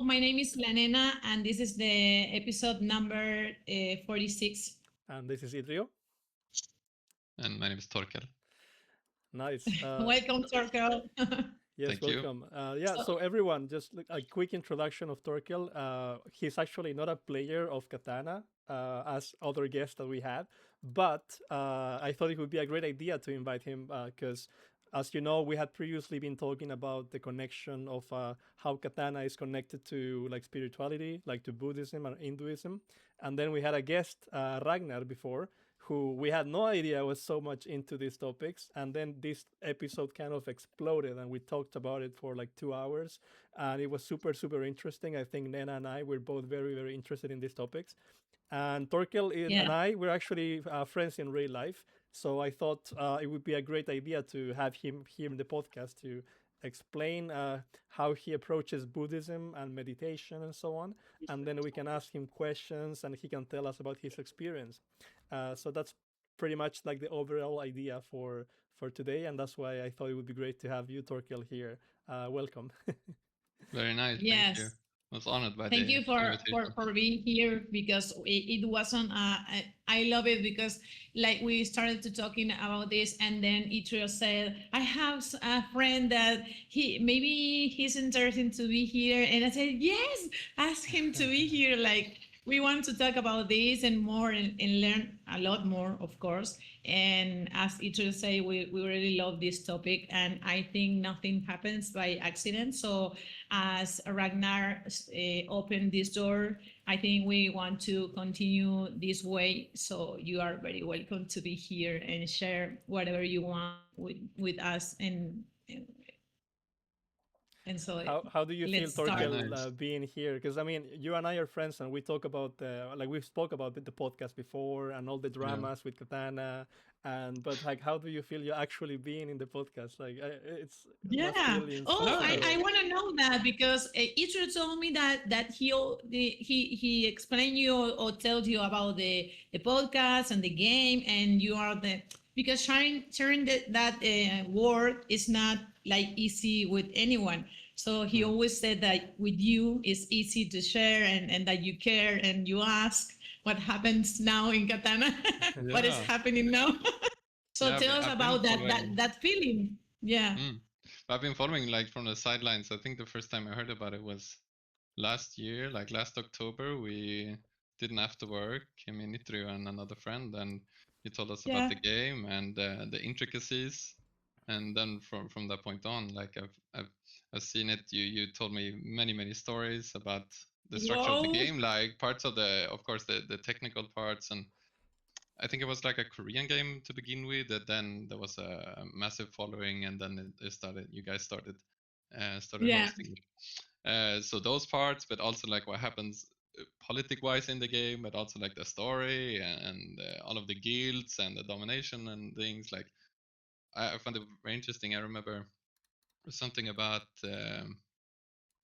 Hello, my name is Nena, and this is the episode number 46. And this is Itryo. And my name is Torkel. Nice. Welcome, Torkel. Yes, Thank you. welcome. Yeah, So, so everyone, just a quick introduction of Torkel. He's actually not a player of Katana, as other guests that we had, but I thought it would be a great idea to invite him because, as you know, we had previously been talking about the connection of how Katana is connected to like spirituality, like to Buddhism and Hinduism, and then we had a guest, Ragnar, before, who we had no idea was so much into these topics. And then this episode kind of exploded and we talked about it for like 2 hours. And it was super, super interesting. I think Nena and I were both very, very interested in these topics. And Torkel yeah, and I were actually friends in real life. So I thought it would be a great idea to have him here in the podcast to explain how he approaches Buddhism and meditation and so on. And then we can ask him questions and he can tell us about his experience. So that's pretty much like the overall idea for today, and that's why I thought it would be great to have you, Torkel, here. Welcome. Very nice. Thank you. yes. I was honored by Thank the you for, invitation. for being here because it wasn't, I love it because like we started to talking about this and then Itryo said, I have a friend that he's interested to be here. And I said, yes, ask him to be here. Like, we want to talk about this and more and learn a lot more, of course. And as Itryo say, we really love this topic. And I think nothing happens by accident. So as Ragnar opened this door, I think we want to continue this way. So you are very welcome to be here and share whatever you want with us. And so How do you feel, let's Very start. Torkel, nice. being here? Because I mean, you and I are friends, and we talk about like we spoke about the podcast before and all the Yeah. dramas with Katana. And but like, how do you feel you actually being in the podcast? Like, it must Yeah. feel Oh, No, insane. I want to know that because Ichiro told me that he explained you or told you about the podcast and the game, and you are the because sharing that word is not like easy with anyone. So he Mm. always said that with you it's easy to share and that you care and you ask what happens now in Katana, what is yeah. happening now. So Yeah, tell us I've been about following. that feeling. Yeah. Mm, I've been following like from the sidelines. I think the first time I heard about it was last year, like last October. We didn't have to work. I mean, Itryo and another friend, and you told us about Yeah. the game and the intricacies. And then from that point on, like I've seen it. You told me many stories about the structure of the Whoa. game, like parts of of course, the technical parts. And I think it was like a Korean game to begin with. That then there was a massive following, and then it started. You guys started Yeah. hosting it. So those parts, but also like what happens politic wise in the game, but also like the story and all of the guilds and the domination and things. Like I found it very interesting. I remember something about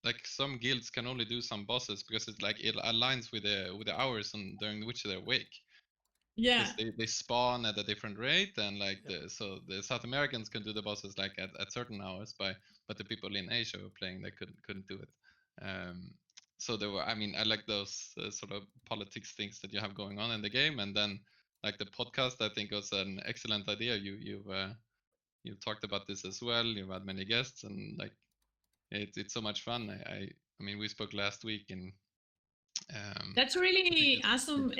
like some guilds can only do some bosses because it's like it aligns with the hours and during which they're awake, Yeah. because they spawn at a different rate, and like Yep. so the South Americans can do the bosses like at certain hours, but the people in Asia were playing, they couldn't do it. um so there were, I mean, I like those sort of politics things that you have going on in the game. And then like the podcast, I think was an excellent idea. You've talked about this as well. You've had many guests, and like it's so much fun. I mean, we spoke last week, and That's I think really it's awesome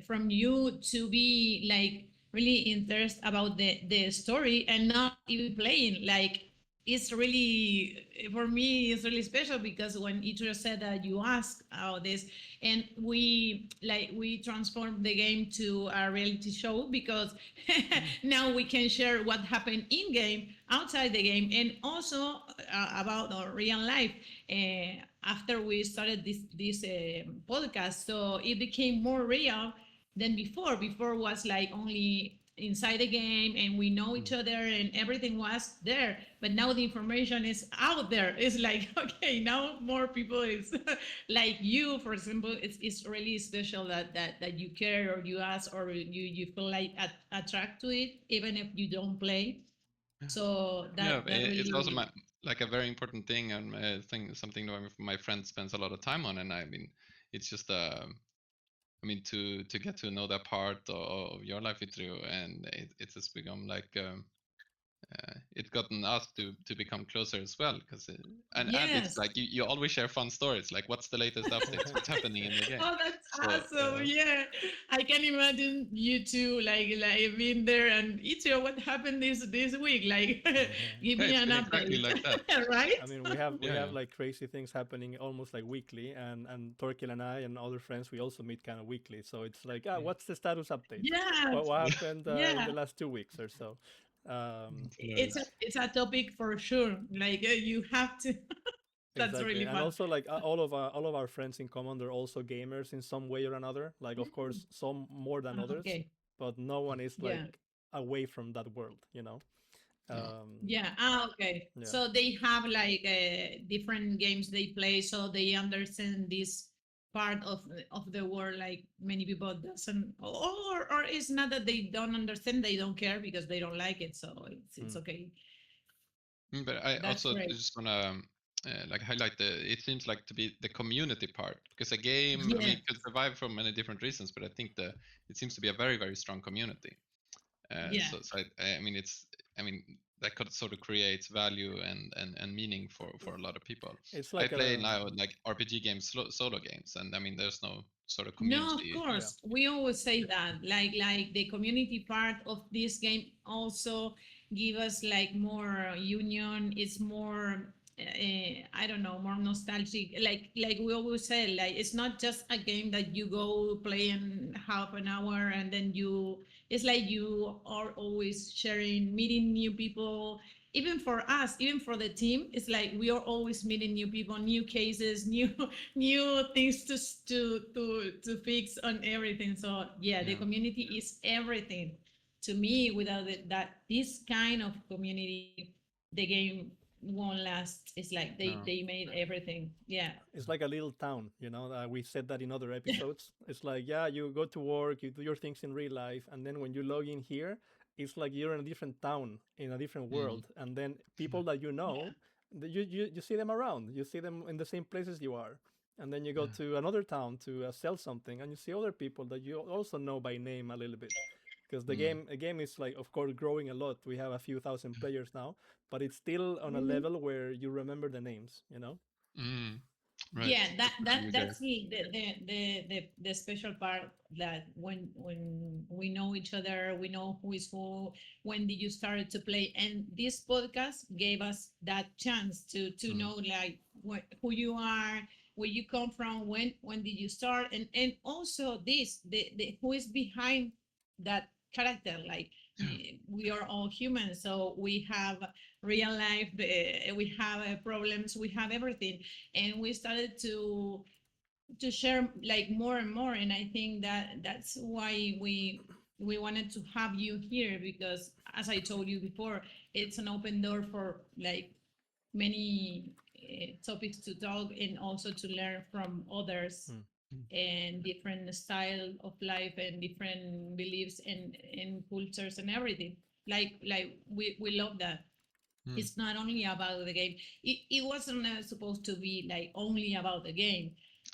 from you to be like really interested about the story and not even playing. Like it's really for me it's really special because when Ichiro said that you asked about this and we transformed the game to a reality show because now we can share what happened in game outside the game and also about our real life after we started this podcast. So it became more real than before. Before was like only inside the game and we know each Mm. other and everything was there, but now the information is out there. It's like okay, now more people is like you for example. It's really special that you care or you ask or you feel like attract to it even if you don't play. So yeah, that it's also really like a very important thing, and something that my friend spends a lot of time on. And I mean, it's just I mean, to get to know that part of your life, Itryo, and it has become like it gotten us to become closer as well, because and it's Yes. like you always share fun stories, like what's the latest updates, what's happening in the game. Oh, that's So awesome. Yeah. I can imagine you two like being there and Itzio, what happened this week? Like give yeah, me it's an been exactly update. like that. Right? I mean, we Yeah, have yeah. like crazy things happening almost like weekly, and Torkel and I and other friends we also meet kind of weekly. So it's like, what's the status update? Yes. What happened in Yeah. the last 2 weeks or so? Um, It's hilarious. It's a topic for sure. Like you have to that's exactly, really and fun. also like all of our friends in common, they're also gamers in some way or another. Like, of Mm, course, some more than others, okay. but no one is like Yeah. away from that world, you know. No. Yeah. Ah, okay. Yeah. So they have like different games they play, so they understand this part of the world like many people doesn't, or it's not that they don't understand, they don't care because they don't like it. So it's Mm. okay. But I That's also great. just wanna like highlight it seems like to be the community part, because a game, I mean, Yes. it could survive for many different reasons, but I think it seems to be a very, very strong community. Yeah. So I mean, I mean, that could sort of creates value and meaning for a lot of people. It's I like play a now like RPG games, solo games, and I mean, there's no sort of No, of community. yeah. course. We always say that. Like the community part of this game also give us like more union. It's more I don't know, more nostalgic. Like we always say, like it's not just a game that you go play in half an hour and then you. It's like you are always sharing, meeting new people. Even for us, even for the team, it's like we are always meeting new people, new cases, new new things to fix on everything. So yeah, the Yeah. community is everything to me. Without it, that this kind of community, the game won't last. It's like No. they made everything. Yeah. it's like a little town, you know. We said that in other episodes. It's like, yeah, you go to work, you do your things in real life, and then when you log in here, it's like you're in a different town, in a different Mm. world, and then people that you know, you see them around, you see them in the same places you are, and then you go Yeah. to another town to sell something, and you see other people that you also know by name a little bit. Because Mm. the game is like, of course, growing a lot. We have a few thousand players now, but it's still on a Mhm. level where you remember the names, you know. Mm. Right. Yeah, That's really great. that's the special part, that when we know each other, we know who is who. When did you start to play? And this podcast gave us that chance to Mm. know like who you are, where you come from, when did you start, and also this the who is behind that character. Like Yeah. we are all humans, so we have real life, we have problems, we have everything, and we started to share like more and more. And I think that that's why we wanted to have you here, because as I told you before, it's an open door for like many topics to talk, and also to learn from others, Hmm. Mm. and different style of life and different beliefs and cultures and everything. Like we love that. Mm. It's not only about the game. It wasn't supposed to be like only about the game.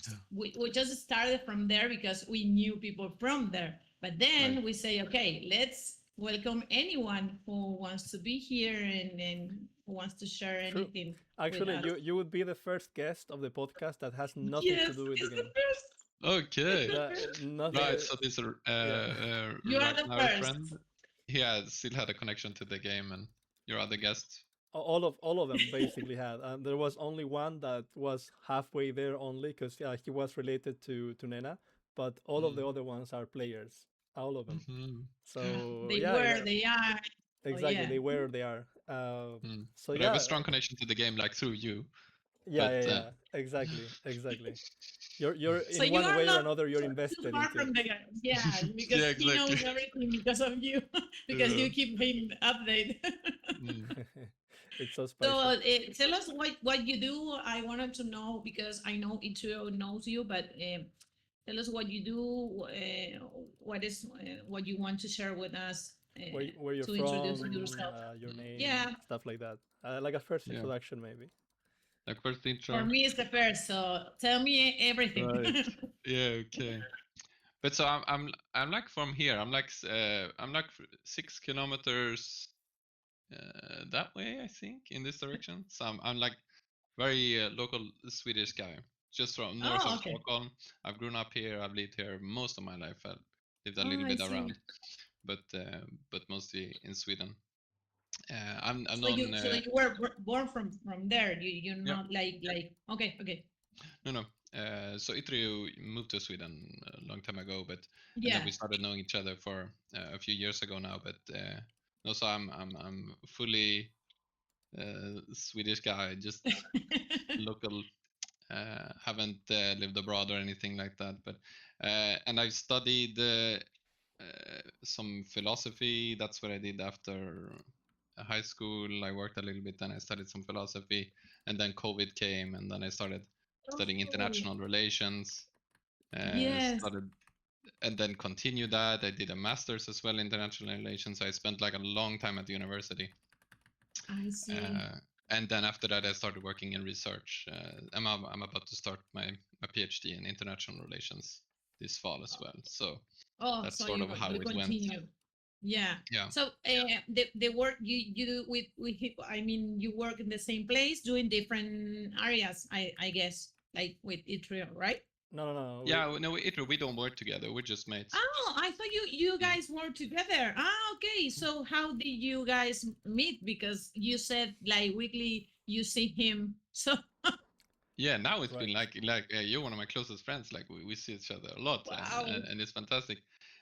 Yeah. We just started from there because we knew people from there. But Right. then we say, okay, let's welcome anyone who wants to be here, and who wants to share True. anything with Actually, us. you would be the first guest of the podcast that has nothing to Yes, do with the it's the game. first. It's Okay. the That first. nothing. Right. So this Yeah. You are the Ragnar first. friend, he had still had a connection to the game, and your other guest. All of them basically had. And there was only one that was halfway there only because he was related to Nena, but all of Mm. the other ones are players. All of them. Hmm. So They yeah, were, yeah, they are. Oh exactly. yeah. They were, they are. Mm. So But I have yeah, a strong connection to the game, like through you. yeah, But yeah, yeah. Exactly, exactly. You're So in you one are way or not another, you're too invested far into from it. the guy. Yeah, yeah, because he exactly. knows everything because of you, because Yeah. you keep him update. Mm. It's so So spicy. tell us what you do. I wanted to know because I know Itryo knows you, but tell us what you do. What is what you want to share with us where you're to introduce from, yourself. your name, Yeah, stuff like that. Like a first Yeah, introduction, maybe. like first for intro. me it's the first. So tell me everything. Right. Yeah. Okay. But so I'm like from here. I'm like 6 kilometers that way, I think, in this direction. So I'm like very local Swedish guy, just from north Oh, of okay. Stockholm. I've grown up here. I've lived here most of my life. I've lived a Oh, little I bit see. around, but mostly in Sweden. I'm So you known. so you were born from there. You're Yeah, not like okay, okay. no. So Itryo moved to Sweden a long time ago, but and then Yeah. we started knowing each other for a few years ago now. But no, so I'm fully Swedish guy, just local. Haven't lived abroad or anything like that. But and I've studied some philosophy. That's what I did after high school. I worked a little bit, and I studied some philosophy. And then COVID came, and then I started studying Oh, international relations. yes, Started and then continued that. I did a master's as well in international relations. So I spent like a long time at the university. I see. Uh, and then after that, I started working in research. I'm about to start my PhD in international relations this fall as well. So Oh, that's so sort of how you it went. continue. Yeah. Yeah. So the work you do with I mean you work in the same place doing different areas. I guess like with Itryo, right? No, no, no. Yeah, no, we don't work together. We're just mates. Oh, I thought you Mm. guys were together. Ah, okay. So how did you guys meet? Because you said like weekly you see him. So Yeah, now it's been Right. like you're one of my closest friends. Like we see each other a lot, wow. and it's fantastic.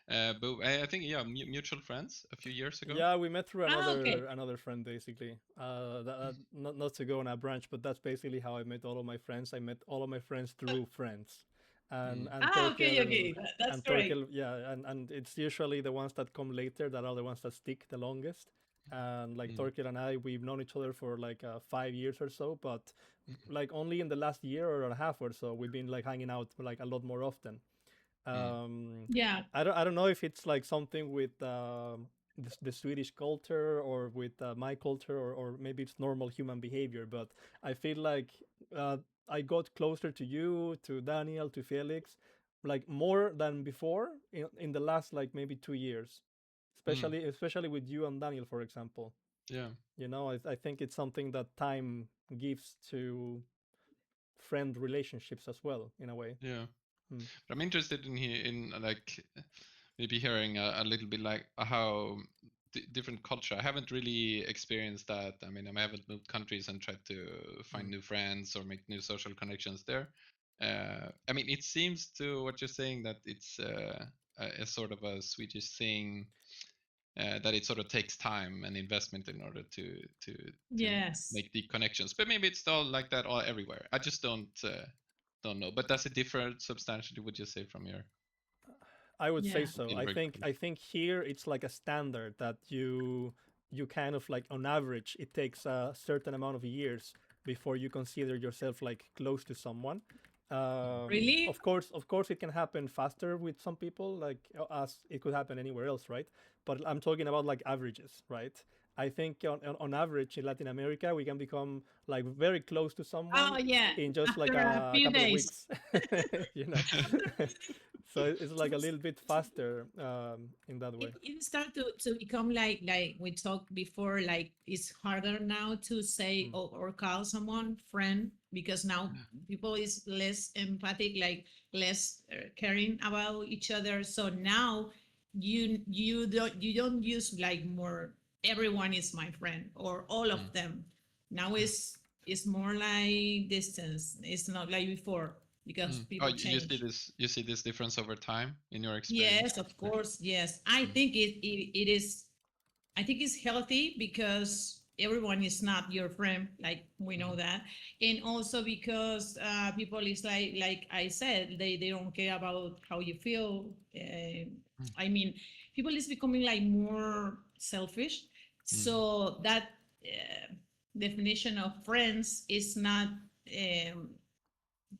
But I think yeah, mutual friends a few years ago. Yeah, we met through Ah, okay. another friend basically. Not to go on a branch, but that's basically how I met all of my friends. I met all of my friends through friends, Mm. and Ah, okay, Torkel okay. That's great. yeah, and it's usually the ones that come later that are the ones that stick the longest. And like Mm. Torkel and I, we've known each other for like 5 years or so, but Mm. like only in the last year or a half or so, we've been like hanging out like a lot more often. Mm. Um, Yeah. I don't know if it's like something with the Swedish culture or with my culture, or maybe it's normal human behavior. But I feel like uh, I got closer to you, to Daniel, to Felix, like more than before in the last like maybe 2 years, Mm. especially with you and Daniel, for example. Yeah. You know, I think it's something that time gives to friend relationships as well, in a way. Yeah. Hmm. But I'm interested in like maybe hearing a little bit like how different culture. I haven't really experienced that. I mean, I haven't moved countries and tried to find Hmm. new friends or make new social connections there. I mean, it seems to what you're saying that it's a sort of a Swedish thing, that it sort of takes time and investment in order to Yes. make deep connections. But maybe it's all like that all everywhere. I just don't know. But does it differ substantially? Would you say from your I would say Yeah. so. in work? I think here it's like a standard that you kind of like on average it takes a certain amount of years before you consider yourself like close to someone. Really? Of course, it can happen faster with some people, like as it could happen anywhere else, right? But I'm talking about like averages, right? I think on average in Latin America we can become like very close to Oh someone yeah. in just like After a a few couple of days. weeks, you know. So it's like a little bit faster in that way. It start to become like we talked before, like it's harder now to say Mm. or call someone friend because now people is less empathic, like less caring about each other. So now you don't use like more everyone is my friend or all of Mm. them. Now it's more like distance. It's not like before because Mm. Oh, people change. you see this difference over time in your experience? Yes, of course. Yes. I Mm. think it is, I think it's healthy because everyone is not your friend, like we know Mm. that. And also because people is like I said, they don't care about how you feel. Mm. I mean, people is becoming like more selfish. Mm. So that definition of friends is not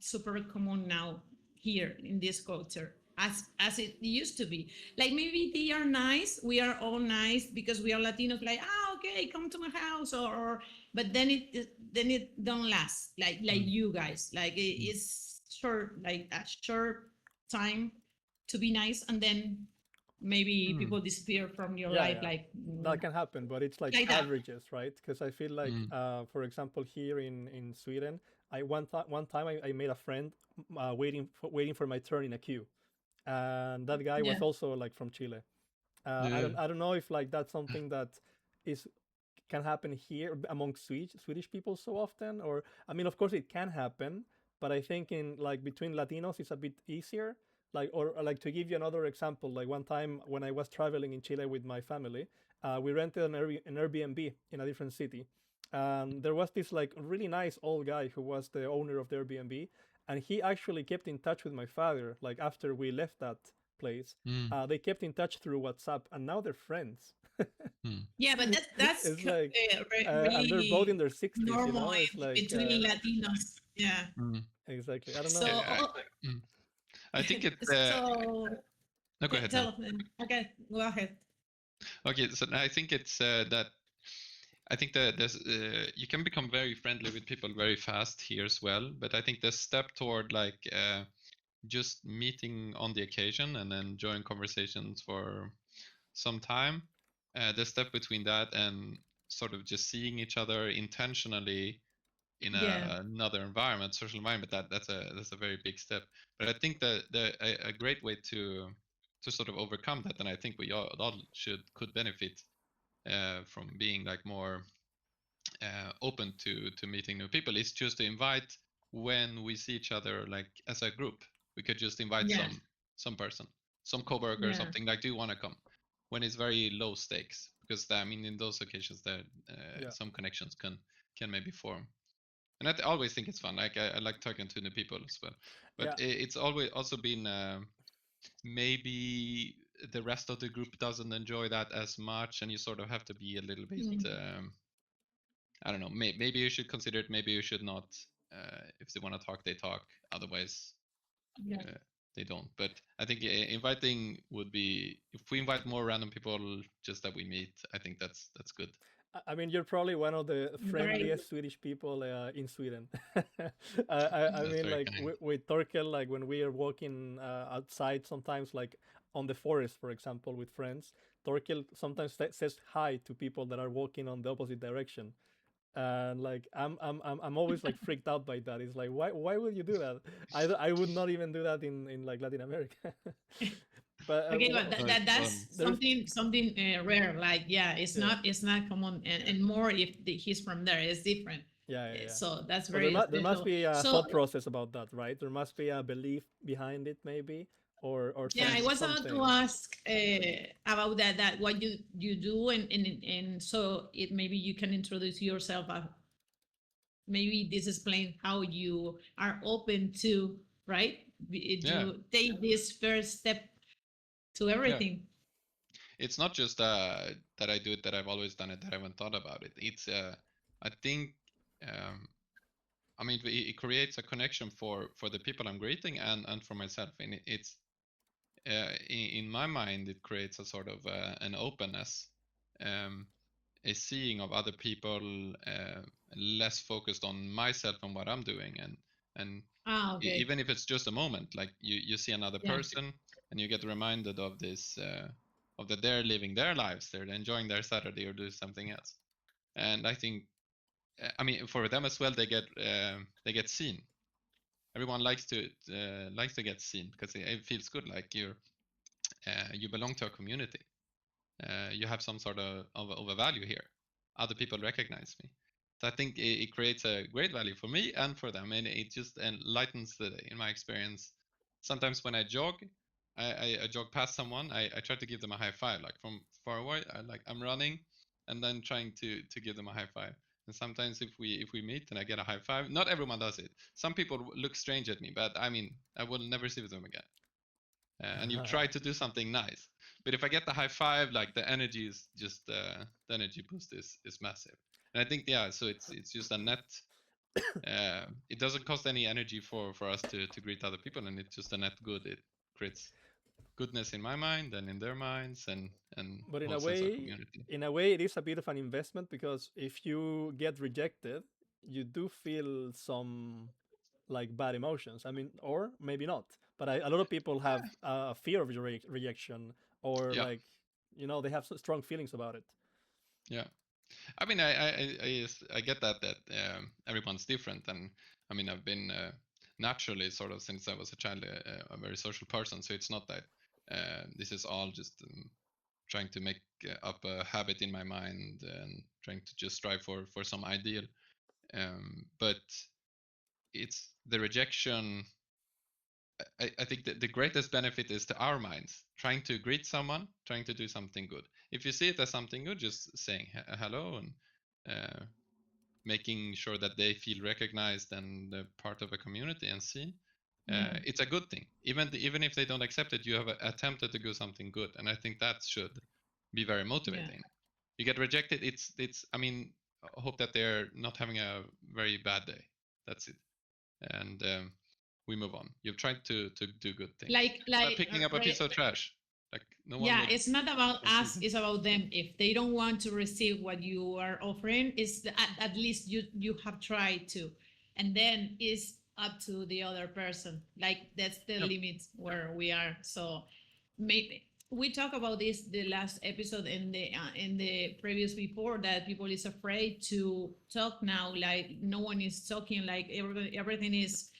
super common now here in this culture. as it used to be. Like maybe they are nice, we are all nice because we are Latinos. Like okay, come to my house, or but then it don't last. Like you guys, like it's short, like a short time to be nice, and then maybe people disappear from your Yeah, life, yeah, that can happen, but it's like that. averages, right? Because I feel like, for example, here in Sweden, one time I made a friend waiting for my turn in a queue, and that guy was Yeah, also like from Chile. Yeah. I don't know if like that's something that is can happen here among Swedish people so often, or I mean, of course it can happen, but I think in like between Latinos it's a bit easier. Like or like to give you another example, like one time when I was traveling in Chile with my family, we rented an Airbnb in a different city, and there was this like really nice old guy who was the owner of the Airbnb, and he actually kept in touch with my father. Like after we left that place, Mm. they kept in touch through WhatsApp, and now they're friends. Mm. yeah, but It's like, and they're both in really their 60s, you normal know? It's like, between Latinos. Yeah. Mm. exactly. I don't So know. Mm. I think it's so no, go ahead, tell Nena. them. Okay, go ahead. Okay, so I think it's that I think that there's you can become very friendly with people very fast here as well. But I think the step toward like just meeting on the occasion and then join conversations for some time, the step between that and sort of just seeing each other intentionally in Yeah, another environment, social environment, that's a very big step. But I think that a great way to sort of overcome that, and I think we all could benefit from being like more open to meeting new people, is just to invite when we see each other like as a group. We could just invite yeah, some person, some coworker or yeah, something, like, do you want to come, when it's very low stakes, because I mean in those occasions there Yeah. some connections can maybe form. And I always think it's fun. Like I like talking to new people as well. But Yeah. it's always also been maybe the rest of the group doesn't enjoy that as much, and you sort of have to be a little bit. I don't know. Maybe you should consider it. Maybe you should not. If they want to talk, they talk. Otherwise, yeah. they don't. But I think inviting would be, if we invite more random people just that we meet. I think that's good. I mean, you're probably one of the Great. friendliest Swedish people in Sweden. I That's mean, very like kind. with Torkel, like when we are walking outside, sometimes like on the forest, for example, with friends, Torkel sometimes says hi to people that are walking on the opposite direction. And like I'm always like freaked out by that. It's like why would you do that? I would not even do that in like Latin America. But Okay, but Oh, that it's that's fun. there's something rare. Like yeah, yeah it's not common, and more if he's from there, it's different. yeah. So that's So very there must special. be a So thought process about that, right? There must be a belief behind it, maybe, or yeah, I was about to something. ask about that what you do, and so it maybe you can introduce yourself. Maybe this explains how you are open to right Yeah, to take this first step to yeah. everything. It's not just that I do it, that I've always done it, that I haven't thought about it. It's I think um, I mean it creates a connection for the people I'm greeting and for myself, and it's in my mind it creates a sort of an openness, um, a seeing of other people, less focused on myself and what I'm doing, and Okay. even if it's just a moment, like you see another Yeah. person and you get reminded of this of that they're living their lives, they're enjoying their Saturday or doing something else. And I think I mean for them as well, they get seen. Everyone likes to get seen, because it feels good, like you belong to a community. You have some sort of a value here. Other people recognize me. So I think it creates a great value for me and for them, and it just enlightens the day. In my experience, sometimes when I jog, I jog past someone, I try to give them a high five, like from far away. I'm running, and then trying to give them a high five. And sometimes if we meet and I get a high five, not everyone does it. Some people look strange at me, but I mean I will never see them again. And you've tried to do something nice. But if I get the high five, like the energy is just the energy boost is massive. And I think so it's just a net. It doesn't cost any energy for us to greet other people, and it's just a net good it creates. goodness in my mind and in their minds, and But whole sense of community. in a way, it is a bit of an investment because if you get rejected, you do feel some like bad emotions. I mean, or maybe not. But a lot of people have a fear of rejection, or Yeah, like they have strong feelings about it. yeah. I mean, I get that everyone's different, and I mean, I've been naturally sort of since I was a child a very social person, so it's not that this is all just trying to make up a habit in my mind and trying to just strive for some ideal. But it's the rejection. I think that the greatest benefit is to our minds. Trying to greet someone, trying to do something good. If you see it as something good, just saying hello and uh, making sure that they feel recognized and part of a community and see. Yeah. It's a good thing. Even if they don't accept it, you have attempted to do something good, and I think that should be very Yeah. motivating. You get rejected, it's. I mean, I hope that they're not having a very bad day. That's it, and we move on. You've tried to do good things. It's like picking up a piece of trash. Like no one yeah, would. it's not about see. us, it's about them. If they don't want to receive what you are offering, at least you have tried to, and then it's up to the other person. Like that's the Yep. limit where we are. So maybe we talk about this the last episode in the previous before, that people is afraid to talk now. Like no one is talking. Like everything is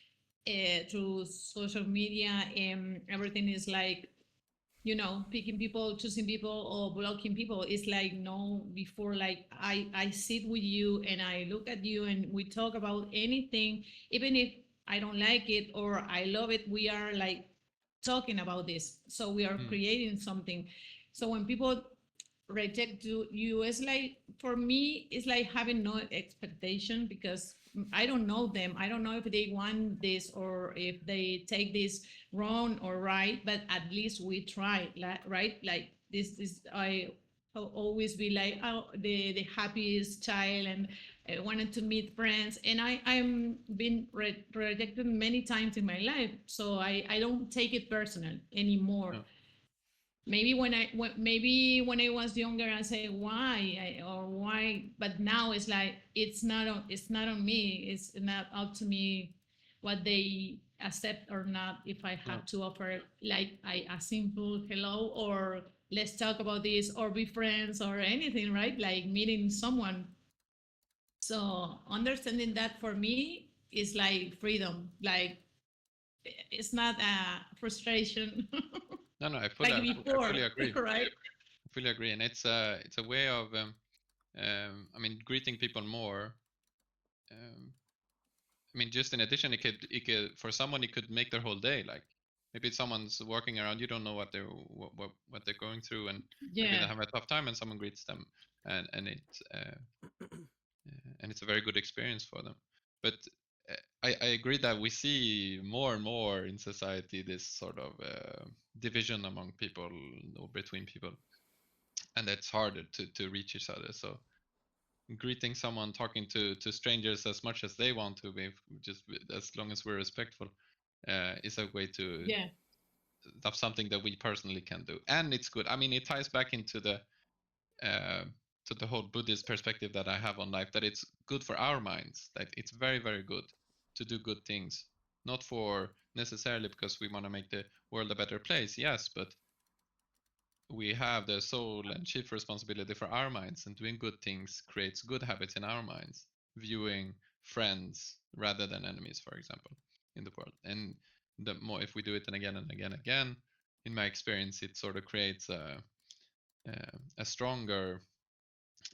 through social media, and everything is like picking people, choosing people, or blocking people. It's like no, before, like I sit with you and I look at you and we talk about anything, even if I don't like it or I love it. We are like talking about this, so we are Mm. creating something. So when people reject you, it's like, for me, it's like having no expectation, because I don't know them. I don't know if they want this or if they take this wrong or right, but at least we try, right? Like this is, I'll always be like, oh, the happiest child, and I wanted to meet friends, and I'm been rejected many times in my life, so I don't take it personal anymore. Yeah. Maybe maybe when I was younger, I say why, or why, but now it's like it's not on me. It's not up to me what they accept or not. If I Yeah. have to offer like a simple hello, or let's talk about this, or be friends, or anything, right? Like meeting someone. So understanding that for me is like freedom. Like it's not a frustration No, like I before, fully agree. right? I fully agree, and it's a way of I mean, greeting people more. Um, I mean, just in addition, it could for someone it could make their whole day. Like maybe someone's walking around, you don't know what they're going through, and maybe they Yeah. have a tough time, and someone greets them, and it's a very good experience for them. But I agree that we see more and more in society this sort of division among people or between people, and it's harder to reach each other. So greeting someone, talking to strangers as much as they want to be, just as long as we're respectful, is a way to. Yeah. That's something that we personally can do, and it's good. I mean, it ties back into the uh, to the whole Buddhist perspective that I have on life. That it's good for our minds. That it's very very good to do good things, not for necessarily because we want to make the world a better place. Yes, but we have the sole and chief responsibility for our minds, and doing good things creates good habits in our minds, viewing friends rather than enemies, for example, in the world. And the more if we do it and again and again and again, in my experience, it sort of creates a stronger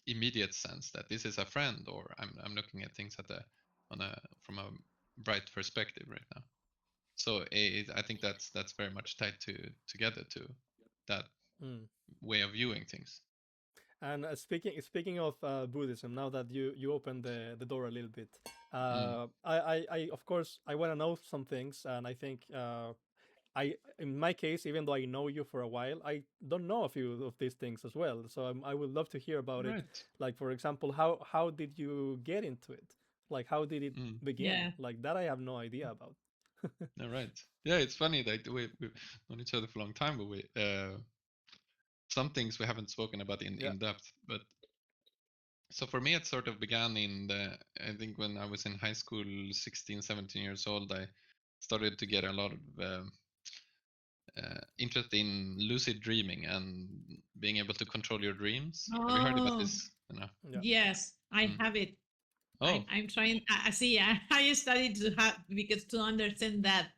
immediate sense that this is a friend, or I'm looking at things at on a from a bright perspective right now. So I think that's very much tied together to that Mm. way of viewing things. And speaking of Buddhism, now that you opened the door a little bit, Mm. I of course I want to know some things, and I think I in my case, even though I know you for a while, I don't know a few of these things as well. So I would love to hear about it. Right. Like for example, how did you get into it? Like how did it Mm. begin? Yeah. Like that I have no idea about. All right. Yeah, it's funny that we've known each other for a long time, but we some things we haven't spoken about Yeah. in depth. But so for me, it sort of began I think when I was in high school, 16, 17 years old, I started to get a lot of interest in lucid dreaming and being able to control your dreams. Have you heard about Oh, this? You know? Yeah. yes, I Mm. have it. Oh, I'm trying. I see. I studied to have because to understand that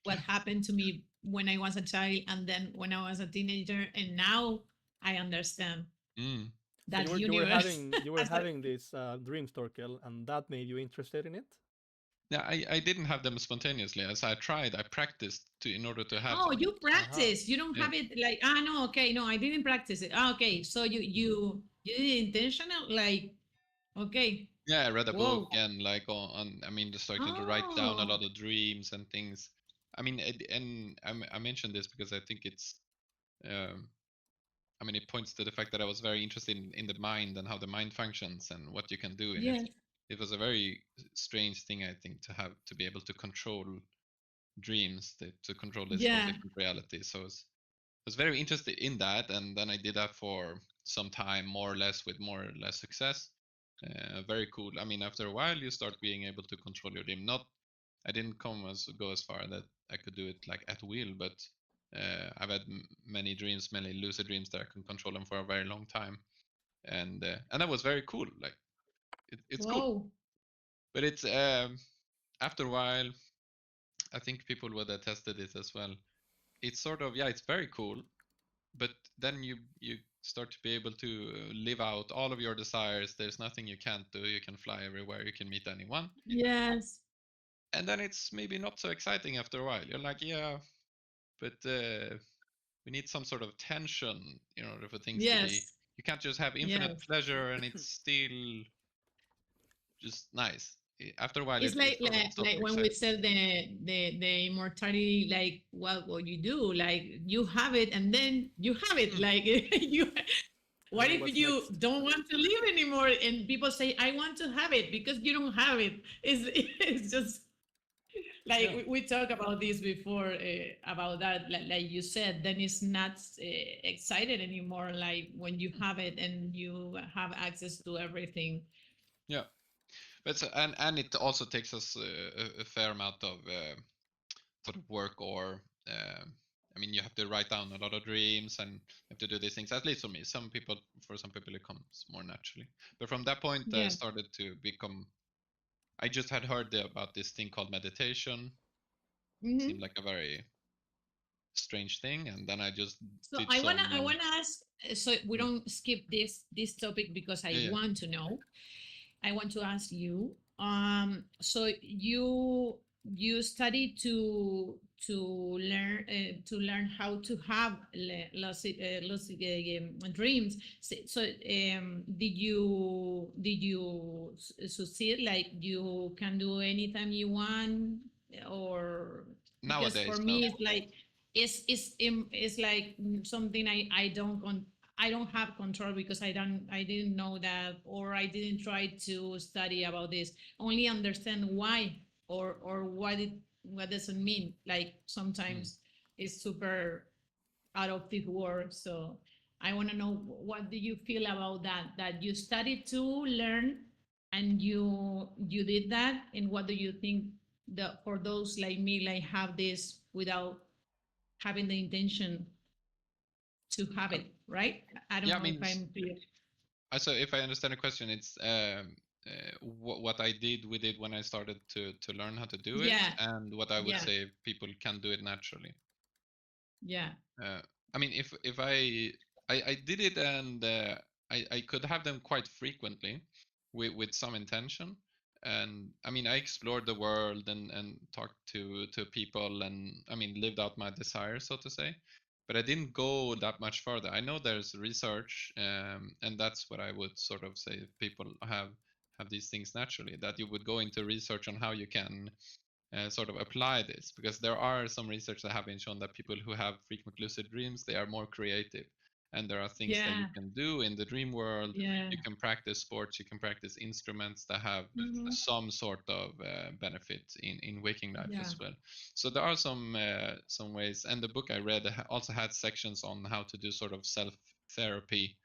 what happened to me when I was a child and then when I was a teenager, and now I understand mm. So that you were universe. having these dreams, Torkel, and that made you interested in it. Yeah, I didn't have them spontaneously. As I tried, I practiced to in order to have Oh, them. you Aha. practice. You don't Yeah. have it like no, okay, no, I didn't practice it. Okay, so you did it intentional, like okay, Yeah, I read a book whoa, and like I mean, just started to write down a oh, lot of dreams and things. I mean, and I mentioned this because I think um, I mean, it points to the fact that I was very interested in the mind and how the mind functions and what you can do in it. yes, It was a very strange thing, I think, to have to be able to control dreams, to control this whole yeah, different reality. So I was very interested in that, and then I did that for some time, more or less, with more or less success. Very cool. I mean, after a while, you start being able to control your dream. Not, I didn't go as far that I could do it like at will, but I've had many dreams, many lucid dreams that I can control them for a very long time, and that was very cool. Like it's cool, whoa, but it's after a while, I think people would have tested it as well. It's sort of, yeah, it's very cool, but then you start to be able to live out all of your desires. There's nothing you can't do. You can fly everywhere. You can meet anyone. yes, And then it's maybe not so exciting after a while. You're like, yeah, but we need some sort of tension in order for things to be. yes, You can't just have infinite yes. pleasure and it's still just nice. After a while, It's it sort of stops like when we exciting. said the immortality, like what you do, like you have it and then you have it, Mm, like you. And What then if what's you next? don't want to live anymore and people say I want to have it because you don't have it? It's just like yeah. we talked about this before about that, like you said, then it's not excited anymore. Like when you have it and you have access to everything. Yeah. But and it also takes us a fair amount of sort of work or I mean, you have to write down a lot of dreams and you have to do these things. At least for me, for some people it comes more naturally. But from that point, I Yeah. started to become. I just had heard about this thing called meditation. Seemed Hmm. like a very strange thing, and then I just So did some. I wanna ask, so we Mm, don't skip this topic because yeah, I yeah. want to know. I want to ask you. So you study to learn how to have lucid dreams. So did you succeed? Like you can do anytime you want, or because for Nowadays, no. me it's like it's like something I don't have control because I didn't know that or I didn't try to study about this. Only understand why or what does it mean. Like Mm. sometimes it's super out of this world. So I want to know what do you feel about that? That you studied to learn and you did that, and what do you think that for those like me like have this without having the intention to have Um, it, right? I don't yeah, I know if mean, I'm clear. so if I understand the question, it's what I did with it when I started to learn how to do it, Yeah, and what I would yeah, say people can do it naturally. yeah, Uh, I mean, if I did it and I could have them quite frequently with some intention, and I mean I explored the world and talked to people and I mean lived out my desires, so to say, but I didn't go that much further. I know there's research, and that's what I would sort of say if people have these things naturally, that you would go into research on how you can sort of apply this, because there are some research that have been shown that people who have frequent lucid dreams, they are more creative and there are things that you Yeah. can do in the dream world. Yeah. You can practice sports, you can practice instruments that have Hmm. some sort of benefit in waking life Yeah. as well. So there are some ways, and the book I read also had sections on how to do sort of self therapy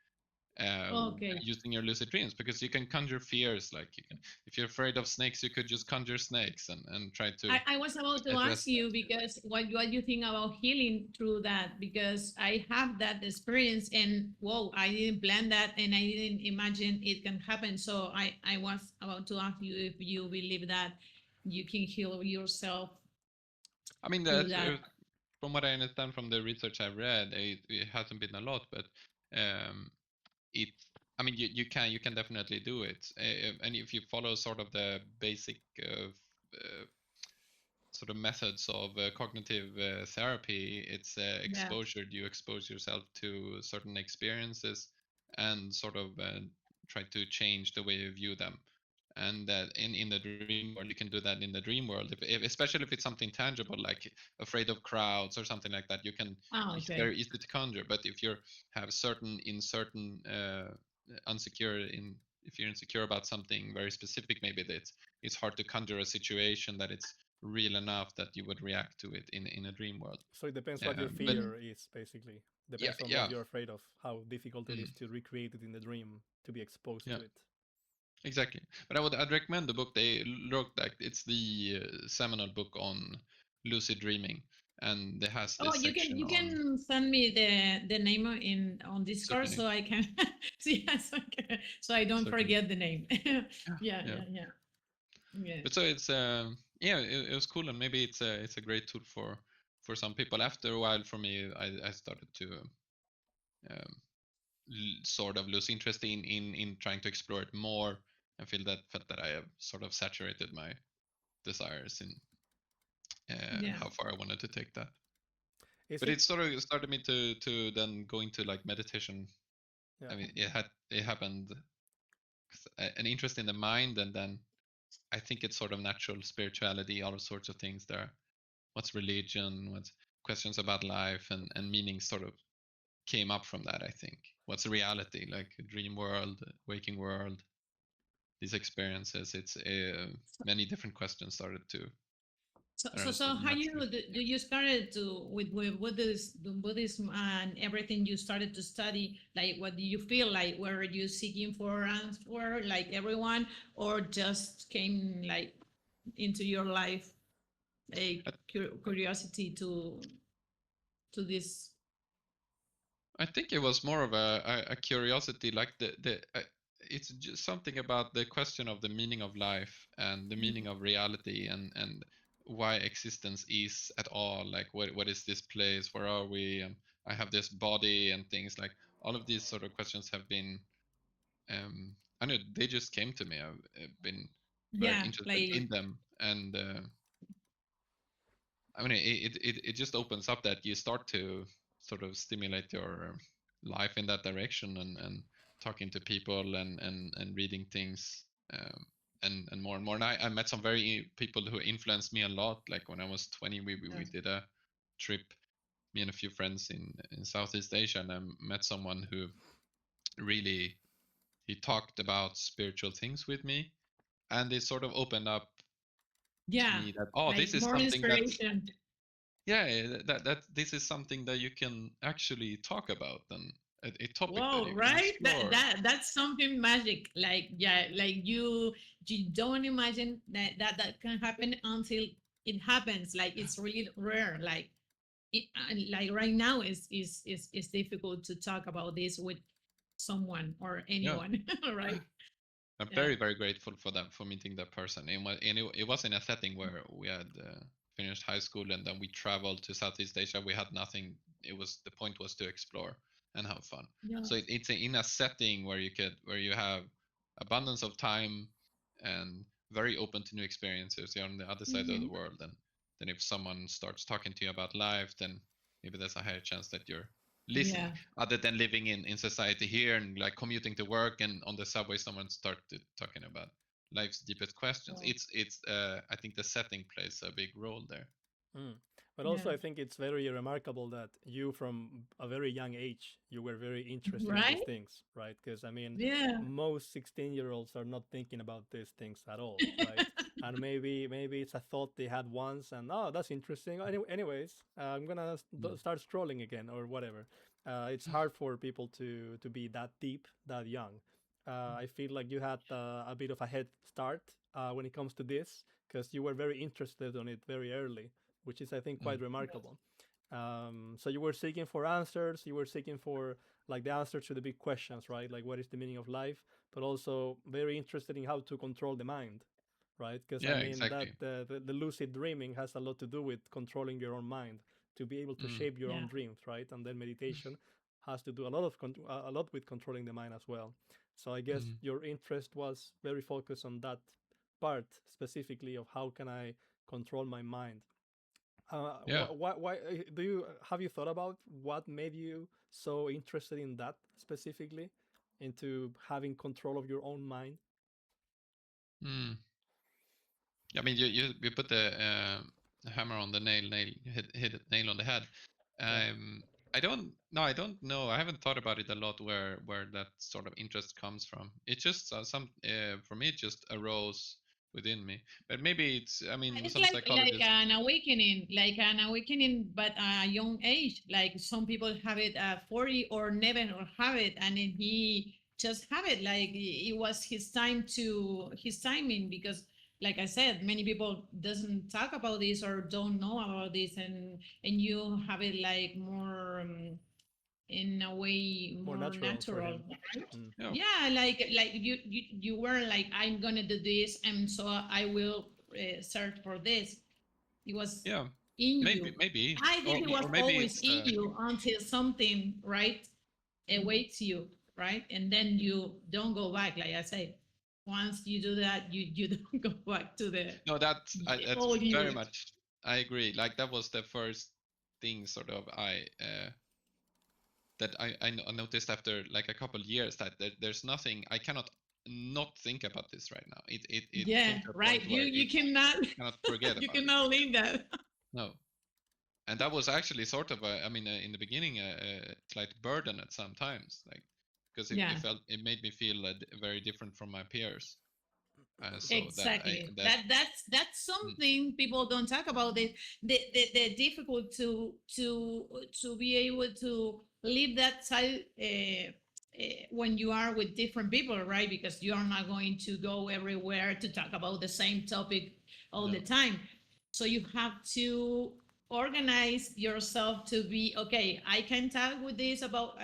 uh, Okay. using your lucid dreams, because you can conjure fears. Like you can, if you're afraid of snakes, you could just conjure snakes and try to I was about to ask address that. you because what you think about healing through that, because I have that experience and whoa, I didn't plan that and I didn't imagine it can happen. So I was about to ask you if you believe that you can heal yourself I mean, through that that. from what I understand from the research I've read, it hasn't been a lot, but um, it. I mean, you can definitely do it, and if you follow sort of the basic sort of methods of cognitive therapy, it's Yeah. exposure. You expose yourself to certain experiences and sort of try to change the way you view them. And that in the dream world, you can do that in the dream world. If especially if it's something tangible, like afraid of crowds or something like that, you can. Oh, It's okay. very easy to conjure. But if you have certain unsecure in if you're insecure about something very specific, maybe that it's hard to conjure a situation that it's real enough that you would react to it in a dream world. So it depends what your But Mm. fear is, basically. yeah, Depends on what yeah, you're afraid of, how difficult it is mm, to recreate it in the dream, to be exposed yeah, to it. exactly. But I'd recommend the book. They look like it's the seminal book on lucid dreaming, and it has Oh, this section you on can send me the name in on Discord certainly, so I can yes, okay. So I don't certainly, forget the name. yeah, Yeah, yeah. yeah, yeah. Yeah. But so it's yeah, it was cool, and maybe it's a great tool for some people. After a while, for me, I started to um, sort of lose interest in trying to explore it more, and felt that I have sort of saturated my desires in Yeah. how far I wanted to take that. Is But it? it sort of started me to then go into like meditation. Yeah. I mean, it happened an interest in the mind, and then I think it's sort of natural spirituality, all sorts of things there. What's religion? What's questions about life and meaning sort of came up from that. I think what's reality, like a dream world, waking world, these experiences. It's many different questions started to I don't know, So sort of how you naturally. do you started to with Buddhism and everything you started to study, like what do you feel like, were you seeking for answer like everyone, or just came like into your life a I, curiosity to this? I think it was more of a curiosity, like it's just something about the question of the meaning of life and the meaning of reality and why existence is at all. Like what is this place? Where are we? I have this body and things like all of these sort of questions have been I know they just came to me. I've been very Yeah, interested like in them, and I mean, it just opens up that you start to sort of stimulate your life in that direction and talking to people and reading things and more and more. And I met some very people who influenced me a lot. Like when I was 20, we did a trip, me and a few friends in Southeast Asia, and I met someone who really he talked about spiritual things with me, and it sort of opened up to yeah, me that oh, like this is more something that inspiration. yeah that this is something that you can actually talk about and a topic that Whoa, you can right? explore. That's something magic. Like yeah, like you don't imagine that can happen until it happens. Like it's really rare. Like like right now is difficult to talk about this with someone or Yeah, anyone, right? I'm Yeah. very very grateful for that, for meeting that person. It was in a setting where we had finished high school and then we traveled to Southeast Asia. We had nothing. It was the point was to explore and have fun. Yeah. So it's in a setting where you have abundance of time and very open to new experiences. You're on the other side of the Hmm. world, and then if someone starts talking to you about life, then maybe there's a higher chance that you're listening, Yeah. other than living in society here and like commuting to work and on the subway someone started talking about life's deepest questions. Well, It's I think the setting plays a big role there. Mm. But also, I think it's very remarkable that you, from a very young age, you were very interested in these Right? things, right? Because I mean, Yeah. most 16-year-olds are not thinking about these things at all, right? And maybe it's a thought they had once, and oh, that's interesting. Anyways, I'm gonna start scrolling again or whatever. It's hard for people to be that deep that young. I feel like you had a bit of a head start when it comes to this because you were very interested on it very early, which is I think quite remarkable. So you were seeking for answers. You were seeking for like the answers to the big questions, right? Like what is the meaning of life, but also very interested in how to control the mind, right? Because I Yeah, mean that exactly. the lucid dreaming has a lot to do with controlling your own mind to be able to Mm. shape your Yeah. own dreams, right? And then meditation has to do a lot with controlling the mind as well. So I guess Mm. your interest was very focused on that part specifically of how can I control my mind. Yeah. Why do you have you thought about what made you so interested in that specifically, into having control of your own mind? Mm. I mean, you put the hammer on the nail, hit it nail on the head. Yeah. I don't no, I don't know. I haven't thought about it a lot where that sort of interest comes from. It just for me it just arose within me. But maybe it's I mean It's some like psychologists. like an awakening, but a young age. Like some people have it at 40 or never or have it, and then he just have it. Like it was his timing, because like I said, many people doesn't talk about this or don't know about this, and you have it like more in a way More more natural for natural, him. right? Mm. Yeah. Yeah, like you were like, I'm gonna do this, and so I will search for this. It was Yeah. in you. Maybe I think it was or maybe always it's in you until something right awaits you, right? And then you don't go back. Like I say, once you do that, you don't go back to the no that's old very you. much I agree. Like that was the first thing sort of I noticed after like a couple years that there's nothing I cannot not think about this right now. It Yeah, came to a right. point where You cannot I cannot forget you about it. cannot leave that. No, and that was actually sort of I mean in the beginning a slight burden at some times, like because Yeah. it made me feel very different from my peers. So Exactly. that That's mm, something people don't talk about. The difficult to be able to live that side when you are with different people, right? Because you are not going to go everywhere to talk about the same topic all no the time. So you have to organize yourself to be okay. I can talk with this about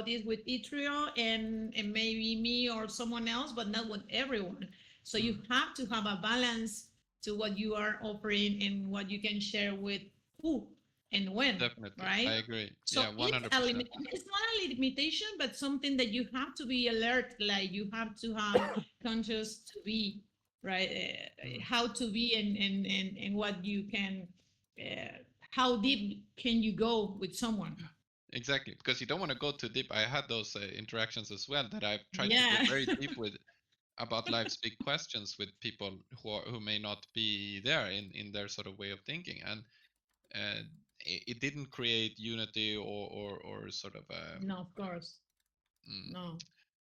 this with Itryo and maybe me or someone else, but not with everyone. So you mm, have to have a balance to what you are offering and what you can share with who and when, definitely I right? agree. So Yeah, 100%. it's not a limitation, but something that you have to be alert. Like you have to have conscious to be right, Mm. how to be and what you can, uh, how deep can you go with someone? Exactly, because you don't want to go too deep. I had those interactions as well that I've tried to go Yeah. very deep with about life's big questions with people who may not be there in their sort of way of thinking, and uh, it didn't create unity or sort of No, of course. mm, No.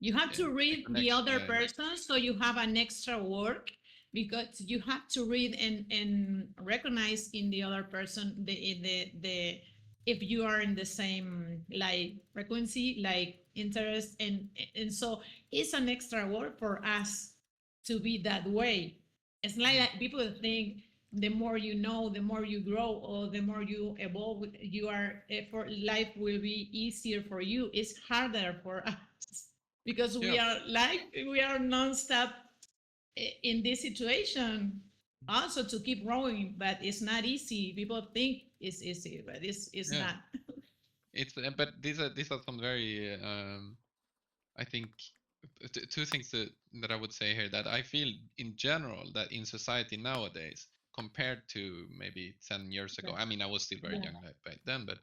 You have yeah, to a read the connection. other Yeah, person, so you have an extra work, because you have to read and recognize in the other person the if you are in the same like frequency, like interest, and so it's an extra work for us to be that way. It's like, mm, people think the more you know, the more you grow, or the more you evolve, you are, for life will be easier for you. It's harder for us because yeah, we are nonstop in this situation. Also to keep growing, but it's not easy. People think it's easy, but it's yeah. not. It's but these are some very I think two things that I would say here that I feel in general that in society nowadays compared to maybe 10 years ago. Yeah. I mean, I was still very Yeah. young back then, but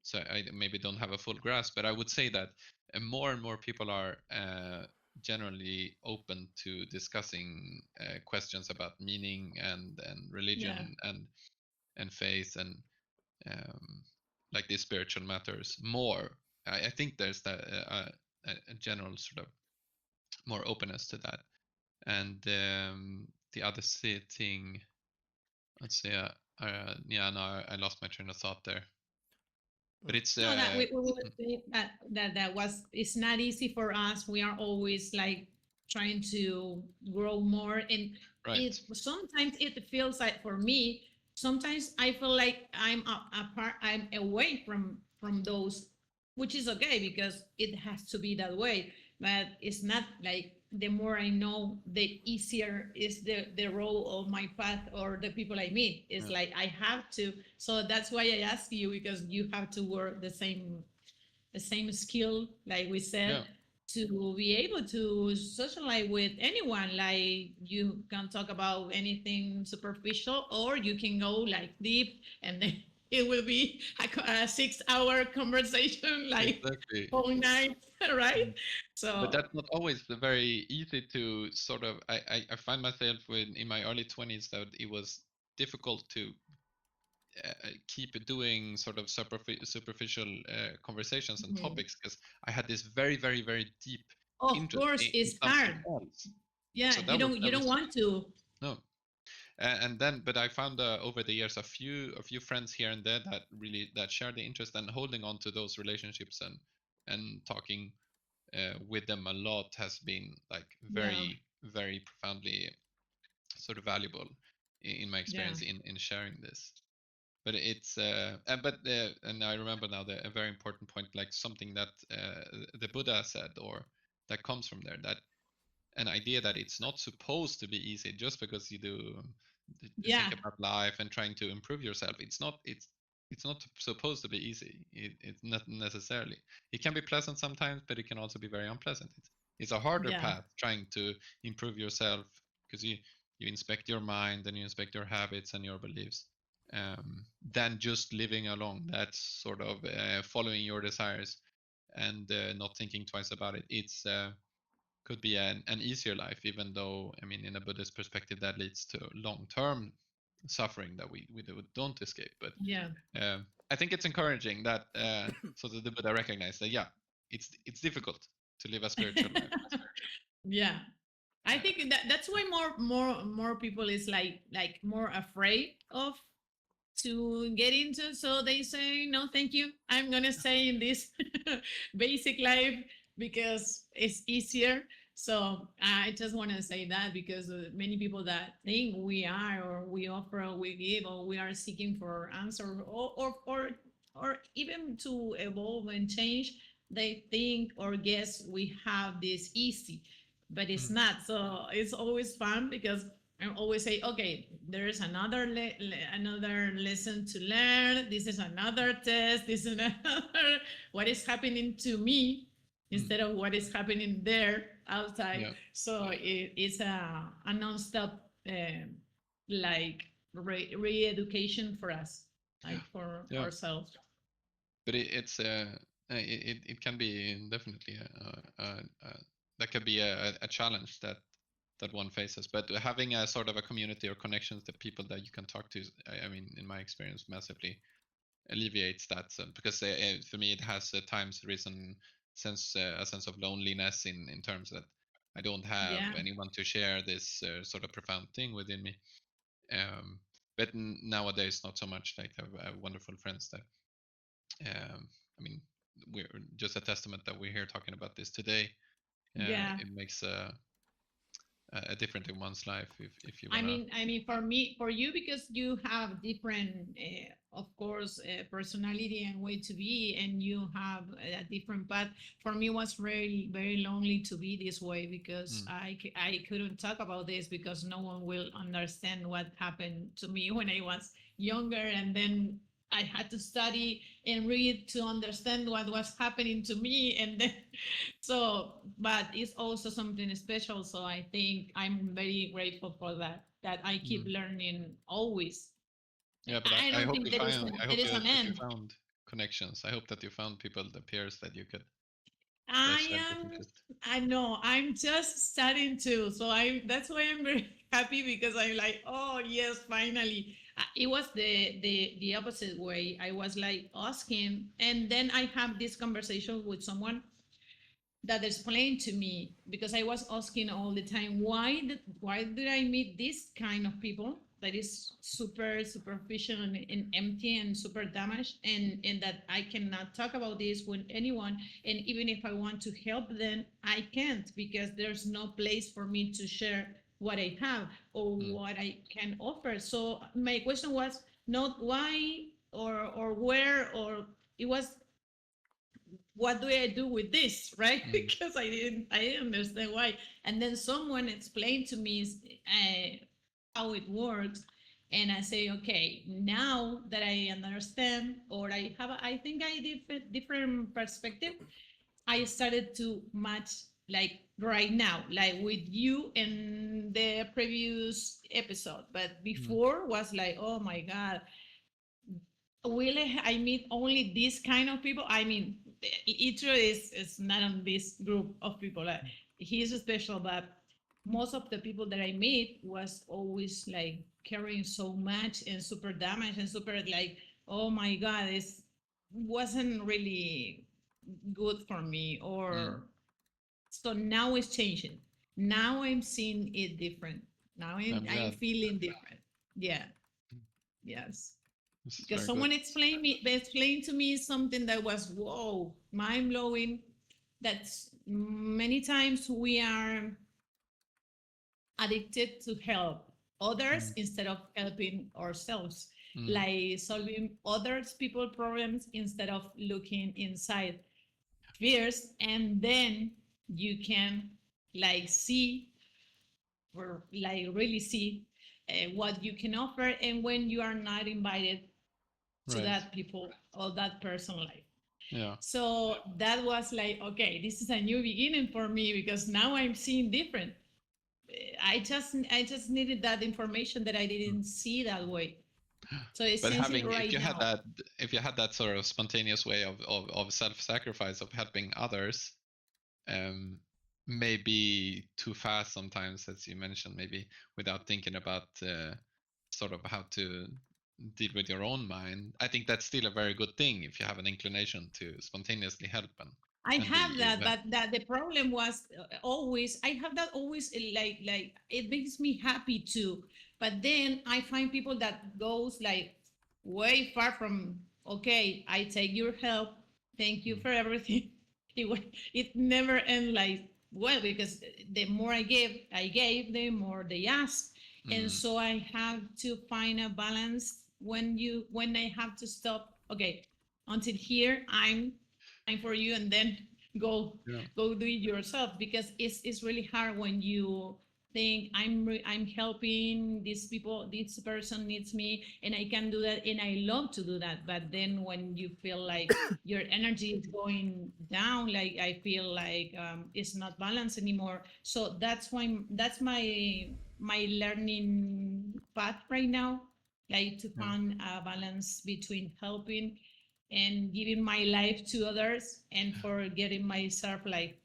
so I maybe don't have a full grasp, but I would say that more and more people are generally open to discussing questions about meaning and Yeah. religion, and and faith and like these spiritual matters more. I think there's that a general sort of more openness to that. And the other thing, let's see, yeah, no, I lost my train of thought there. But it's No, that we will say that was, it's not easy for us. We are always like trying to grow more, and right. it sometimes it feels like, for me, sometimes I feel like I'm apart, I'm away from those, which is okay because it has to be that way. But it's not like, the more I know, the easier is the role of my path or the people I meet. It's Yeah. like I have to. So that's why I ask you, because you have to work the same skill, like we said, Yeah. to be able to socialize with anyone. Like, you can talk about anything superficial, or you can go like deep, and then it will be a 6 hour conversation, like Exactly. all night, right? But So that's not always very easy to sort of. I find myself in my early 20s that it was difficult to keep doing sort of superficial conversations and mhm. topics because I had this very deep Of interest course, in it's something hard. else. Yeah, So you that don't was want to. no. And then, but I found over the years a few friends here and there that really that share the interest, and holding on to those relationships and talking with them a lot has been like Yeah, very profoundly sort of valuable in my yeah, experience in sharing this. But it's and I remember now a very important point, like something that the Buddha said, or that comes from there, that an idea that it's not supposed to be easy just because you do think yeah, about life and trying to improve yourself. It's not supposed to be easy. It's not necessarily. It can be pleasant sometimes, but it can also be very unpleasant. It's a harder yeah, path trying to improve yourself because you inspect your mind and you inspect your habits and your beliefs, than just living along. That's sort of following your desires and not thinking twice about it. It's could be an easier life, even though, I mean, in a Buddhist perspective, that leads to long-term suffering that we don't escape. But yeah, I think it's encouraging that so that the Buddha recognized that, yeah, it's difficult to live a spiritual life. yeah. I Uh, think that's why more people is like more afraid of to get into. So they say, no, thank you, I'm gonna stay in this basic life because it's easier. So I just want to say that, because many people that think we are, or we offer, or we give, or we are seeking for answer, or even to evolve and change, they think or guess we have this easy, but it's mm, not. So it's always fun, because I always say, okay, there's another another lesson to learn. This is another test. This is another what is happening to me, mm, instead of what is happening there outside. yeah, So it's a nonstop like re-education for us, yeah, like for yeah. ourselves. But it can be definitely that could be a challenge that one faces. But having a sort of a community or connections, the people that you can talk to, I mean, in my experience, massively alleviates that. So, because for me, it has at times risen a sense of loneliness in terms that I don't have Yeah, anyone to share this sort of profound thing within me. Um, but nowadays, not so much. Like I have wonderful friends that I mean, we're just a testament that we're here talking about this today. yeah. It makes a difference in one's life if you wanna. I mean, for me, for you, because you have different, of course, personality and way to be, and you have a different path. For me, it was very lonely to be this way, because Mm, I couldn't talk about this, because no one will understand what happened to me when I was younger, and then I had to study and read to understand what was happening to me, and then so, but it's also something special. So I think I'm very grateful for that, that I keep mm. learning always. Yeah, but I I don't hope think you there is found. I there hope is an that you end. found connections. I hope that you found people, the peers that you could that I share this am, interest. I know, I'm just starting to. So that's why I'm very happy, because I'm like, oh yes, finally. It was the opposite way. I was like asking, and then I have this conversation with someone that explained to me, because I was asking all the time, why did I meet this kind of people that is super superficial and empty and super damaged, and that I cannot talk about this with anyone, and even if I want to help them, I can't, because there's no place for me to share what I have or what I can offer. So my question was not why or where, or it was, what do I do with this, right? Because I didn't understand why. And then someone explained to me how it works, and I say, okay, now that I understand, or I think I did different perspective, I started to match like right now, like with you in the previous episode. But before was like, oh my God, will I meet only this kind of people? I mean, Itryo is not on this group of people. He's special, but most of the people that I meet was always like carrying so much and super damaged and super like, oh my God, it wasn't really good for me. Or so now it's changing. Now I'm seeing it different. Now I'm I'm glad. feeling different. Yeah. Yes, This is because very good. someone explained to me something that was whoa, mind blowing. That's many times we are addicted to help others instead of helping ourselves, like solving others people problems instead of looking inside fears, and then you can like see, or like really see what you can offer, and when you are not invited to Right. that people or that person life. Yeah. So that was like, okay, this is a new beginning for me, because now I'm seeing different. I just needed that information that I didn't see that way. So it's But changing having, right now. if you had that sort of spontaneous way of self-sacrifice, of helping others, um, maybe too fast sometimes, as you mentioned, maybe without thinking about sort of how to deal with your own mind. I think that's still a very good thing if you have an inclination to spontaneously help I and have be that, but that the problem was always, I have that always, like it makes me happy too. But then I find people that goes like way far from, okay, I take your help, thank you for everything. It never end like, well, because the more I gave, the more they ask, and so I have to find a balance when I have to stop. Okay, until here I'm for you, and then go yeah. go do it yourself, because it's really hard when you think I'm helping these people, this person needs me and I can do that and I love to do that, but then when you feel like your energy is going down, like I feel like it's not balanced anymore. So that's why that's my learning path right now, like to Yeah. find a balance between helping and giving my life to others and forgetting myself, like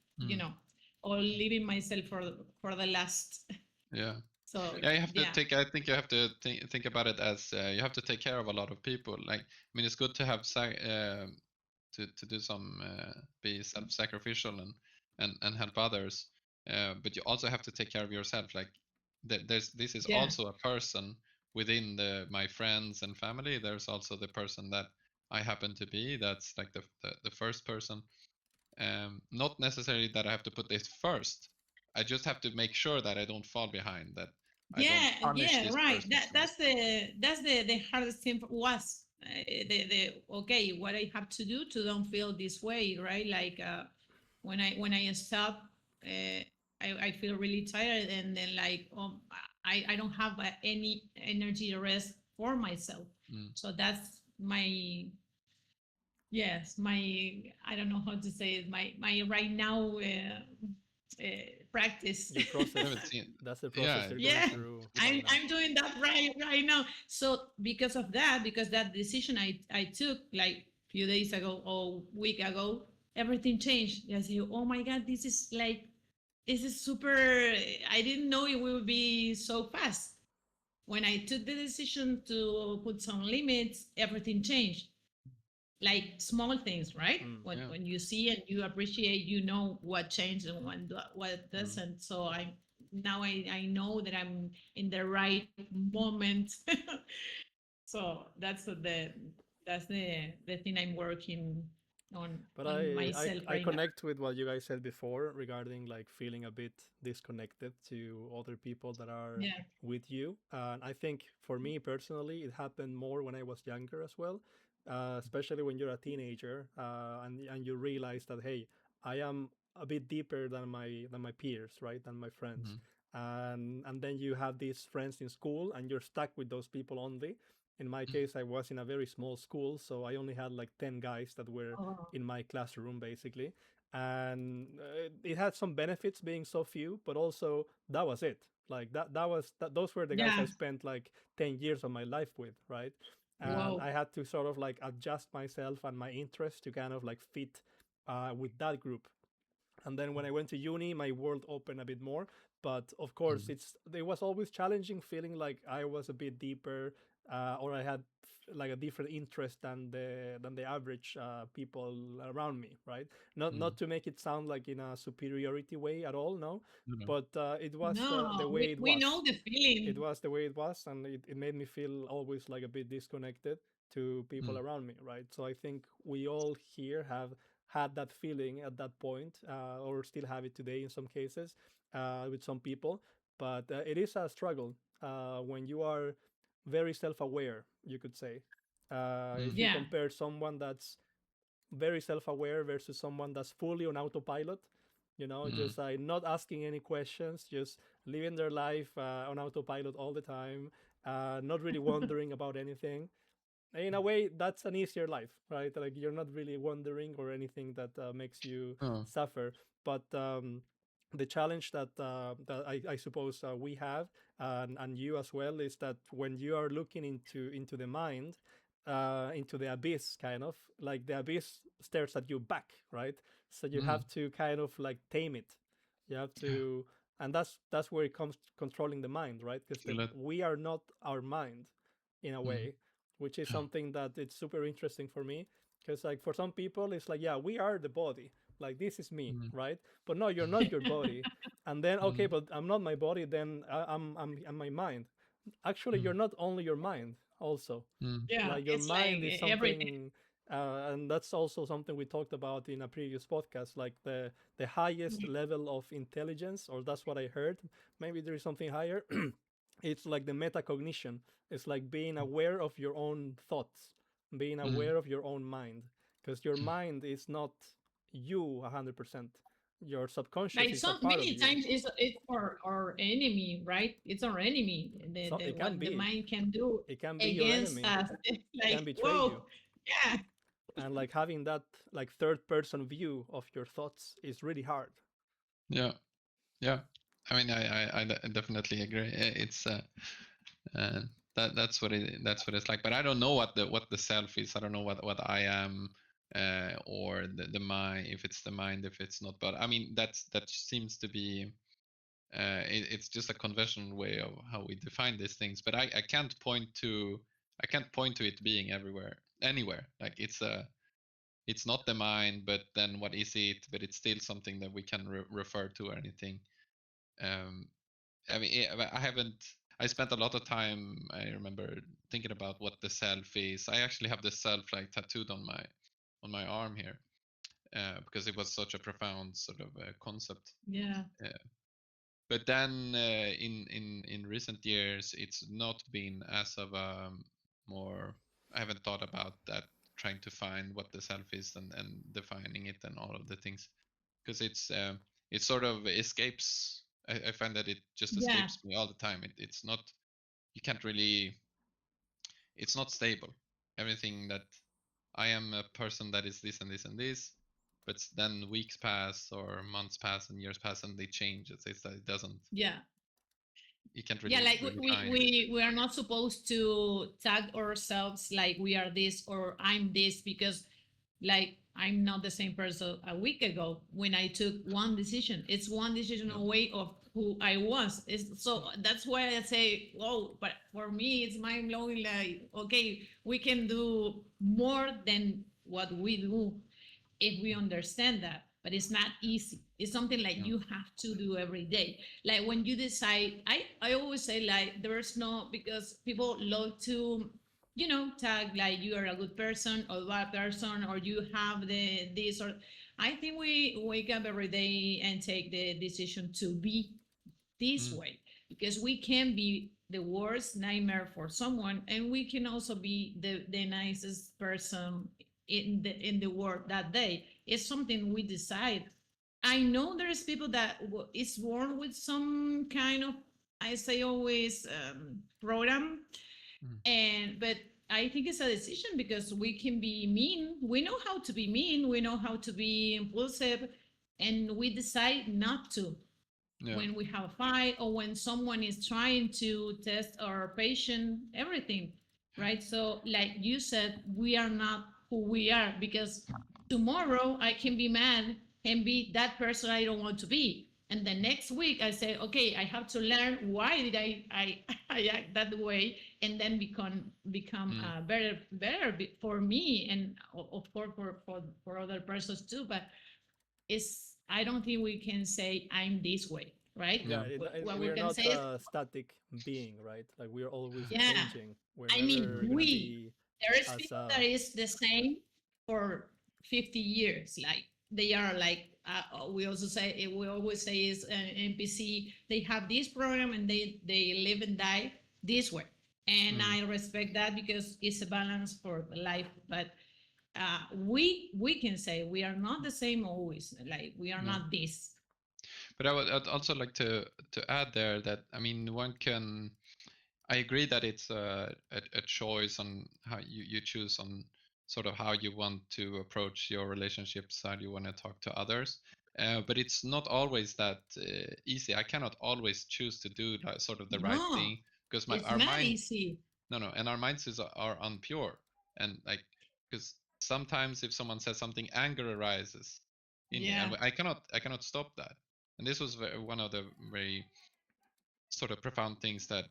or leaving myself for the last. Yeah. So Yeah, you have to yeah. take. I think you have to think about it as you have to take care of a lot of people. Like, I mean, it's good to have to do some be self-sacrificial and help others, but you also have to take care of yourself. Like, this is Yeah. also a person within my friends and family. There's also the person that I happen to be. That's like the first person. Not necessarily that I have to put this first. I just have to make sure that I don't fall behind, that I don't Yeah, punish yeah, this right. person That so much. that's the hardest thing was the okay, what I have to do to don't feel this way, right? Like when I stop, I feel really tired, and then like I don't have any energy to rest for myself. So that's my, yes, my, I don't know how to say it, my right now practice. Your I process. haven't seen. That's the process Yeah, you're going Yeah, through right I'm now. I'm doing that right now. So because that decision I took like few days ago or week ago, everything changed. I say, oh my God, this is super. I didn't know it will be so fast. when I took the decision to put some limits, everything changed. Like small things, right? Mm, When Yeah. when you see and you appreciate, you know what changed and what mm. doesn't. So I know that I'm in the right moment. So that's the thing I'm working But on myself I right now. connect with what you guys said before regarding like feeling a bit disconnected to other people that are Yeah. with you. And I think for me personally, it happened more when I was younger as well, especially when you're a teenager and you realize that hey, I am a bit deeper than my peers, right? Than my friends. Mm-hmm. And then you have these friends in school and you're stuck with those people only. In my case, I was in a very small school, so I only had like 10 guys that were Oh, in my classroom basically. And it had some benefits being so few, but also that was it. Like those were the guys I yeah. spent like 10 years of my life with, right? And Whoa. I had to sort of like adjust myself and my interests to kind of like fit with that group. And then when I went to uni, my world opened a bit more. But of course, Mm-hmm. it was always challenging, feeling like I was a bit deeper, or I had like a different interest than the average people around me, right? Not to make it sound like in a superiority way at all, no, Mm-hmm. but it was the No, way it we know was. the It feeling. was the way it was, and it made me feel always like a bit disconnected to people Mm-hmm. around me, right? So I think we all here have had that feeling at that point, or still have it today in some cases with some people. But it is a struggle when you are very self-aware, you could say. If you Yeah. compare someone that's very self-aware versus someone that's fully on autopilot, Mm-hmm. just not asking any questions, just living their life on autopilot all the time, not really wondering about anything. In a way, that's an easier life, right? Like you're not really wondering or anything that makes you Oh. suffer. But the challenge that I suppose we have, and you as well, is that when you are looking into the mind, into the abyss, kind of like the abyss stares at you back, right? So you Mm. have to kind of like tame it. You have Yeah. to, and that's where it comes to controlling the mind, right? Because Feel it. we are not our mind, in a Mm. way, which is Yeah. something that it's super interesting for me. Because like for some people, it's like, yeah, we are the body. Like this is me, Mm. right? But no, you're not your body. And then okay, Mm. but I'm not my body. Then I'm my mind. Actually, you're Mm. not only your mind. Also, Mm. Yeah. like your It's like mind is everything. something, and that's also something we talked about in a previous podcast. Like the highest level of intelligence, or that's what I heard. Maybe there is something higher. It's like the metacognition. It's like being aware of your own thoughts, being Mm. aware of your own mind, because your mind is not you 100%. Your subconscious Like is a some part of many you. times it's our enemy, right? It's our enemy. So The it can what the be. mind can do It can be your against enemy. us. It's It can like, betray you. whoa, yeah, And like having that like third person view of your thoughts is really hard. Yeah. Yeah. I mean, definitely agree. It's uh, that's what it's like. But I don't know what the self is. I don't know what I am, or the mind. If it's the mind, if it's not. But I mean, that seems to be. It's just a conventional way of how we define these things. But I can't point to it being everywhere, anywhere. Like it's not the mind, but then what is it? But it's still something that we can refer to or anything. Um, I mean, I haven't. I spent a lot of time. I remember thinking about what the self is. I actually have the self like tattooed on my arm here, because it was such a profound sort of concept. yeah, Uh, but then in recent years, it's not been as of a more. I haven't thought about that, trying to find what the self is and defining it and all of the things, because it sort of escapes. I find that it just yeah, escapes me all the time. It's not, you can't really, it's not stable. Everything that I am a person that is this and this and this, but then weeks pass or months pass and years pass and they change. It doesn't, yeah. you can't Yeah, really like really find it. we are not supposed to tag ourselves like we are this or I'm this because Like I'm not the same person a week ago when I took one decision. It's one decision Yeah. away of who I was. So that's why I say, whoa, but for me, it's mind blowing. Like, okay, we can do more than what we do if we understand that. But it's not easy. It's something like Yeah. you have to do every day. Like when you decide, I always say like there's no, because people love to, tag like you are a good person or bad person, or you have the this, or I think we wake up every day and take the decision to be this Mm. way, because we can be the worst nightmare for someone, and we can also be the nicest person in the world that day. It's something we decide. I know there's people that is born with some kind of, I say always, program, Mm. and but I think it's a decision, because we can be mean. We know how to be mean. We know how to be impulsive, and we decide not to Yeah. when we have a fight, or when someone is trying to test our patient, everything, right? So like you said, we are not who we are, because tomorrow I can be mad and be that person I don't want to be, and the next week I say, okay, I have to learn why did I I act that way, and then become Mm. better for me, and of course for other persons too. But it's, I don't think we can say I'm this way, right? Yeah, Yeah. What we we are can not say is, a static being, right? Like we are always yeah. changing. We're I mean, never gonna be there is as people that is the same for 50 years. Like they are like, we also say, we always say is NPC. They have this program and they live and die this way. And Mm. I respect that, because it's a balance for life. But we can say we are not the same always. Like we are Yeah. not this. But I'd also like to add there that, I mean, one can. I agree that it's a choice on how you choose on sort of how you want to approach your relationships, how you want to talk to others. But it's not always that easy. I cannot always choose to do like, sort of the right No, thing, because it's our not mind, easy. no, and our minds are unpure, and like, because sometimes if someone says something, anger arises in you, Yeah. and I cannot stop that. And this was one of the very sort of profound things that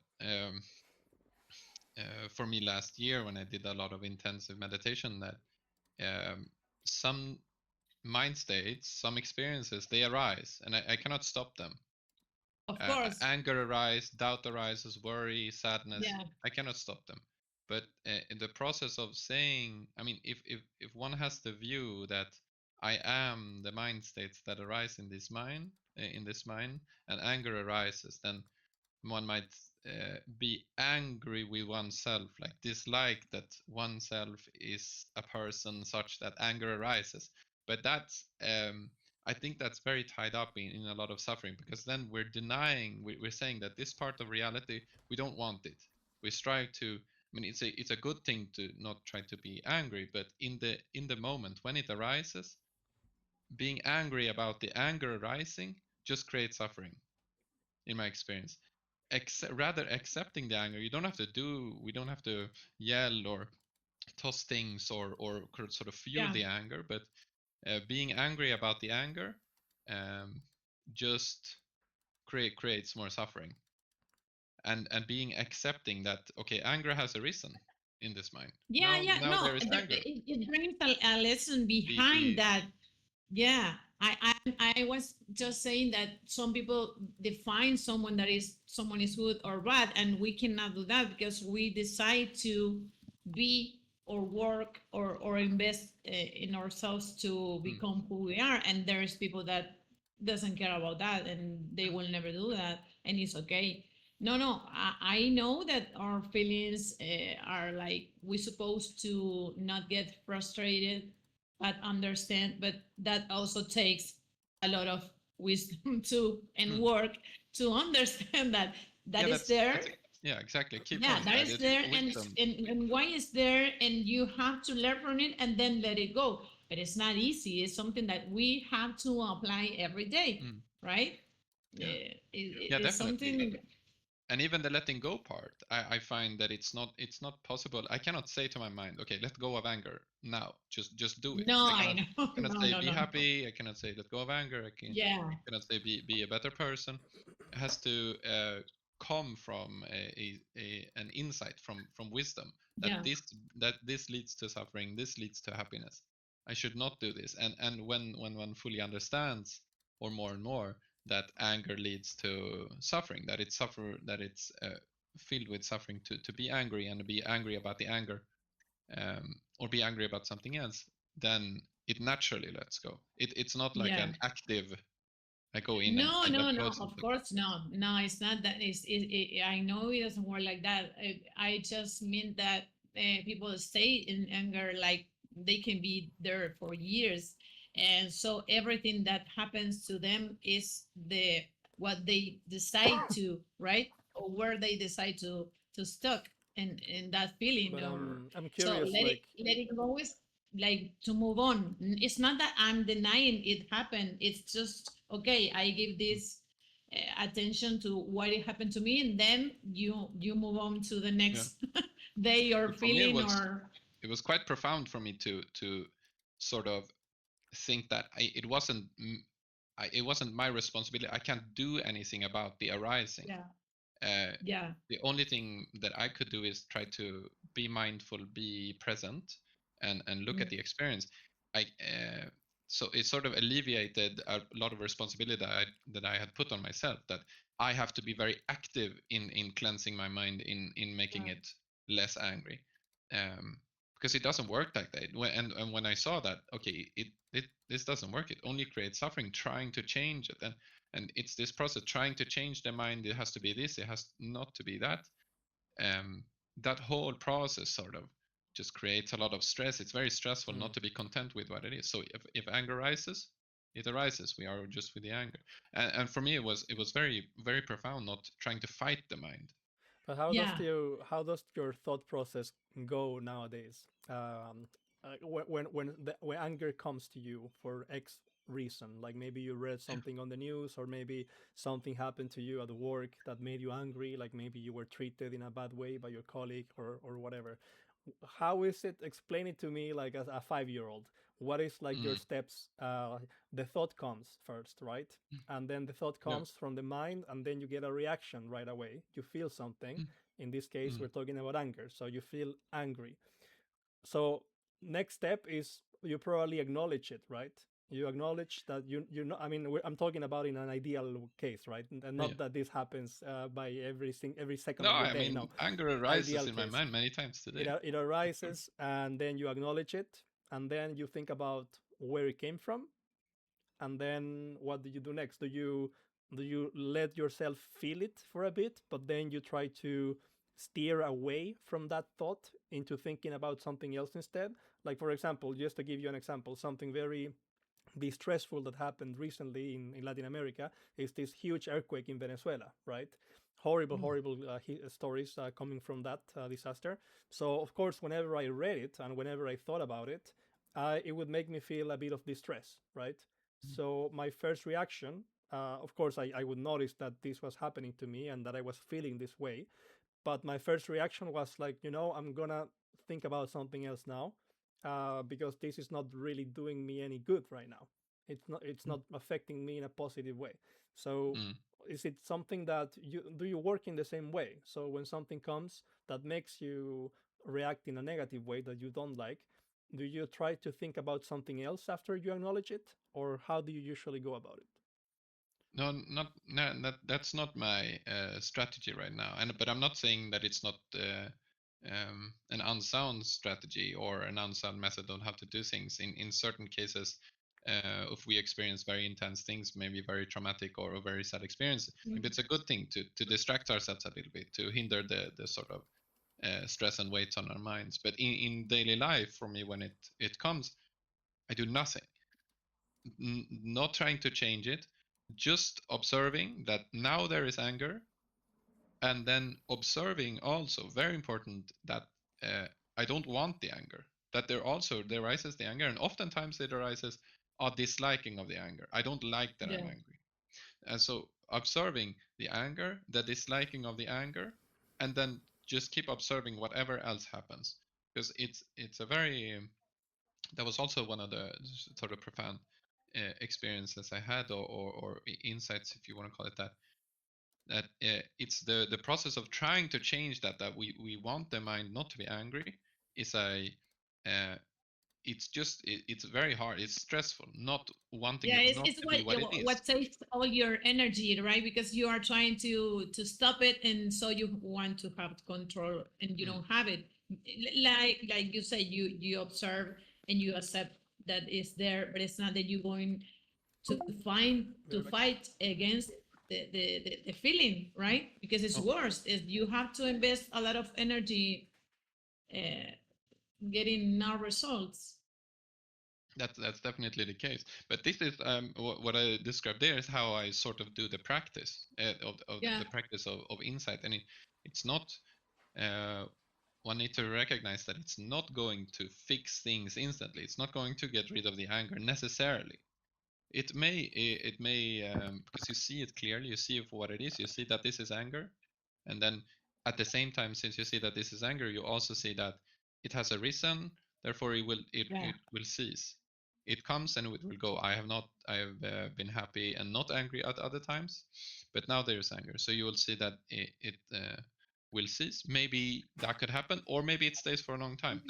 for me last year when I did a lot of intensive meditation, that um, some mind states, some experiences, they arise, and I cannot stop them. Of course. Anger arises, doubt arises, worry, sadness. Yeah. I cannot stop them. But in the process of saying, I mean, if one has the view that I am the mind states that arise in this mind, and anger arises, then one might be angry with oneself, like dislike that oneself is a person such that anger arises. But that's, I think that's very tied up in a lot of suffering, because then we're denying, we're saying that this part of reality, we don't want it. We strive to, I mean, it's a good thing to not try to be angry, but in the moment when it arises, being angry about the anger arising just creates suffering, in my experience. Rather accepting the anger, you don't have to do, we don't have to yell or toss things or sort of fuel Yeah. the anger, but being angry about the anger um, just creates more suffering. And being accepting that, okay, anger has arisen in this mind, Yeah, now yeah. No, there is anger. it brings a lesson behind Be that. Yeah, I was just saying that some people define someone is good or bad, and we cannot do that, because we decide to be or work or invest in ourselves to mm, become who we are. And there's people that doesn't care about that, and they will never do that, and it's okay. No, no, I know that our feelings are like, we're supposed to not get frustrated, but understand. But that also takes a lot of wisdom too, and mm. work to understand that Yeah, is there. yeah, exactly, key Yeah, point, that right? is It's there, wisdom. and why is there, and you have to learn from it and then let it go. But it's not easy. It's something that we have to apply every day, Mm, right? yeah, It yeah, is definitely. something. And even the letting go part, I find that it's not possible. I cannot say to my mind, okay, let go of anger now. Just do it. No, I I know. cannot No, say no, be no, no. happy. I cannot say let go of anger. Yeah, I cannot say be a better person. It has to come from an insight from wisdom that yeah, this leads to suffering. This leads to happiness. I should not do this. And when one fully understands, or more and more, that anger leads to suffering, that it's filled with suffering to be angry, and be angry about the anger, or be angry about something else, then it naturally lets go. It's not like yeah. an active, I go in No, and no, let no. go of Of something. course, no. No, it's not that. I know it doesn't work like that. I just mean that people stay in anger, like they can be there for years, and so everything that happens to them is the what they decide to, right, or where they decide to stuck in that feeling, But or I'm so curious, like, let it go is like to move on. It's not that I'm denying it happened. It's just okay. I give this attention to what it happened to me, and then you move on to the Yeah. next day or But for me, feeling or it was quite profound for me to sort of think that it wasn't my responsibility. I can't do anything about the arising. yeah, Uh, yeah, the only thing that I could do is try to be mindful, be present, and look at mm, the experience. I So it sort of alleviated a lot of responsibility that I had put on myself. That I have to be very active in cleansing my mind, in making right, it less angry, um, because it doesn't work like that. And when I saw that, okay, it this doesn't work. It only creates suffering. Trying to change it, and it's this process trying to change the mind. It has to be this, it has not to be that. um, that whole process sort of just creates a lot of stress. It's very stressful mm. not to be content with what it is. So if anger arises, it arises. We are just with the anger. And for me, it was very profound, not trying to fight the mind. But yeah, how does your thought process go nowadays? When anger comes to you for X reason, like maybe you read something on the news, or maybe something happened to you at work that made you angry, like maybe you were treated in a bad way by your colleague, or whatever. How is it? Explain it to me, like as a 5-year-old. What is like your Mm, steps? The thought comes first, right? And then the thought yeah. comes from the mind, and then you get a reaction right away. You feel something. Mm, In this case, mm, we're talking about anger, so you feel angry. So next step is you probably acknowledge it, right? You acknowledge that you know. I mean, I'm talking about in an ideal case, right? And yeah. not that this happens by every second No, of your I day. mean, No, anger arises ideal in my case. mind many times it, today. it arises, and then you acknowledge it, and then you think about where it came from, and then what do you do next? Do you let yourself feel it for a bit, but then you try to steer away from that thought into thinking about something else instead? Like, for example, just to give you an example, something very distressful that happened recently in Latin America is this huge earthquake in Venezuela, right? Horrible, mm, horrible stories coming from that disaster. So, of course, whenever I read it and whenever I thought about it, it would make me feel a bit of distress, right? So, my first reaction, of course, I would notice that this was happening to me and that I was feeling this way. But my first reaction was like, I'm gonna think about something else now, because this is not really doing me any good right now. It's not affecting me in a positive way. So Mm. is it something that you work in the same way? So when something comes that makes you react in a negative way that you don't like, do you try to think about something else after you acknowledge it, or how do you usually go about it? No, that's not my strategy right now. But I'm not saying that it's not an unsound strategy or an unsound method on how to do things. In certain cases, if we experience very intense things, maybe very traumatic or a very sad experience, maybe mm, it's a good thing to distract ourselves a little bit, to hinder the sort of stress and weights on our minds. But in daily life, for me, when it comes, I do nothing. Not trying to change it, just observing that now there is anger, and then observing also, very important, that uh, I don't want the anger, that there arises the anger, and oftentimes it arises a disliking of the anger. I don't like that I'm yeah, angry. And so observing the anger, the disliking of the anger, and then just keep observing whatever else happens. Because it's a very that was also one of the sort of profound experiences I had, or insights, if you want to call it that. That it's the process of trying to change that we want the mind not to be angry is uh, it's just it's very hard. It's stressful not wanting Yeah, it it's, not it's to be what it is. what takes all your energy, right? Because you are trying to stop it, and so you want to have control, and you Mm. don't have it. Like you say, you observe and you accept that it's there, but it's not that you're going to fight against the feeling, right? Because it's Oh, worse. Is you have to invest a lot of energy uh, getting no results. that's definitely the case. But this is what I described there is how I sort of do the practice of Yeah, the practice of insight, and it's not. Uh, one need to recognize that it's not going to fix things instantly. It's not going to get rid of the anger necessarily. It may because you see it clearly, you see it for what it is. You see that this is anger, and then at the same time, since you see that this is anger, you also see that it has arisen. Therefore, yeah, it will cease. It comes and it will go. I have been happy and not angry at other times, but now there is anger. So you will see that it will cease. Maybe that could happen, or maybe it stays for a long time.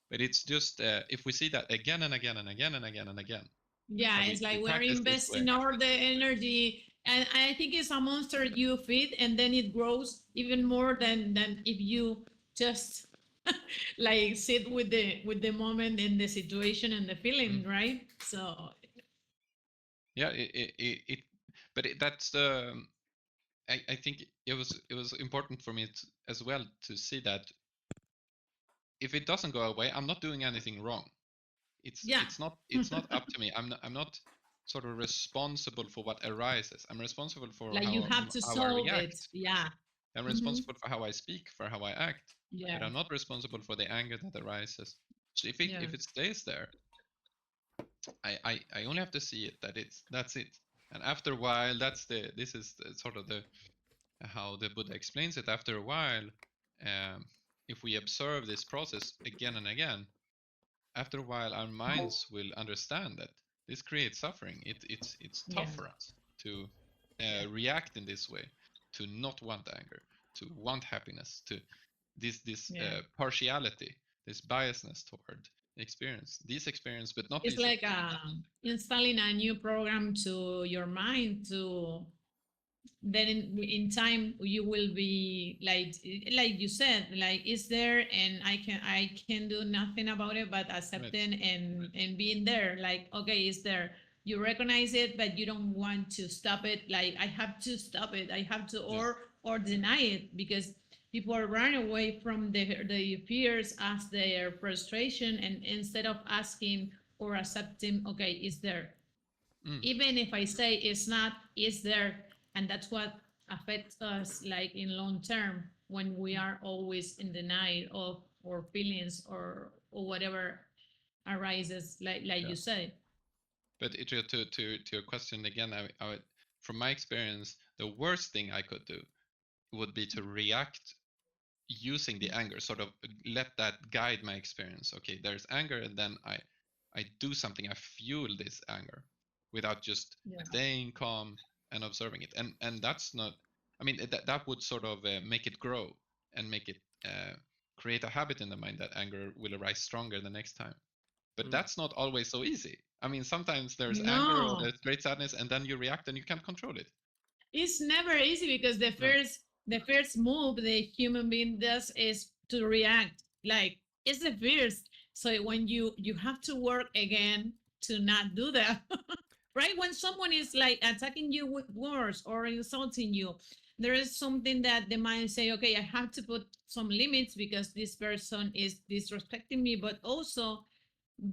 But it's just if we see that again and again and again and again and again, yeah. and It's we like we're practice this way. investing all the energy, and I think it's a monster you feed, and then it grows even more than if you just like sit with the moment and the situation and the feeling, Mm. right? So Yeah, but that's I think it was important for me as well to see that if it doesn't go away, I'm not doing anything wrong. yeah, It's not up to me. I'm not sort of responsible for what arises. I'm responsible for like you have to how I solve it. react. Yeah. I'm Hmm. responsible for how I speak, for how I act, but Yeah. I'm not responsible for the anger that arises. So Yeah. if it stays there, I only have to see it that that's it. And after a while, this is sort of the how the Buddha explains it. After a while, um, if we observe this process again and again, after a while, our minds will understand that this creates suffering. It's Yeah. tough for us to Yeah. react in this way, to not want anger, to want happiness, to this Yeah. partiality, this biasness toward experience, these experience, but not It's these like experience. installing a new program to your mind to then in time you will be like you said, like it's there and I can do nothing about it but Right. accepting and being there, like okay, it's there, you recognize it but you don't want to stop it, like I have to stop it, I have to, Yeah. or deny it, because people run away from the fears as their frustration, and instead of asking or accepting, okay, it's there, Mm. even if I say it's not, it's there. And that's what affects us like in long term when we are always in denial of our feelings or whatever arises, like Yeah. you say. But Itryo, to your question again, from my experience, the worst thing I could do would be to react using the anger, sort of let that guide my experience. Okay, there's anger, and then I do something, I fuel this anger without just Yeah. staying calm and observing it. And that's not, I mean, that would sort of make it grow and make it create a habit in the mind that anger will arise stronger the next time. But that's not always so easy. I mean, sometimes there's anger or No, there's great sadness, and then you react and you can't control it. it's never easy because No. the first move the human being does is to react, like it's the first. So when you have to work again to not do that, right? When someone is like attacking you with words or insulting you, there is something that the mind say, okay, I have to put some limits because this person is disrespecting me, but also,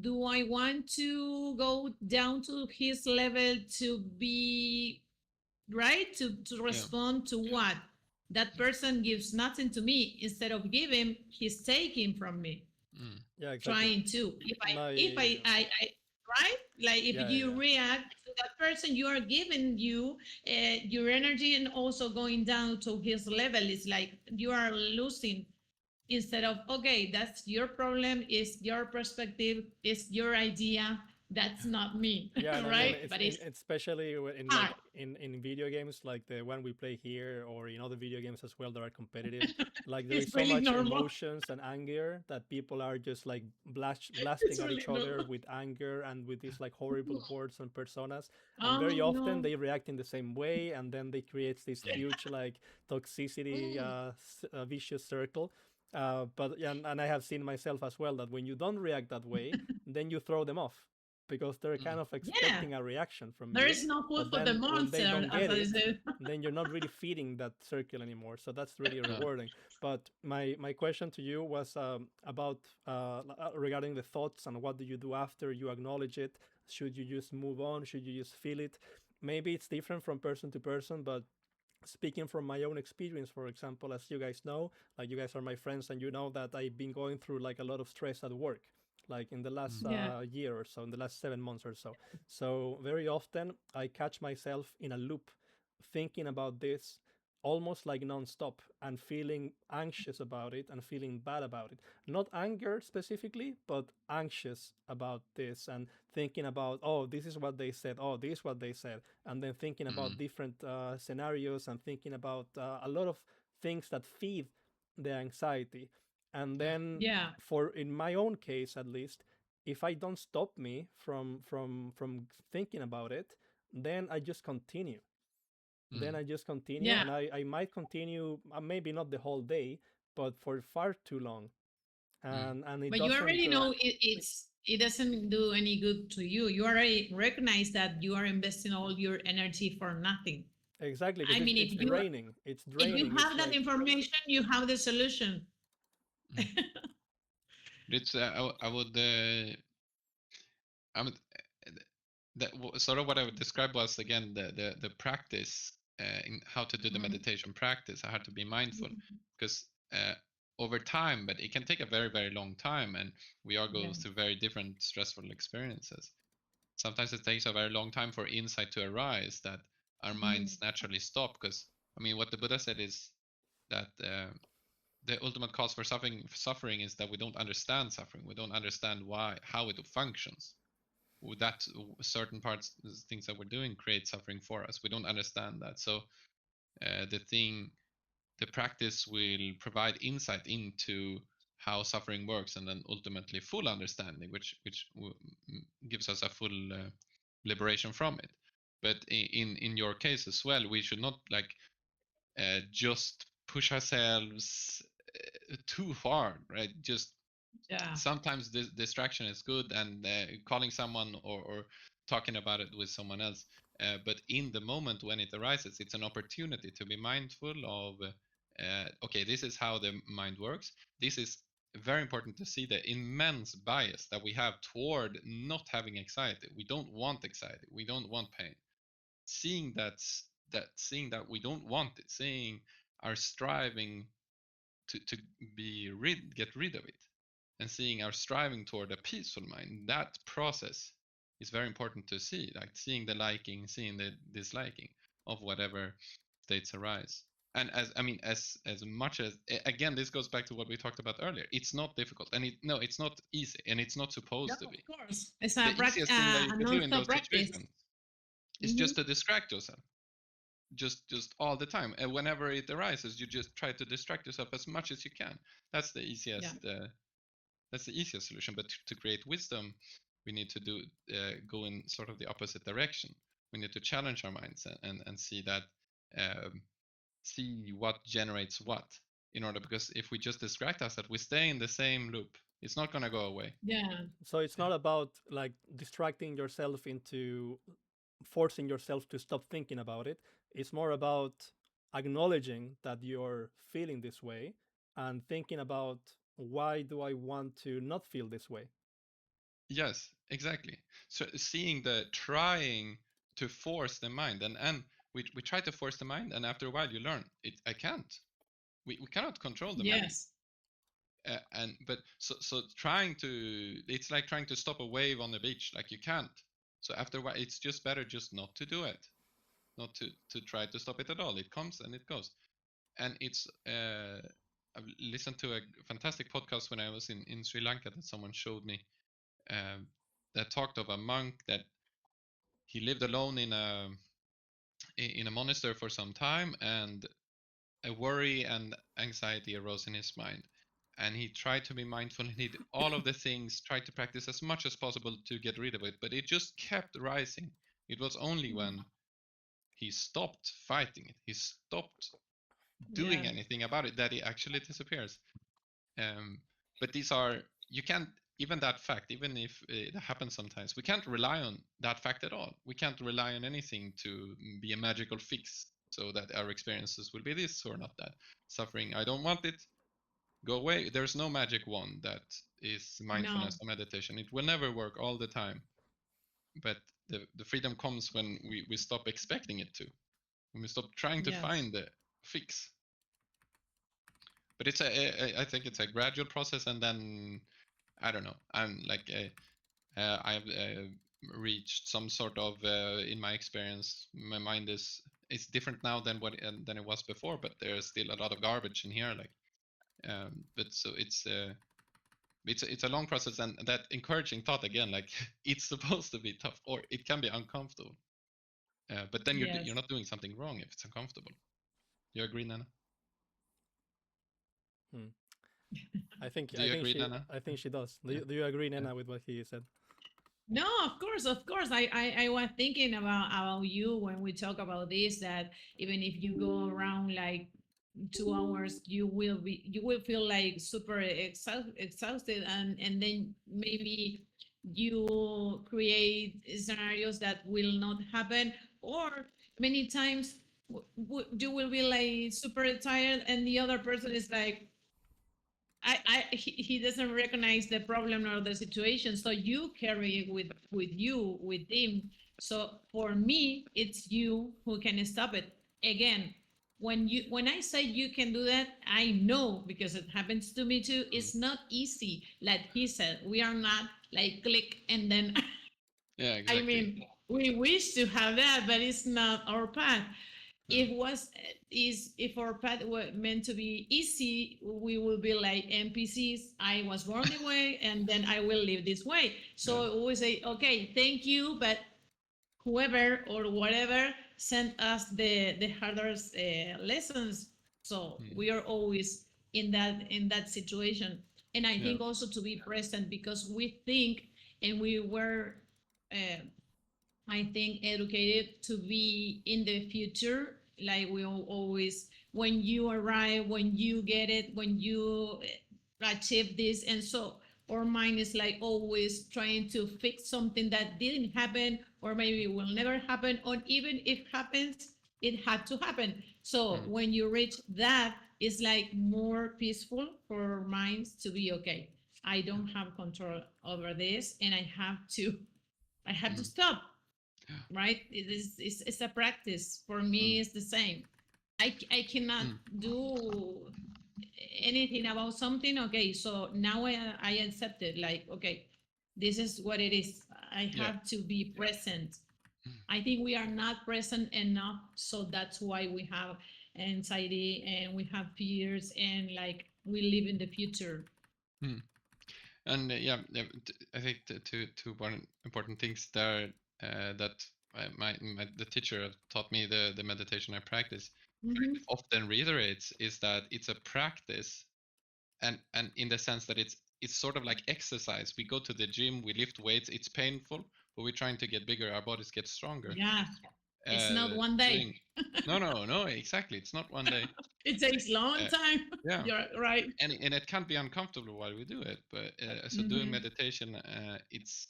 do I want to go down to his level to be right, to Yeah. respond to what that person gives nothing to me, instead of giving, he's taking from me, Yeah, exactly. trying to, if I My if I right, like if yeah, yeah, you yeah. react to that person, you are giving your energy and also going down to his level. It's like you are losing instead of, okay, that's your problem, is your perspective, is your idea. That's not me, Yeah, and right? But it's especially in hard. like in video games like the one we play here or in other video games as well that are competitive, like there is It's so really much normal. emotions and anger that people are just like It's blasting at really each other normal. with anger and with these like horrible words and personas, and Oh very often no. they react in the same way, and then they create this huge like toxicity Mm, vicious circle. But yeah, and I have seen myself as well that when you don't react that way, then you throw them off because they're kind Mm. of yeah. expecting a reaction from There you. is no food But for the then when they monster, don't as get I it, said. then you're not really feeding that circle anymore. So that's really Yeah. rewarding. But my question to you was about regarding the thoughts and what do you do after you acknowledge it? Should you just move on? Should you just feel it? Maybe it's different from person to person, but speaking from my own experience, for example, as you guys know, like you guys are my friends and you know that I've been going through like a lot of stress at work, like in the last Mm. Yeah. year or so, in the last 7 months or so. So very often I catch myself in a loop thinking about this almost like non-stop and feeling anxious about it and feeling bad about it, not anger specifically, but anxious about this and thinking about, oh, this is what they said, oh, this is what they said, and then thinking about Mm. different scenarios and thinking about a lot of things that feed the anxiety. And Yeah. then, Yeah. for in my own case at least, if I don't stop me from thinking about it, then I just continue. Then Mm. I just continue, Yeah. and I might continue, maybe not the whole day, but for far too long, Mm. and it But you doesn't. already know it doesn't do any good to you. You already recognize that you are investing all your energy for nothing. Exactly, because I mean, it's draining. It's if you draining. It's have that like information, you have the solution. Mm. It's I would I mean sort of what I would describe was again the practice in how to do the Mhm. meditation practice. I had to be mindful because over time, but it can take a very very long time, and we all go Yeah. through very different stressful experiences. Sometimes it takes a very long time for insight to arise that our Mhm. minds naturally stop. Because I mean, what the Buddha said is that the ultimate cause for suffering is that we don't understand suffering. We don't understand why how it functions. That certain parts, things that we're doing, create suffering for us. We don't understand that. So the thing, the practice will provide insight into how suffering works, and then ultimately full understanding, which gives us a full liberation from it. But in your case as well, we should not like just push ourselves too hard, right? Just Yeah. sometimes this distraction is good, and calling someone or talking about it with someone else. But in the moment when it arises, it's an opportunity to be mindful of okay, this is how the mind works. This is very important to see the immense bias that we have toward not having anxiety. We don't want anxiety, we don't want pain. Seeing seeing that we don't want it, seeing our striving to get rid of it, and seeing our striving toward a peaceful mind, that process is very important to see, like seeing the liking, seeing the disliking of whatever states arise. And as I mean, as much as again, this goes back to what we talked about earlier. It's not difficult, and it's not easy, and it's not No, supposed to be. of course. It's The easiest thing that you a could do in non-stop those practice. situations is Hmm. just to distract yourself, just all the time, and whenever it arises, you just try to distract yourself as much as you can. That's the Yeah. easiest that's the easiest solution. But to create wisdom, we need to do go in sort of the opposite direction. We need to challenge our minds and see that um, see what generates what, in order, because if we just distract ourselves, we stay in the same loop. It's not going to go away. Yeah. so it's not about like distracting yourself into forcing yourself to stop thinking about it. It's more about acknowledging that you're feeling this way and thinking about why do I want to not feel this way. Yes, exactly. So seeing the trying to force the mind, and we try to force the mind, and after a while you learn it. I can't. We cannot control the mind. Yes. And but so trying to, it's like trying to stop a wave on the beach. Like you can't. So after a while, it's just better just not to do it, not to try to stop it at all. It comes and it goes. And it's I've listened to a fantastic podcast when I was in Sri Lanka that someone showed me, that talked of a monk that he lived alone in a monastery for some time, and a worry and anxiety arose in his mind, and he tried to be mindful, and he did all of the things, tried to practice as much as possible to get rid of it, but it just kept rising. It was only when he stopped fighting it, he stopped doing Yeah. anything about it, that it actually disappears. But these are, you can't, even that fact, even if it happens sometimes, we can't rely on that fact at all. We can't rely on anything to be a magical fix so that our experiences will be this or not that. Suffering, I don't want it, go away. There's no magic wand that is No. mindfulness or meditation. It will never work all the time. But the freedom comes when we stop expecting it to, when we stop trying to Yes. find the fix. But I think it's a gradual process, and then I don't know. I'm like I've reached some sort of in my experience, my mind is different now than than it was before, but there's still a lot of garbage in here. Like, but so it's a long process, and that encouraging thought again, like it's supposed to be tough, or it can be uncomfortable. But then Yes. you're not doing something wrong if it's uncomfortable. You agree, Nana? Hmm. I think Do you agree, Nana? I think she does. Yeah. Do you agree, Nena, with what he said? No, of course, of course. I was thinking about you when we talk about this, that even if you go around like 2 hours, you will feel like super exhausted, and then maybe you create scenarios that will not happen, or many times you will be like super tired, and the other person is like, he doesn't recognize the problem or the situation, so you carry it with him. So for me, it's you who can stop it. Again, when I say you can do that, I know, because it happens to me too. It's not easy. Like he said, we are not like click and then Yeah, I exactly. mean, we wish to have that, but it's not our path. If was is if our path were meant to be easy, we will be like NPCs. I was born this way, and then I will live this way. So Yeah. always say, okay, thank you, but whoever or whatever sent us the hardest lessons. So we are always in that situation. And I Yeah. think also to be present, because we think, and we were uh, I think educated to be in the future. Like we always, when you arrive, when you get it, when you achieve this, and so our mind is like always trying to fix something that didn't happen, or maybe will never happen, or even if happens, it had to happen. So when you reach that, it's like more peaceful for our minds to be okay. I don't have control over this, and I have to stop, right? It's a practice. For me, it's the same. I cannot do anything about something. Okay, so now I accept it. Like, okay, this is what it is. I Yeah. have to be present. I think we are not present enough, so that's why we have anxiety and we have fears, and like we live in the future. And I think two one important things there, that the teacher taught me, the meditation I practice, Mhm. often reiterates, is that it's a practice, and in the sense that it's sort of like exercise. We go to the gym, we lift weights, it's painful, but we're trying to get bigger, our bodies get stronger. Yeah, it's not one day. Doing no, exactly, it's not one day. It takes long Uh, time. yeah. You're right. And it can be uncomfortable while we do it, but so doing meditation, it's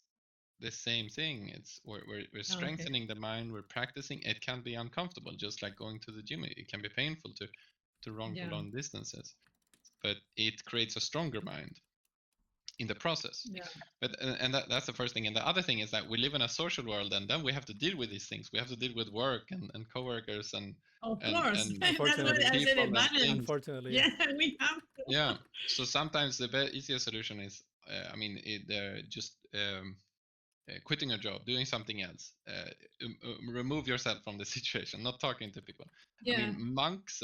the same thing. It's we're Okay. strengthening the mind, we're practicing. It can be uncomfortable, just like going to the gym. It can be painful to run for Yeah. long distances, but it creates a stronger mind in the process. Yeah. But and that's the first thing. And the other thing is that we live in a social world, and then we have to deal with these things. We have to deal with work and coworkers and Of course. and That's what Unfortunately, I said. people A and balance. things. unfortunately, Yeah, we have to. Yeah. So sometimes the easiest solution is, I mean, just quitting your job, doing something else, remove yourself from the situation, not talking to people. I Yeah. mean, monks,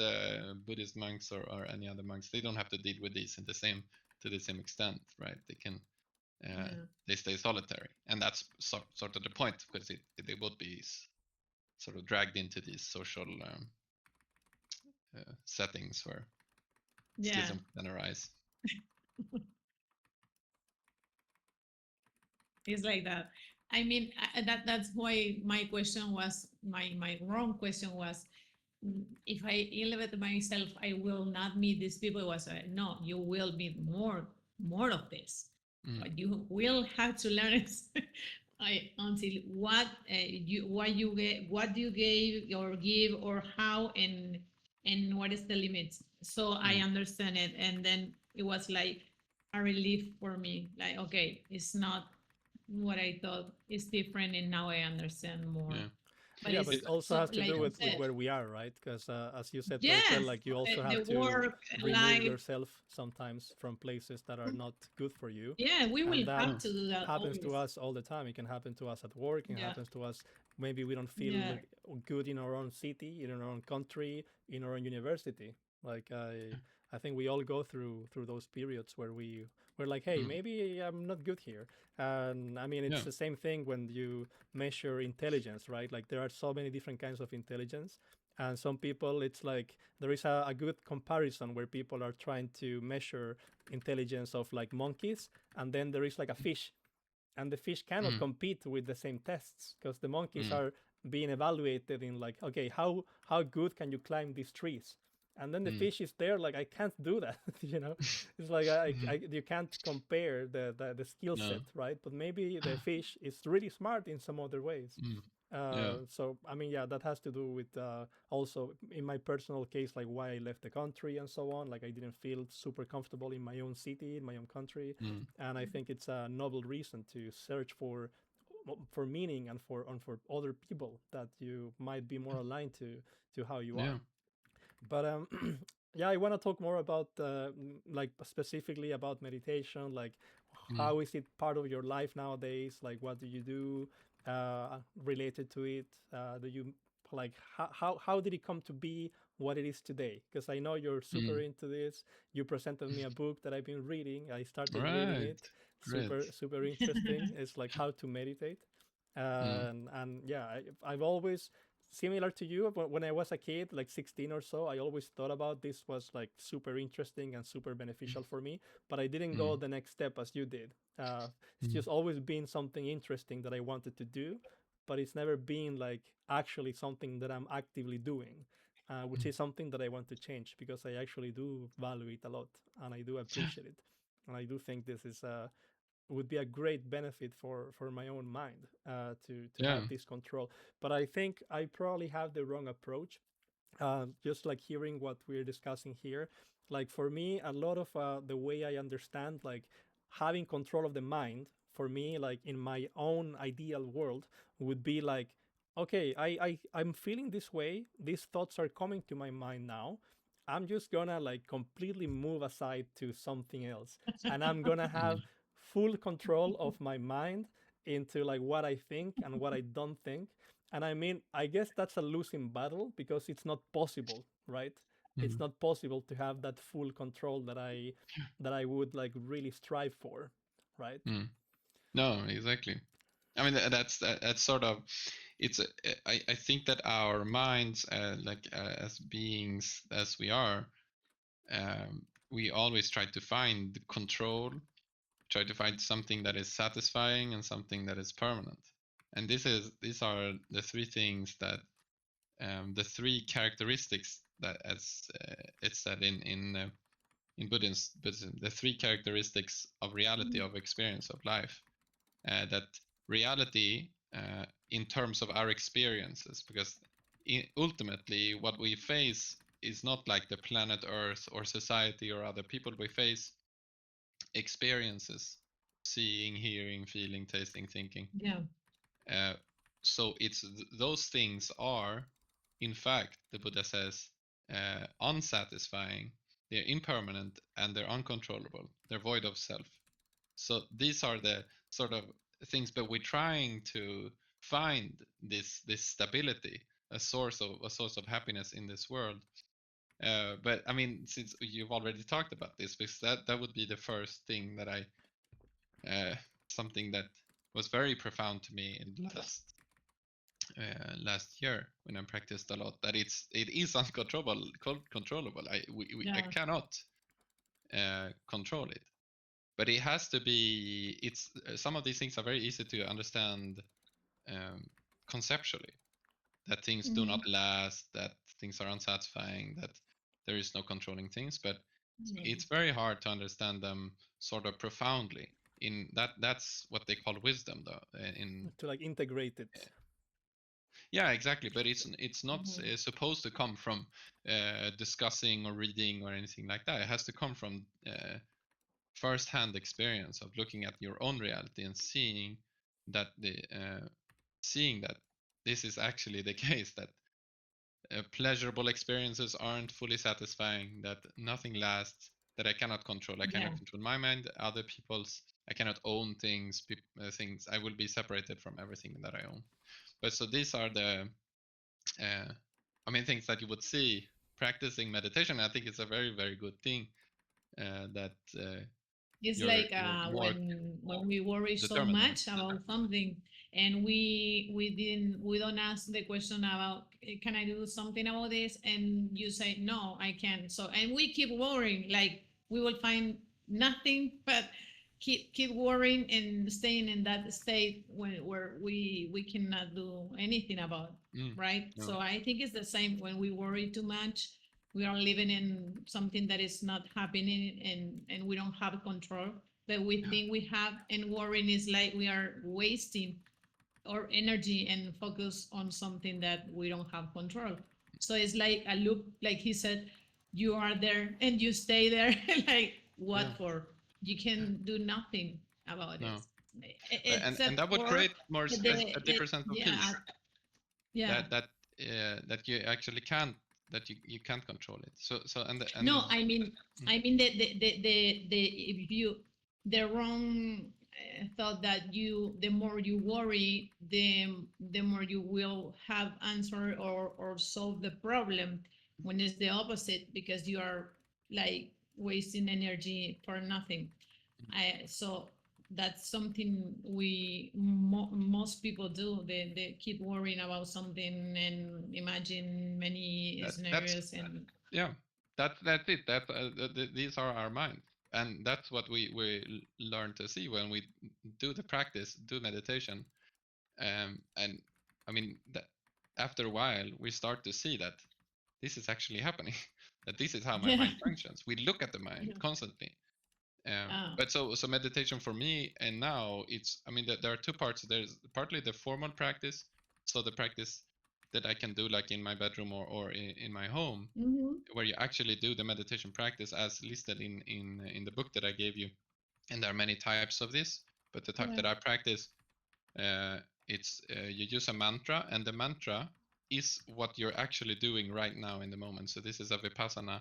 Buddhist monks or any other monks, they don't have to deal with these to the same extent, right? They can they stay solitary, and that's sort of the point, because they would be sort of dragged into these social settings where schism can arise. It's like that. I mean, that's why my question was, my wrong question was, if I elevate myself, I will not meet these people. It was no, you will meet more of this, but you will have to learn until what you get, what you gave or give, or how, and what is the limits. So I understand it, and then it was like a relief for me. Like, okay, it's not what I thought. It's different, and now I understand more. Yeah. But Yeah, it's but it also so, has to like do you with said, where we are, right? Because as you said, Torkel, yes, like you also the have to work remove life. yourself sometimes from places that are not good for you. Yeah, we will And that have to do that happens to always. us all the time. It can happen to us at work. It Yeah, happens to us. Maybe we don't feel yeah, good in our own city, in our own country, in our own university. Like I think we all go through those periods where we're like, hey, maybe I'm not good here. And I mean, it's Yeah. the same thing when you measure intelligence, right? Like there are so many different kinds of intelligence. And some people, it's like there is a good comparison where people are trying to measure intelligence of like monkeys, and then there is like a fish, and the fish cannot compete with the same tests because the monkeys are being evaluated in like, okay, how good can you climb these trees, and then the fish is there like, I can't do that. It's like you can't compare the skill No. set, right? But maybe the fish is really smart in some other ways. Yeah. So I mean, yeah, that has to do with also in my personal case, like why I left the country and so on. Like I didn't feel super comfortable in my own city, in my own country, and I think it's a noble reason to search for meaning and for other people that you might be more aligned to how you are. Yeah. But yeah, I want to talk more about like specifically about meditation. Like, how is it part of your life nowadays? Like, what do you do related to it? Do you like how did it come to be what it is today? Because I know you're super into this. You presented me a book that I've been reading. I started reading Right. it. Great. Super interesting. It's like how to meditate. And yeah, I've always, similar to you, but when I was a kid, like 16 or so, I always thought about this was like super interesting and super beneficial for me, but I didn't go the next step as you did. It's just always been something interesting that I wanted to do, but it's never been like actually something that I'm actively doing, which is something that I want to change because I actually do value it a lot and I do appreciate it. And I do think this is would be a great benefit for my own mind to Yeah. have this control. But I think I probably have the wrong approach. Just like hearing what we're discussing here, like for me, a lot of the way I understand like having control of the mind for me, like in my own ideal world, would be like, okay, I'm feeling this way. These thoughts are coming to my mind now. I'm just gonna like completely move aside to something else, and I'm gonna have full control of my mind into like what I think and what I don't think. And I mean, I guess that's a losing battle because it's not possible, right? It's not possible to have that full control that I would like really strive for, right? No, exactly. I mean, that's sort of, it's I think that our minds, like as beings as we are, we always try to find control, try to find something that is satisfying and something that is permanent. And these are the three things that, the three characteristics that, as it's said in Buddhism, the three characteristics of reality, of experience, of life. That reality, in terms of our experiences, because ultimately what we face is not like the planet Earth or society or other people. We face experiences, seeing, hearing, feeling, tasting, thinking. yeah, So it's those things are, in fact, the Buddha says, unsatisfying, they're impermanent, and they're uncontrollable, they're void of self. So these are the sort of things, but we're trying to find this stability, a source of happiness in this world. But I mean, since you've already talked about this, because that would be the first thing that something that was very profound to me in last year when I practiced a lot, that it is controllable. I Yeah. cannot control it, but it has to be. It's some of these things are very easy to understand conceptually. That things do not last, that things are unsatisfying, that there is no controlling things, but it's very hard to understand them sort of profoundly. In that's what they call wisdom, though. To like integrate it. Yeah, exactly. But it's not supposed to come from discussing or reading or anything like that. It has to come from first-hand experience of looking at your own reality and seeing that this is actually the case, that pleasurable experiences aren't fully satisfying, that nothing lasts, that I cannot control. I cannot control my mind, other people's. I cannot own things. Things. I will be separated from everything that I own. But so these are the, things that you would see practicing meditation. I think it's a very, very good thing that It's you're like more when we worry so determined on. much about something, and we don't ask the question about can I do something about this, and you say no, I can't. So and we keep worrying, like we will find nothing but keep worrying and staying in that state where we cannot do anything about, right? No. So I think it's the same when we worry too much. We are living in something that is not happening, and we don't have control that we think we have, and worrying is like we are wasting our energy and focus on something that we don't have control. So it's like a loop, like he said, you are there and you stay there. Like what for? You can do nothing about No. it And except that would for create more a deeper sense of peace. Yeah. That you actually can't, that you can't control it. So and No, I mean if you the wrong thought that the more you worry, the more you will have answer or solve the problem, when it's the opposite, because you are like wasting energy for nothing. So that's something most people do. They keep worrying about something and imagine many scenarios and that's it. These are our minds, and that's what we learn to see when we do the practice, do meditation. And I mean that after a while we start to see that this is actually happening. That this is how my mind functions. We look at the mind constantly. But so meditation for me, and now it's, there are two parts. There's partly the formal practice, so the practice that I can do like in my bedroom or in my home, where you actually do the meditation practice as listed in the book that I gave you. And there are many types of this, but the type that I practice, it's you use a mantra, and the mantra is what you're actually doing right now in the moment. So this is a vipassana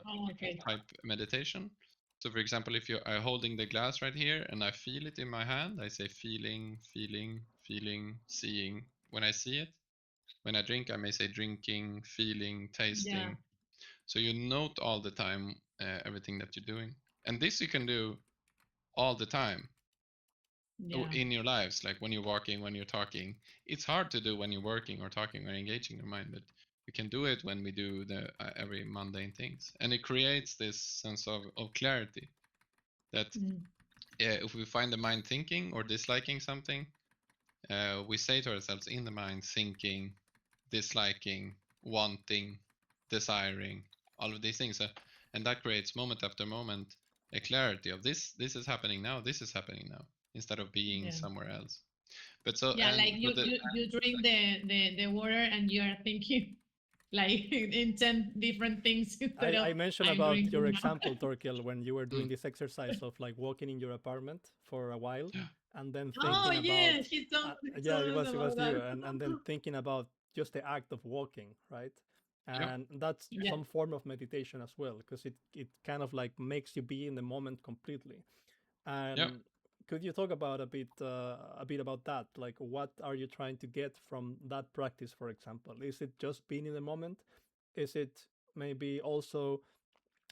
type meditation. So for example, if you are holding the glass right here and I feel it in my hand, I say feeling, feeling, feeling, seeing when I see it. When I drink, I may say drinking, feeling, tasting. So you note all the time everything that you're doing. And this you can do all the time in your lives, like when you're walking, when you're talking. It's hard to do when you're working or talking or engaging your mind, but we can do it when we do the every mundane things. And it creates this sense of clarity that if we find the mind thinking or disliking something, we say to ourselves in the mind, thinking, disliking, wanting, desiring, all of these things. And that creates moment after moment a clarity of this is happening now, this is happening now, instead of being somewhere else. But so like you drink the water and you are thinking like in 10 different things. I mentioned about your example, Torkel, when you were doing this exercise of like walking in your apartment for a while and then thinking about it was you, and then thinking about just the act of walking, right? And that's some form of meditation as well, because it kind of like makes you be in the moment completely. And Could you talk about a bit about that? Like, what are you trying to get from that practice, for example? Is it just being in the moment? Is it maybe also,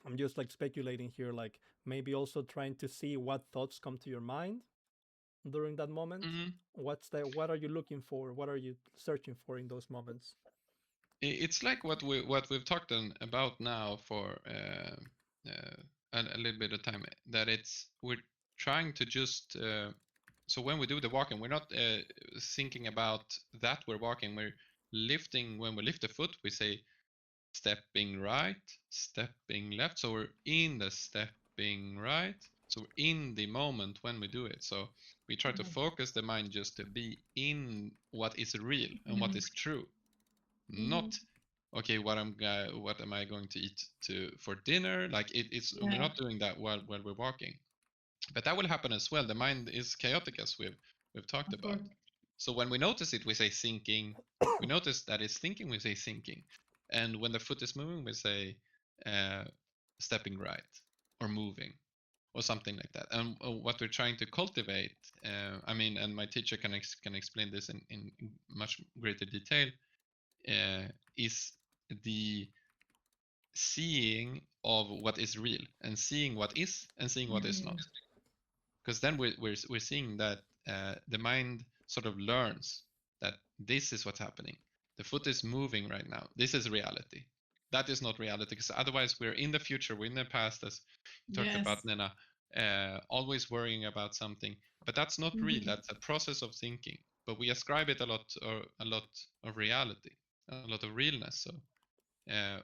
I'm just like speculating here, like maybe also trying to see what thoughts come to your mind during that moment? Mhm. What are you looking for? What are you searching for in those moments? It's like what we've talked about now for a little bit of time. That it's we're trying to just so when we do the walking, we're not thinking about that we're walking. We're lifting. When we lift the foot, we say stepping right, stepping left. So we're in the stepping right. So we're in the moment when we do it. So we try to focus the mind just to be in what is real and what is true, not okay. What am I going to eat for dinner? Like it's we're Yeah, not doing that while we're walking, but that will happen as well. The mind is chaotic, as we've talked of about. course. So when we notice it, we say thinking. We notice that it's thinking, we say thinking. And when the foot is moving, we say uh, stepping right or moving or something like that. And what we're trying to cultivate, I mean, and my teacher can explain this in much greater detail, uh, is the seeing of what is real and seeing what is and seeing what is not, because then we're seeing that the mind sort of learns that this is what's happening. The foot is moving right now. This is reality. That is not reality, because otherwise we're in the future, we're in the past, as you talked about, Yes. Nena, always worrying about something. But that's not real. That's a process of thinking. But we ascribe it a lot of reality, a lot of realness. So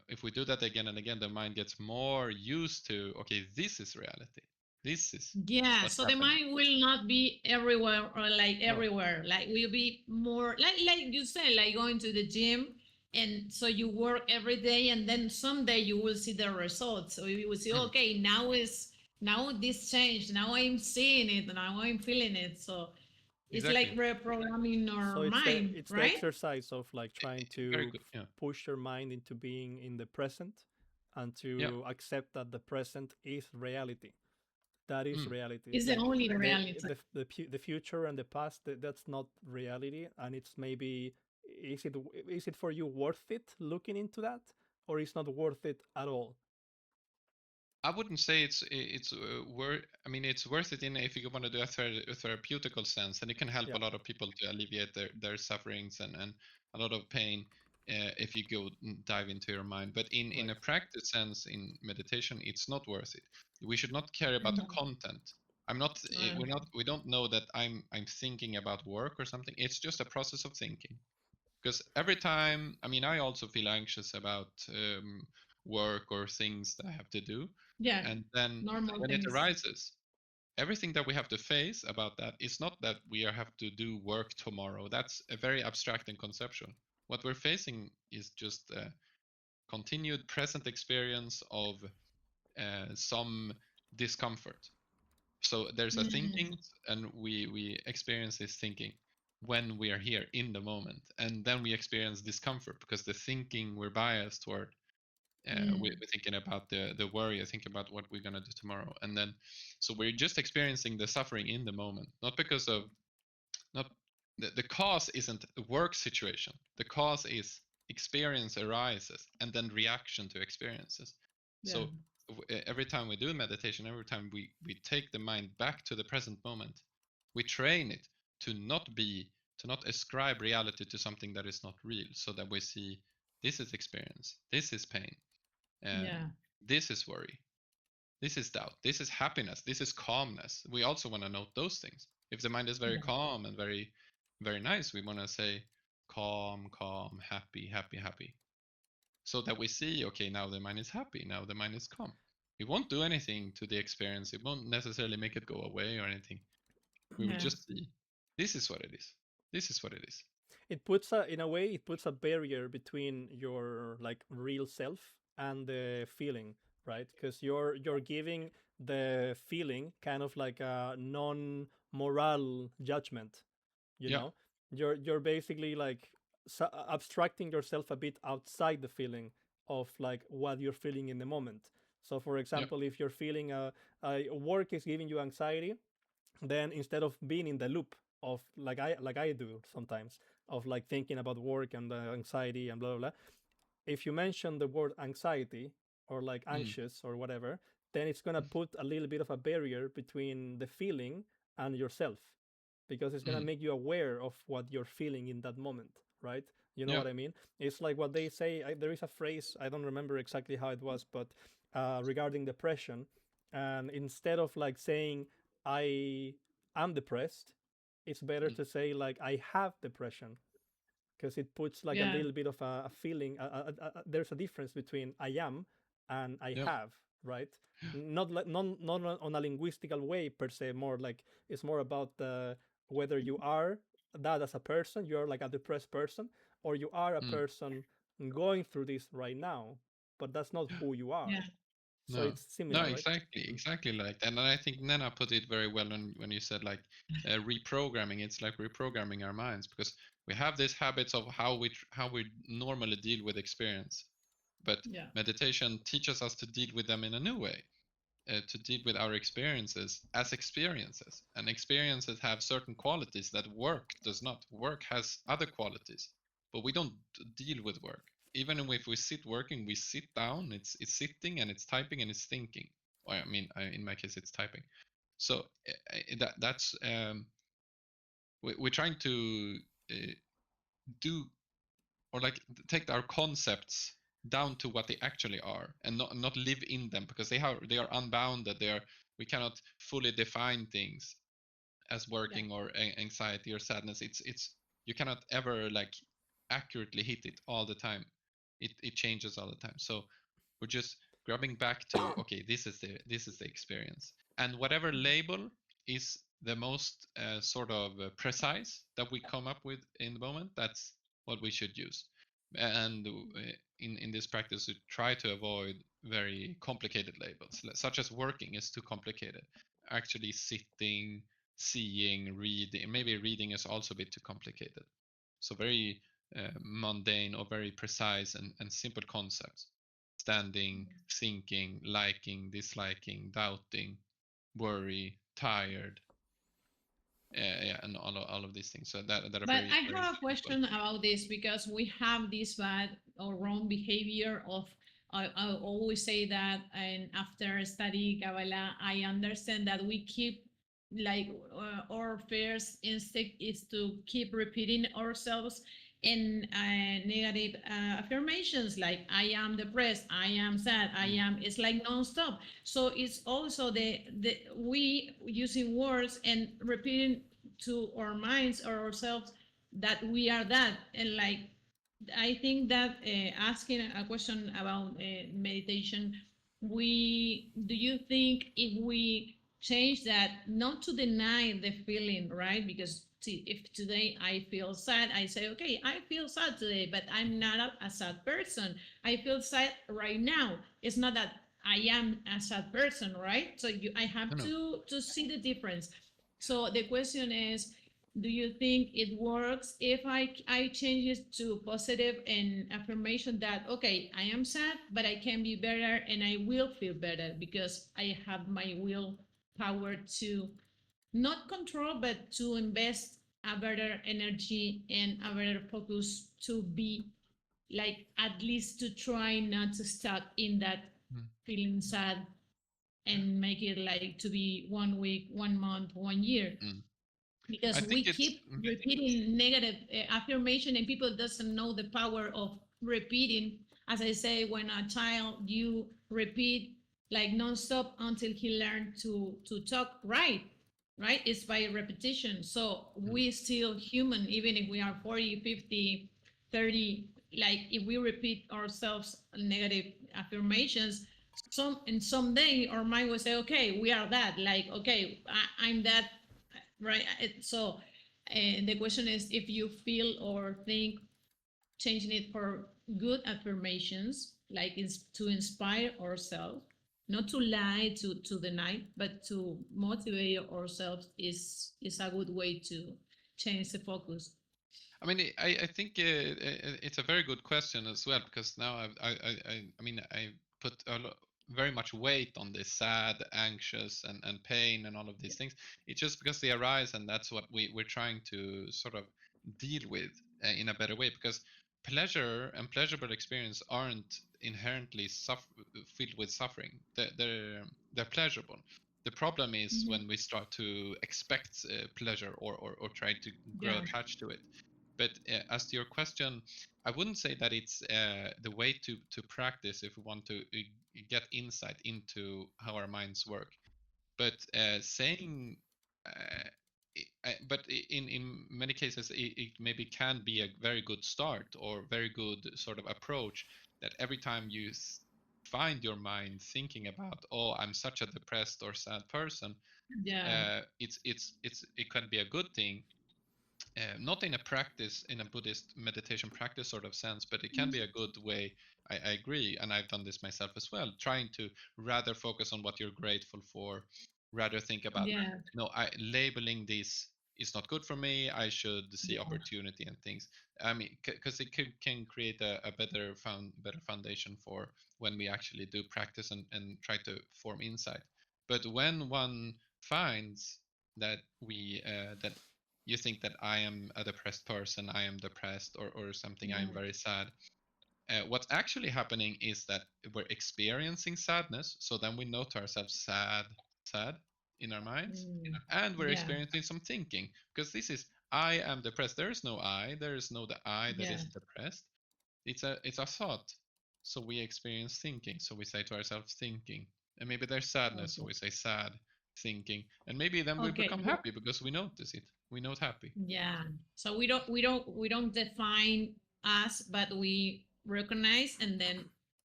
if we do that again and again, the mind gets more used to, okay, this is reality. This is Yeah, what's so the happening. mind will not be everywhere or like No, everywhere. Like will be more like you said, like going to the gym, and so you work every day, and then someday you will see the results. So you will see, mm, okay, now this changed. Now I'm seeing it. Now I'm feeling it. So it's like exactly. reprogramming So our mind, it's the right? exercise of like trying Very to good. Yeah. push your mind into being in the present and Yeah. to accept that the present is reality. That is Mm, reality. It's the Like only reality. the future and the past, that's not reality, and it's maybe, is it for you worth it looking into that, or is not worth it at all? I wouldn't say it's worth. I mean, it's worth it in if you want to do a therapeutical sense, and it can help Yeah, a lot of people to alleviate their sufferings and a lot of pain if you go dive into your mind. But in right. a practice sense, in meditation, it's not worth it. We should not care about the content. I'm not. We're not. We don't know that I'm thinking about work or something. It's just a process of thinking, because every time, I mean, I also feel anxious about work or things that I have to do, Yeah, and then normal when it things. arises, everything that we have to face about that is not that we have to do work tomorrow. That's a very abstract and conceptual. What we're facing is just a continued present experience of some discomfort. So there's a thinking, and we experience this thinking when we are here in the moment, and then we experience discomfort because the thinking we're biased toward. We're thinking about the worry, thinking about what we're gonna do tomorrow, and then so we're just experiencing the suffering in the moment, not because of not the cause isn't a work situation. The cause is experience arises and then reaction to experiences. Yeah, So every time we do meditation, every time we take the mind back to the present moment, we train it to not be to not ascribe reality to something that is not real, so that we see this is experience, this is pain, yeah, this is worry, this is doubt, this is happiness, this is calmness. We also want to note those things. If the mind is very yeah, calm and very nice, we want to say calm, calm, happy, happy, happy, so that we see, okay, now the mind is happy, now the mind is calm. It won't do anything to the experience, it won't necessarily make it go away or anything. We will yeah, just see this is what it is, this is what it is. It puts a, in a way, it puts a barrier between your like real self and the feeling, right? Because you're giving the feeling kind of like a non-moral judgment, you Yeah, know. You're basically like abstracting yourself a bit outside the feeling of like what you're feeling in the moment. So for yeah, example, if you're feeling a work is giving you anxiety, then instead of being in the loop of like I do sometimes, of like thinking about work and anxiety and blah blah blah, if you mention the word anxiety or like Mm. anxious or whatever, then it's gonna put a little bit of a barrier between the feeling and yourself, because it's gonna Mm. make you aware of what you're feeling in that moment, right? You know Yeah. what I mean? It's like what they say. There is a phrase, I don't remember exactly how it was, but regarding depression, and instead of like saying I am depressed, it's better Mm. to say like I have depression, because it puts like a Yeah. little bit of a feeling. There's a difference between I am and I Yeah. have, right? Not like not on a linguistical way per se. More like it's more about whether you are that as a person, you're like a depressed person, or you are a Mm. person going through this right now, but that's not who you Yeah. are. So No, it's no, similar, right? exactly like that. And I think Nena put it very well when you said like reprogramming. It's like reprogramming our minds, because we have these habits of how we normally deal with experience, but Yeah. meditation teaches us to deal with them in a new way, to deal with our experiences as experiences. And experiences have certain qualities that work does not. Work has other qualities, but we don't deal with work. Even if we sit working, we sit down. It's sitting and it's typing and it's thinking. Or I mean, in my case, it's typing. So that's we're trying to uh, do, or like take our concepts down to what they actually are, and not live in them, because they are unbounded. We cannot fully define things as Yeah. working or anxiety or sadness. It's you cannot ever like accurately hit it all the time. It changes all the time. So we're just grabbing back to, okay, this is the experience, and whatever label is the most sort of precise that we come up with in the moment, that's what we should use. And in this practice, we try to avoid very complicated labels, such as working is too complicated. Actually sitting, seeing, reading, maybe reading is also a bit too complicated. So very mundane or very precise and simple concepts: standing, thinking, liking, disliking, doubting, worry, tired, yeah, and all of these things. So that are But very I very have a simple. question about this because we have this bad or wrong behavior of. I always say that, and after study Kabbalah, I understand that we keep like our first instinct is to keep repeating ourselves in negative affirmations like I am depressed, I am sad, I Mm. am. It's like nonstop. So it's also the we using words and repeating to our minds or ourselves that we are that. And like I think that asking a question about meditation, we do you think if we change that, not to deny the feeling, right? Because if today I feel sad, I say, okay, I feel sad today, but I'm not a sad person. I feel sad right now. It's not that I am a sad person, right? So I No, have no. to see the difference. So the question is, do you think it works if I change it to positive and affirmation that okay, I am sad but I can be better and I will feel better because I have my will power to not control but to invest a better energy and a better focus to be like at least to try not to stuck in that Mm. feeling sad and make it like to be 1 week, 1 month, 1 year, Mm. I because think we it's keep repeating negative affirmation and people doesn't know the power of repeating. As I say, when a child you repeat like nonstop until he learned to talk right, it's by repetition. So mm, we still human even if we are 40, 50, 30. Like if we repeat ourselves negative affirmations, someday our mind will say okay, we are that, like okay, I'm that, right? So the question is if you feel or think changing it for good affirmations, like is to inspire ourselves, not to lie to the night, but to motivate ourselves is a good way to change the focus. I mean, I think it's a very good question as well, because now I mean, I put very much weight on this sad, anxious, and pain and all of these things. It's just because they arise, and that's what we're trying to sort of deal with in a better way. Because pleasure and pleasurable experience aren't inherently filled with suffering. They're pleasurable. The problem is Mhm. when we start to expect pleasure, or try to grow Yeah. attached to it. But as to your question, I wouldn't say that it's the way to practice if we want to get insight into how our minds work. But saying, but in many cases, it maybe can be a very good start or very good sort of approach. That every time you find your mind thinking about, oh, I'm such a depressed or sad person, Yeah. it can be a good thing, not in a practice, in a Buddhist meditation practice sort of sense, but it can be a good way. I agree, and I've done this myself as well, trying to rather focus on what you're grateful for, rather think about, Yeah. no, I labeling this is not good for me, I should see Yeah. opportunity and things. I mean, because it can create a better foundation for when we actually do practice and try to form insight. But when one finds that we that you think that I am a depressed person, I am depressed, or something, I Yeah. am very sad. What's actually happening is that we're experiencing sadness. So then we know to ourselves, sad, sad in our minds. Mm. And we're Yeah. experiencing some thinking. Because this is, I am depressed. There is no I. There is no the I that Yeah. is depressed. It's a thought. So we experience thinking. So we say to ourselves, thinking. And maybe there's sadness. So Okay. we say sad, thinking. And maybe then we Okay. become happy because we notice it. We note happy. Yeah. So we don't define us, but we recognize and then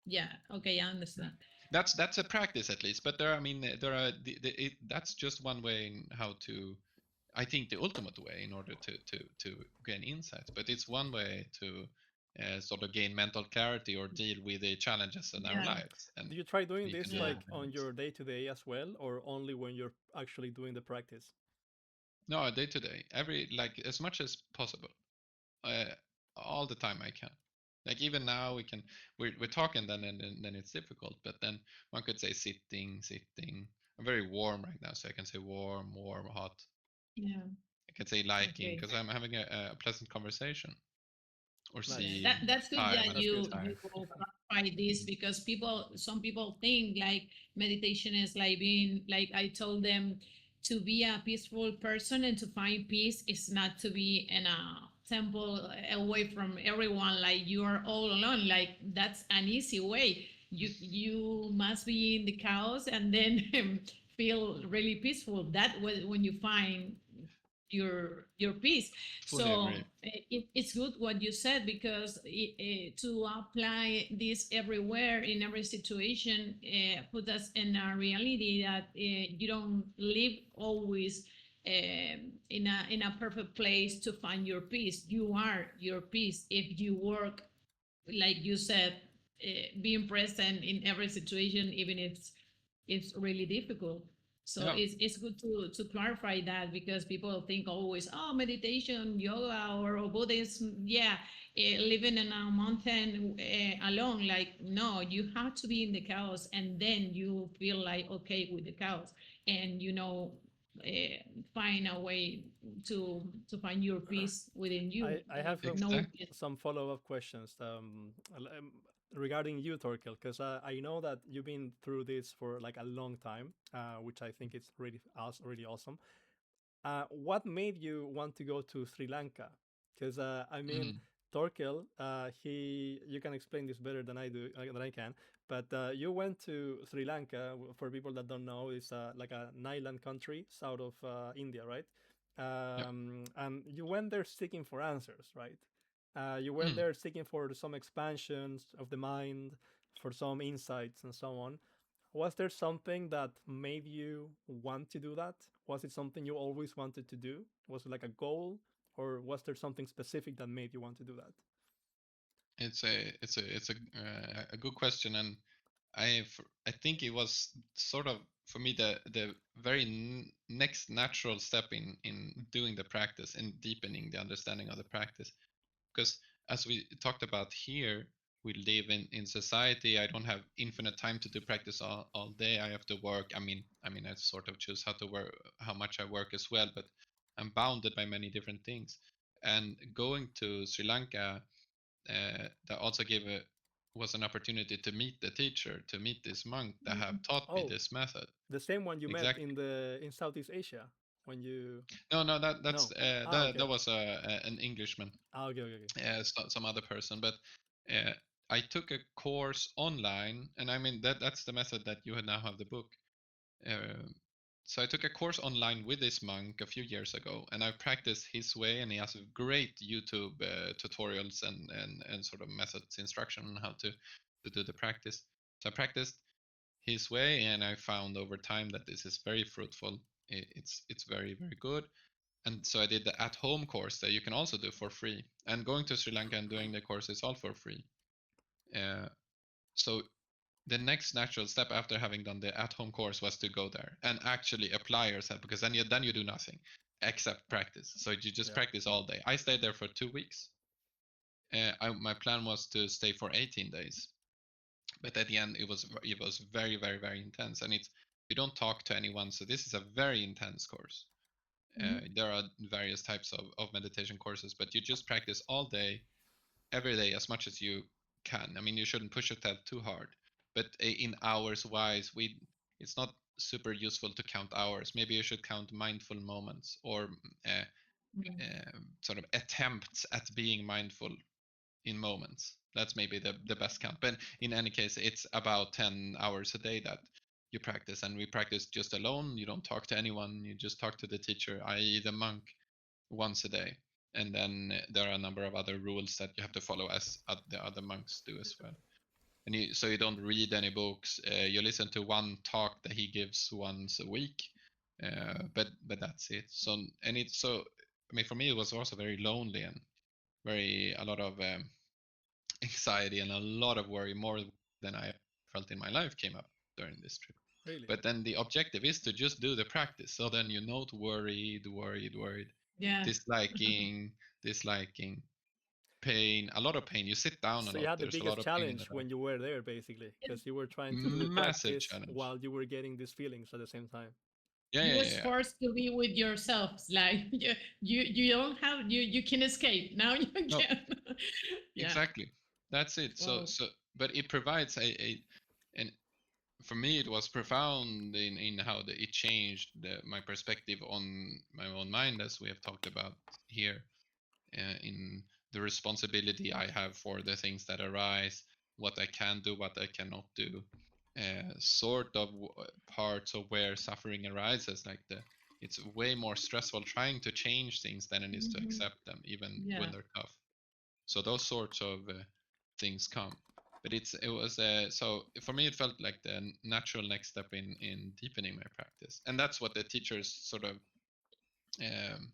yeah. Okay, I understand. That's a practice at least, but there, I mean, there are that's just one way in how to, I think, the ultimate way in order to gain insights, but it's one way to sort of gain mental clarity or deal with the challenges in our Yeah. lives, and Do you try doing we can this do Yeah. that. like on your day to day as well, or only when you're actually doing the practice? No, day to day, every, like, as much as possible, uh, all the time I can. Like even now we can, we're talking, then it's difficult, but then one could say sitting. I'm very warm right now, so I can say warm, hot. Yeah. I can say liking Okay. because I'm having a pleasant conversation, or Yeah, Nice. see that's good time that when I That's feel good. you tired. clarify this because some people think like meditation is like being like I told them to be a peaceful person and to find peace is not to be in a temple away from everyone like you are all alone like that's an easy way you must be in the chaos and then feel really peaceful that when you find your peace. Fully agree. So it's good what you said because to apply this everywhere in every situation put us in a reality that you don't live always in a perfect place to find your peace. You are your peace if you work like you said, being present in every situation, even if it's really difficult. So Yeah, it's good to clarify that because people think always, oh, meditation, yoga, or Buddhism, yeah, living in a mountain alone. Like, no, you have to be in the chaos, and then you feel like okay with the chaos, and find a way to find your peace within you. I have No, exactly. some follow up questions regarding you, Torkel, because I know that you've been through this for like a long time, which I think is really awesome. What made you want to go to Sri Lanka? Because I mean, Mm, Torkel, you can explain this better than I do, than I can. But you went to Sri Lanka. For people that don't know, it's like an island country south of India, right? yeah. And you went there seeking for answers, right? You went Mm. there seeking for some expansions of the mind, for some insights and so on. Was there something that made you want to do that? Was it something you always wanted to do? Was it like a goal, or was there something specific that made you want to do that? It's a good question, and I think it was sort of for me the very next natural step in doing the practice and deepening the understanding of the practice. Because as we talked about here, we live in society. I don't have infinite time to do practice all day. I have to work. I sort of choose how to work, how much I work as well, but I'm bounded by many different things. And going to Sri Lanka, that also was an opportunity to meet the teacher, to meet this monk that have taught me Oh, this method. the same one you met Exactly. in Southeast Asia when you. No, No. Ah, okay. that was an Englishman, Ah, okay, okay, okay. some other person, but uh, I took a course online, and I mean that's the method that you now have the book. Um, so I took a course online with this monk a few years ago, and I practiced his way, and he has great YouTube tutorials and sort of methods instruction on how to do the practice. So I practiced his way, and I found over time that this is very fruitful. It's very very good. And so I did the at-home course that you can also do for free. And going to Sri Lanka and doing the course is all for free. So the next natural step after having done the at-home course was to go there and actually apply yourself, because then you do nothing except practice. So you just Yeah. practice all day. I stayed there for 2 weeks. My plan was to stay for 18 days, but at the end it was very very very intense, and you don't talk to anyone. So this is a very intense course. There are various types of meditation courses, but you just practice all day, every day, as much as you can. I mean, you shouldn't push yourself too hard, but in hours wise, it's not super useful to count hours. Maybe you should count mindful moments, or uh, sort of attempts at being mindful in moments. That's maybe the best count. But in any case, it's about 10 hours a day that you practice, and we practice just alone. You don't talk to anyone. You just talk to the teacher, i.e. the monk, once a day. And then there are a number of other rules that you have to follow, as the other monks do as well. And so you don't read any books. You listen to one talk that he gives once a week, but that's it. So I mean, for me it was also very lonely, and a lot of anxiety and a lot of worry, more than I felt in my life, came up during this trip. Really. But then the objective is to just do the practice. So then you're not worried, Yeah. disliking, pain, a lot of pain. You sit down a So you lot. had the There's a lot biggest of pain in the challenge back. when you were there, basically, because you were trying to do the Massive practice challenge. while you were getting these feelings at the same time. You was forced to be with yourself. Like you don't have you can escape. Now you No, can. Yeah. exactly. That's it. Wow. But it provides and for me it was profound in how it changed my perspective on my own mind, as we have talked about here, in the responsibility I have for the things that arise, what I can do, what I cannot do, sort of parts of where suffering arises. Like it's way more stressful trying to change things than it is to accept them, even when they're tough. So those sorts of things come. But it was so for me it felt like the natural next step in deepening my practice, and that's what the teachers sort of um,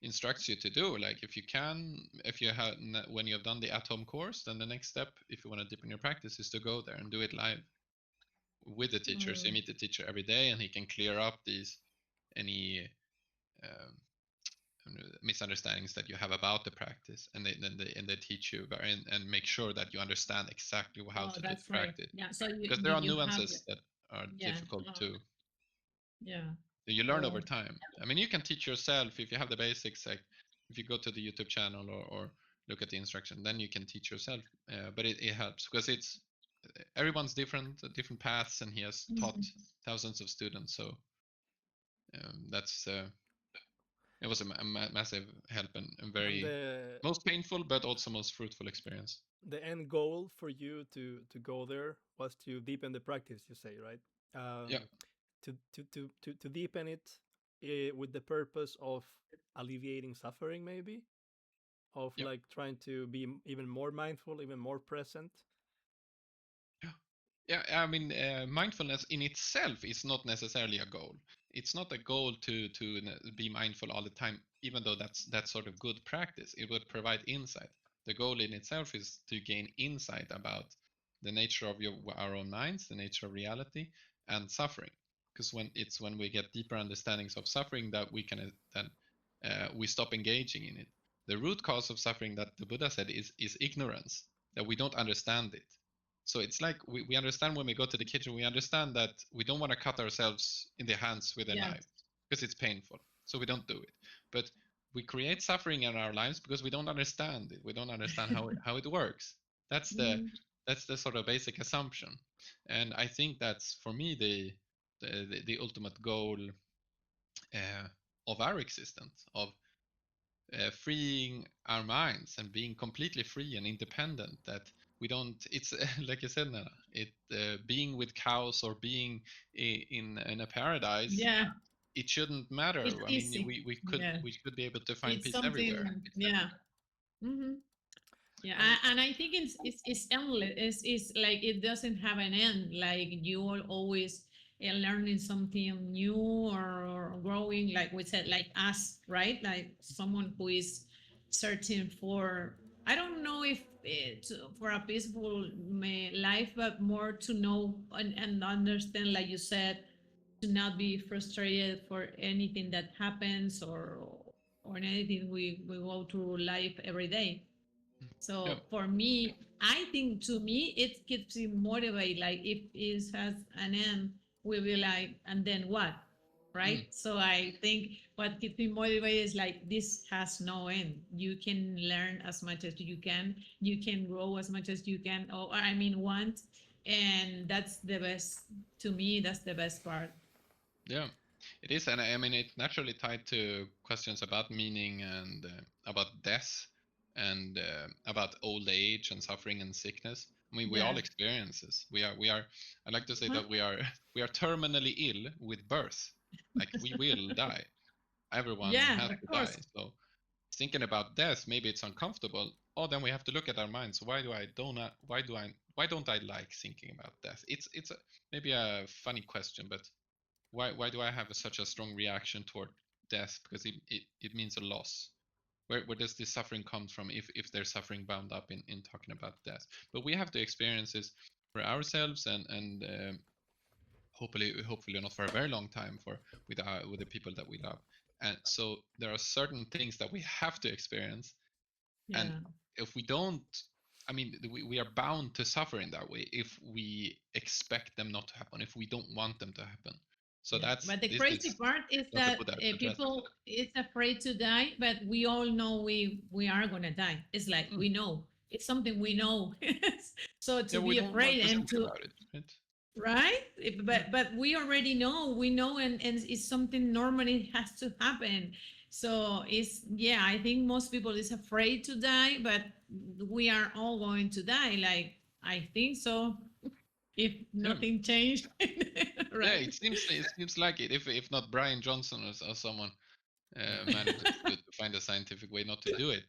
instructs you to do. Like if you have, when you have done the at-home course, then the next step, if you want to deepen your practice, is to go there and do it live with the teacher. So you meet the teacher every day, and he can clear up any um, misunderstandings that you have about the practice, and they teach you and make sure that you understand exactly how to do the practice. Yeah. So Because there are you have nuances that are difficult too. Yeah. You learn over time. I mean, you can teach yourself if you have the basics. Like if you go to the YouTube channel or look at the instruction, then you can teach yourself. But it helps because it's everyone's different paths, and he has taught thousands of students. So that's it was a massive help and very And most painful, but also most fruitful experience. the end goal for you to go there was to deepen the practice, you say, right? Yeah. To deepen it with the purpose of alleviating suffering, maybe, of Yep. like trying to be even more mindful, even more present. Yeah, I mean, mindfulness in itself is not necessarily a goal. It's not a goal to be mindful all the time, even though that's sort of good practice. It would provide insight. The goal in itself is to gain insight about the nature of our own minds, the nature of reality, and suffering. Because when we get deeper understandings of suffering, that we can then we stop engaging in it. The root cause of suffering that the Buddha said is ignorance. that we don't understand it. So it's like we understand when we go to the kitchen, we understand that we don't want to cut ourselves in the hands with a Yeah. knife because it's painful. So we don't do it. But we create suffering in our lives because we don't understand it. We don't understand how it works. That's the Mhm. that's the sort of basic assumption. And I think that's for me the ultimate goal of our existence, of freeing our minds and being completely free and independent. That we don't. It's like you said, Nana. Being with cows or being in a paradise. Yeah, It shouldn't matter. it's I mean, easy. we Yeah, should be able to find it's peace everywhere. something. Yeah. Hmm. Yeah, And and I think it's endless. It's like it doesn't have an end. Like you are always learning something new or growing. Like we said, like us, right? Like someone who is searching for. I don't know if it's for a peaceful life, but more to know and understand, like you said, to not be frustrated for anything that happens or anything we go through life every day. Yeah. So for me, I think to me it keeps me motivated. Like if it has an end, we'll be like, and then what? Right? Mm. So I think what keeps me motivated is like this has no end. You can learn as much as you can grow as much as you can, or I mean want. And that's the best to me, that's the best part. Yeah, it is, and I mean it's naturally tied to questions about meaning and about death and about old age and suffering and sickness. I mean, we Yeah. all experience this. We are. I like to say Uh-huh. that we are we are terminally ill with birth. Like we will die. Everyone Yeah, has of to course. die. So thinking about death, maybe it's uncomfortable. Oh, then we have to look at our minds. Why don't I like thinking about death? It's maybe a funny question, but why do I have such a strong reaction toward death? Because it means a loss. Where does this suffering come from if there's suffering bound up in talking about death? But we have to experience this for ourselves and hopefully not for a very long time for with the people that we love. And so there are certain things that we have to experience, and Yeah. if we don't, I mean, we are bound to suffer in that way if we expect them not to happen, if we don't want them to happen. So Yeah, that's but the this crazy is part is what the that Buddha addresses. people is afraid to die, but we all know we are gonna die. It's like Mm. we know it's something we know. So to Yeah, we be don't want afraid to and think to about it, right? right, Mm. but we already know we know, and it's something normally has to happen. So it's yeah, I think most people is afraid to die, but we are all going to die. Like I think so. If Yeah, nothing changed, yeah. right? It seems like it. If not Brian Johnson or someone manages to find a scientific way not to do it.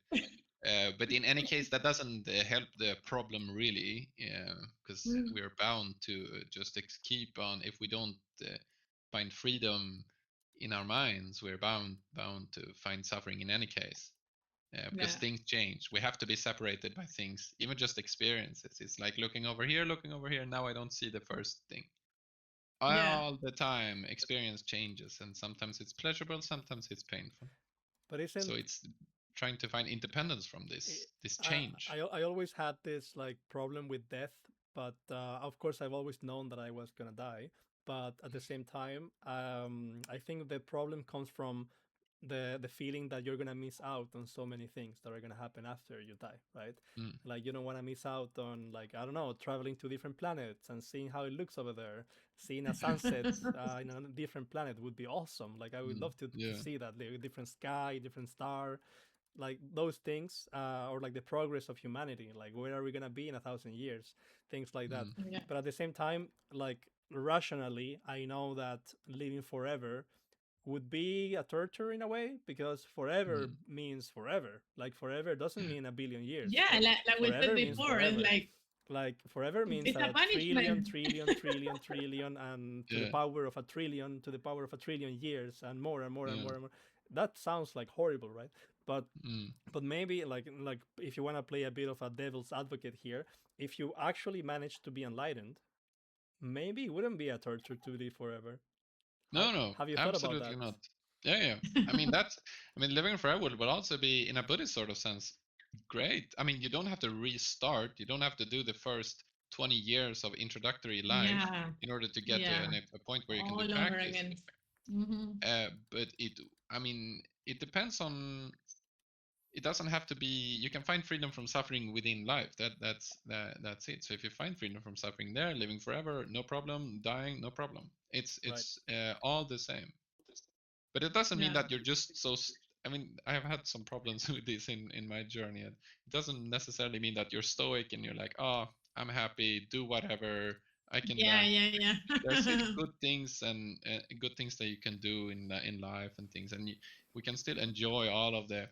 But in any case, that doesn't help the problem really, because Mm, we're bound to just keep on. If we don't find freedom in our minds, we're bound to find suffering in any case, because yeah, things change. We have to be separated by things, even just experiences. It's like looking over here, looking over here. Now I don't see the first thing. yeah, All the time, experience changes, and sometimes it's pleasurable, sometimes it's painful. but So isn't it's trying to find independence from I this change. I always had this like problem with death, but of course I've always known that I was gonna die. But at the same time, I think the problem comes from the feeling that you're gonna miss out on so many things that are gonna happen after you die, right? Mm. Like you don't want to miss out on, like, I don't know, traveling to different planets and seeing how it looks over there. Seeing a sunset in a different planet would be awesome. Like I would Mm. love to Yeah. see that, like, different sky, different star, like those things, or like the progress of humanity, like where are we going to be in 1,000 years, things like that. Mm. yeah, But at the same time, like rationally, I know that living forever would be a torture in a way, because forever Mm. means forever. Like forever doesn't mean a billion years. yeah. Like we said Forever means before, it's forever. Like forever means it's a a trillion, punishment. trillion, trillion, trillion, and to the Yeah. power of a trillion, to the power of a trillion years, and more and more and Yeah. more and more. That sounds like horrible, right? But Mm. maybe like if you want to play a bit of a devil's advocate here, if you actually manage to be enlightened, maybe it wouldn't be a torture to live forever. No, no, Have you thought about absolutely that? not. Yeah, yeah. I mean, living forever would also be, in a Buddhist sort of sense, great. I mean, you don't have to restart. You don't have to do the first 20 years of introductory life Yeah, in order to get to yeah, a point where you can do all over practice. again. Hmm. But I mean, it depends on. It doesn't have to be. You can find freedom from suffering within life. That's it. So if you find freedom from suffering there, living forever, no problem. Dying, no problem. It's Right. it's all the same. But it doesn't mean Yeah, that you're just so. I mean, I have had some problems with this in my journey. And it doesn't necessarily mean that you're stoic and you're like, oh, I'm happy, do whatever. I can. yeah, yeah, There are still yeah. good things and good things that you can do in life and things, and we can still enjoy all of the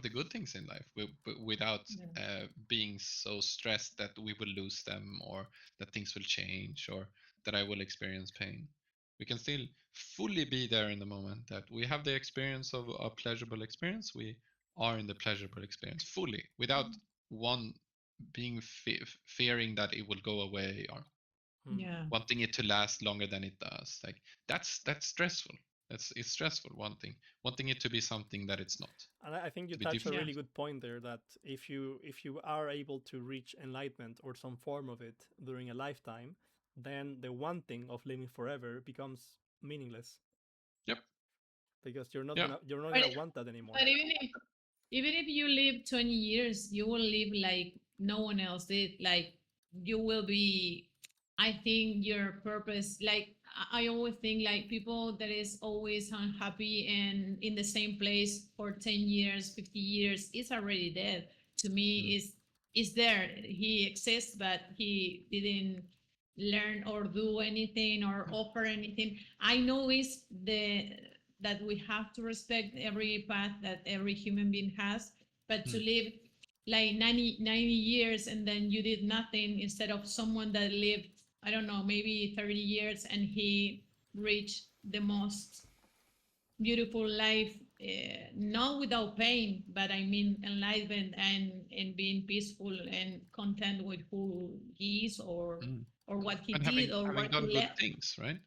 good things in life without Yeah. being so stressed that we will lose them or that things will change or that I will experience pain. We can still fully be there in the moment that we have the experience of a pleasurable experience. We are in the pleasurable experience fully without one being fearing that it will go away or Hmm. Yeah. wanting it to last longer than it does. Like that's stressful. It's stressful wanting it to be something that it's not, And I think you to be touch a different. Yeah. really good point there, that if you are able to reach enlightenment or some form of it during a lifetime, then the wanting of living forever becomes meaningless, Yep. because Yeah. you're not But gonna want that anymore. but even if you live 20 years, you will live like no one else did. Like you will be, I think your purpose, like I always think like people that is always unhappy and in the same place for 10 years, 50 years, is already dead. To Mm. me, is there. He exists, but he didn't learn or do anything or offer anything. I know is the that we have to respect every path that every human being has, but to Mm. live like 90 years and then you did nothing instead of someone that lived, I don't know, maybe 30 years and he reached the most beautiful life, not without pain, but I mean enlightened and being peaceful and content with who he is Mm. or what he And did or having what done he good left. things, right?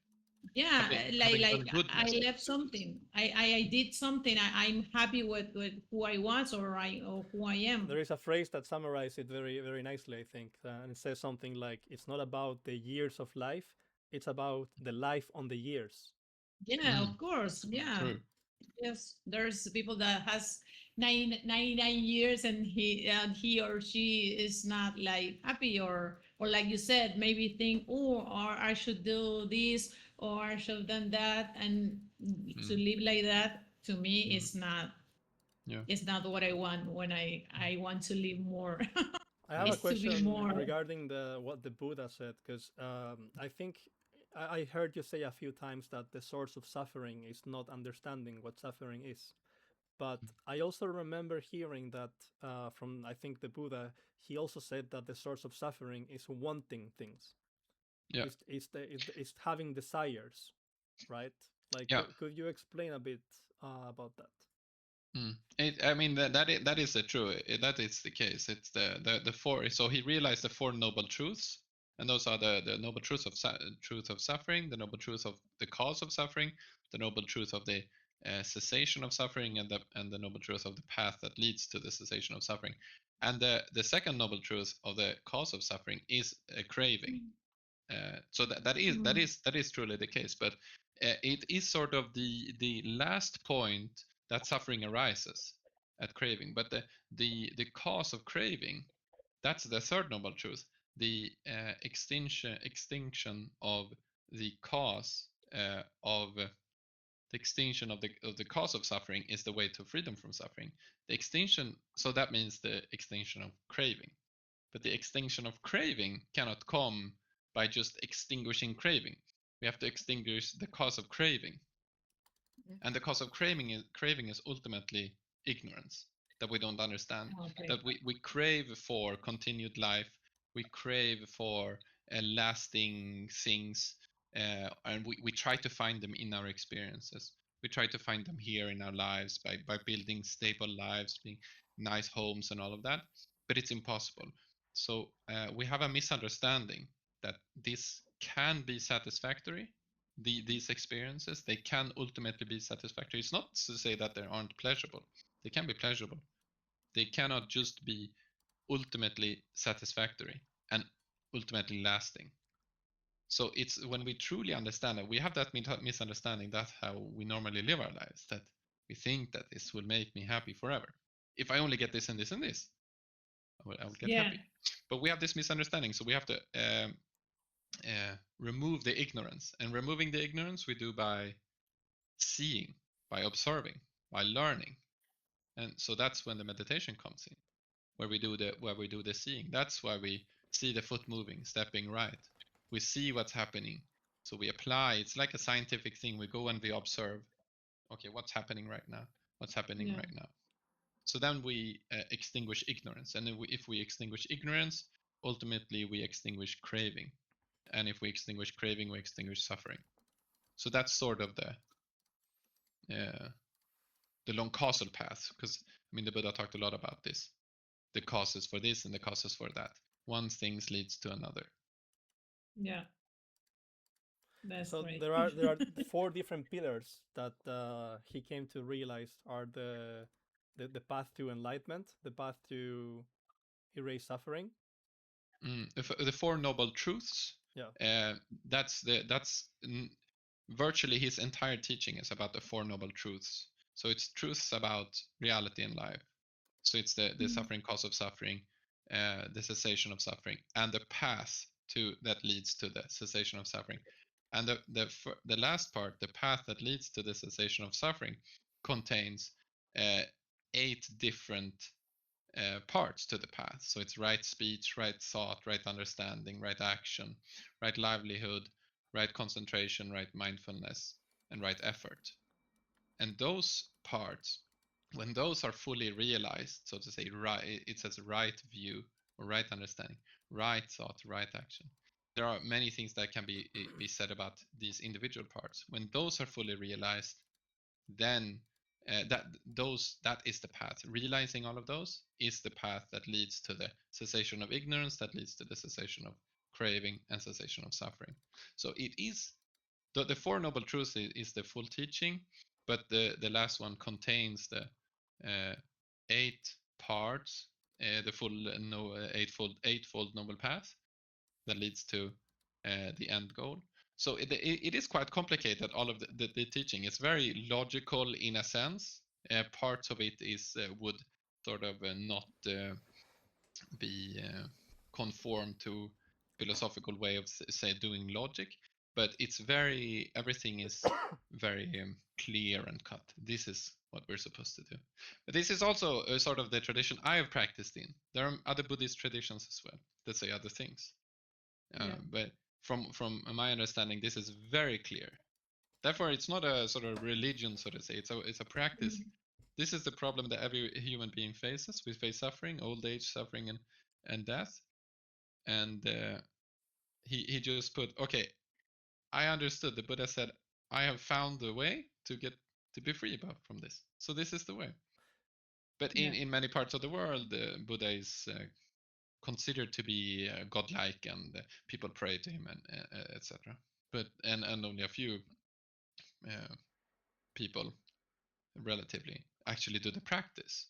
Yeah, like Having done I goodness. left something. I did something. I'm happy with who I was or who I am. There is a phrase that summarizes it very very nicely, I think, and it says something like, "It's not about the years of life; it's about the life on the years." Yeah, Mm. of course. Yeah. True. Yes. There's people that has 99 years and he or she is not like happy or like you said, maybe think, oh, or I should do this or I should have done that, and to Mm. live like that to me Mm. is not, Yeah. it's not what I want when I want to live more. I have a It's to be question more. regarding the what the Buddha said, because I think I heard you say a few times that the source of suffering is not understanding what suffering is. But I also remember hearing that from, I think, the Buddha. He also said that the source of suffering is wanting things. Yeah. It's having desires, right? Like, Yeah. could you explain a bit about that? Mm. I mean that is the true. That is the case. It's the four. So he realized the four noble truths, and those are the noble truths of truth of suffering, the noble truth of the cause of suffering, the noble truth of the cessation of suffering, and the noble truth of the path that leads to the cessation of suffering. And the second noble truth of the cause of suffering is a craving. So Mm. that is truly the case, but it is sort of the last point that suffering arises at craving. But the cause of craving, that's the third noble truth. The extinction of the cause of the extinction of the cause of suffering is the way to freedom from suffering. The extinction, so that means the extinction of craving. But the extinction of craving cannot come by just extinguishing craving. We have to extinguish the cause of craving. And the cause of craving is ultimately ignorance, that we don't understand, Okay. that we crave for continued life, we crave for lasting things, and we try to find them in our experiences. We try to find them here in our lives by building stable lives, being nice homes and all of that, but it's impossible. So we have a misunderstanding that this can be satisfactory, these experiences, they can ultimately be satisfactory. It's not to say that they aren't pleasurable. They can be pleasurable, they cannot just be ultimately satisfactory and ultimately lasting. So it's when we truly understand it, we have that misunderstanding. That's how we normally live our lives, that we think that this will make me happy forever. If I only get this and this and this, I will get Yeah. happy. But we have this misunderstanding, so we have to remove the ignorance. And removing the ignorance we do by seeing, by observing, by learning. And so that's when the meditation comes in, where we do the seeing. That's why we see the foot moving, stepping right. We see what's happening. So we apply. It's like a scientific thing. We go and we observe. Okay, what's happening right now? What's happening Yeah. right now? So then we extinguish ignorance. And if we extinguish ignorance, ultimately we extinguish craving. And if we extinguish craving, we extinguish suffering. So that's sort of the long causal path. Because I mean, the Buddha talked a lot about this. The causes for this and the causes for that. One thing leads to another. Yeah. That's So great. there are 4 different pillars that he came to realize are the path to enlightenment, the path to erase suffering. The Four Noble Truths. Yeah. That's virtually his entire teaching is about the Four Noble Truths. So it's truths about reality in life. So it's the suffering, cause of suffering, the cessation of suffering, and the path that leads to the cessation of suffering. And the last part, the path that leads to the cessation of suffering, contains 8 different parts to the path. So it's right speech, right thought, right understanding, right action, right livelihood, right concentration, right mindfulness, and right effort. And those parts, when those are fully realized, so to say, right, it says right view or right understanding, right thought, right action. There are many things that can be said about these individual parts. When those are fully realized, then that is the path. Realizing all of those is the path that leads to the cessation of ignorance, that leads to the cessation of craving and cessation of suffering. So it is the Four Noble Truths is the full teaching, but the last one contains the 8 parts, the full eightfold noble path that leads to the end goal. So it is quite complicated. All of the teaching is very logical in a sense. Parts of it would sort of not be conform to philosophical way of say doing logic, but everything is very clear and cut. This is what we're supposed to do. But this is also sort of the tradition I have practiced in. There are other Buddhist traditions as well that say other things. But from my understanding, this is very clear. Therefore, it's not a sort of religion, so to say. It's a practice. This is the problem that every human being faces. We face suffering, old age, suffering, and death. And he just put, okay, I understood. The Buddha said, I have found the way to be free from this. So this is the way. But in many parts of the world, Buddha is considered to be godlike, and people pray to him, and etc. But and only a few people relatively actually do the practice.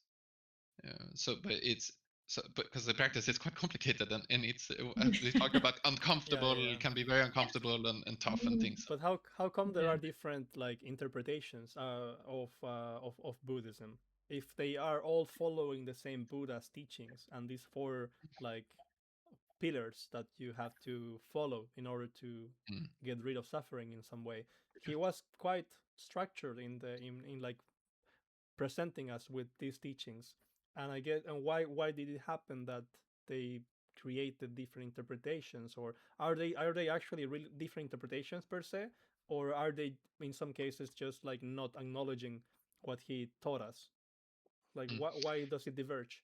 Because the practice is quite complicated, and it's as we talk about uncomfortable, Yeah. can be very uncomfortable and tough and things. But how come there Yeah. are different like interpretations of Buddhism if they are all following the same Buddha's teachings and these 4 like pillars that you have to follow in order to get rid of suffering in some way? He was quite structured in like presenting us with these teachings, and I get and why did it happen that they created different interpretations, or are they actually really different interpretations per se, or are they in some cases just like not acknowledging what he taught us? Like why does it diverge?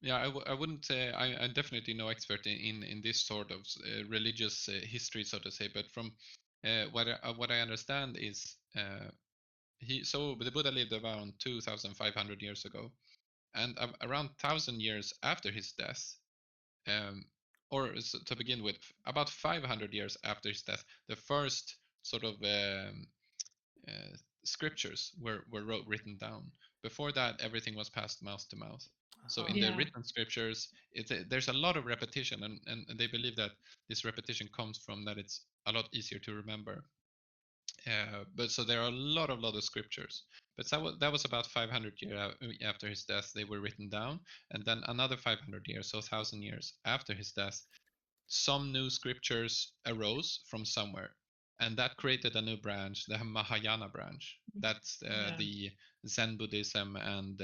Yeah, I wouldn't say I'm definitely no expert in this sort of religious history, so to say. But from what I understand is the Buddha lived around 2,500 years ago, and around 1,000 years after his death, to begin with, about 500 years after his death, the first sort of scriptures were written down. Before that, everything was passed mouth to mouth. So Uh-huh. in the Yeah. written scriptures, there's a lot of repetition, and they believe that this repetition comes from that it's a lot easier to remember. But so there are a lot of scriptures. But that was about 500 years after his death. They were written down, and then another 500 years, so 1,000 years after his death, some new scriptures arose from somewhere, and that created a new branch, the Mahayana branch. That's Yeah. the Zen Buddhism and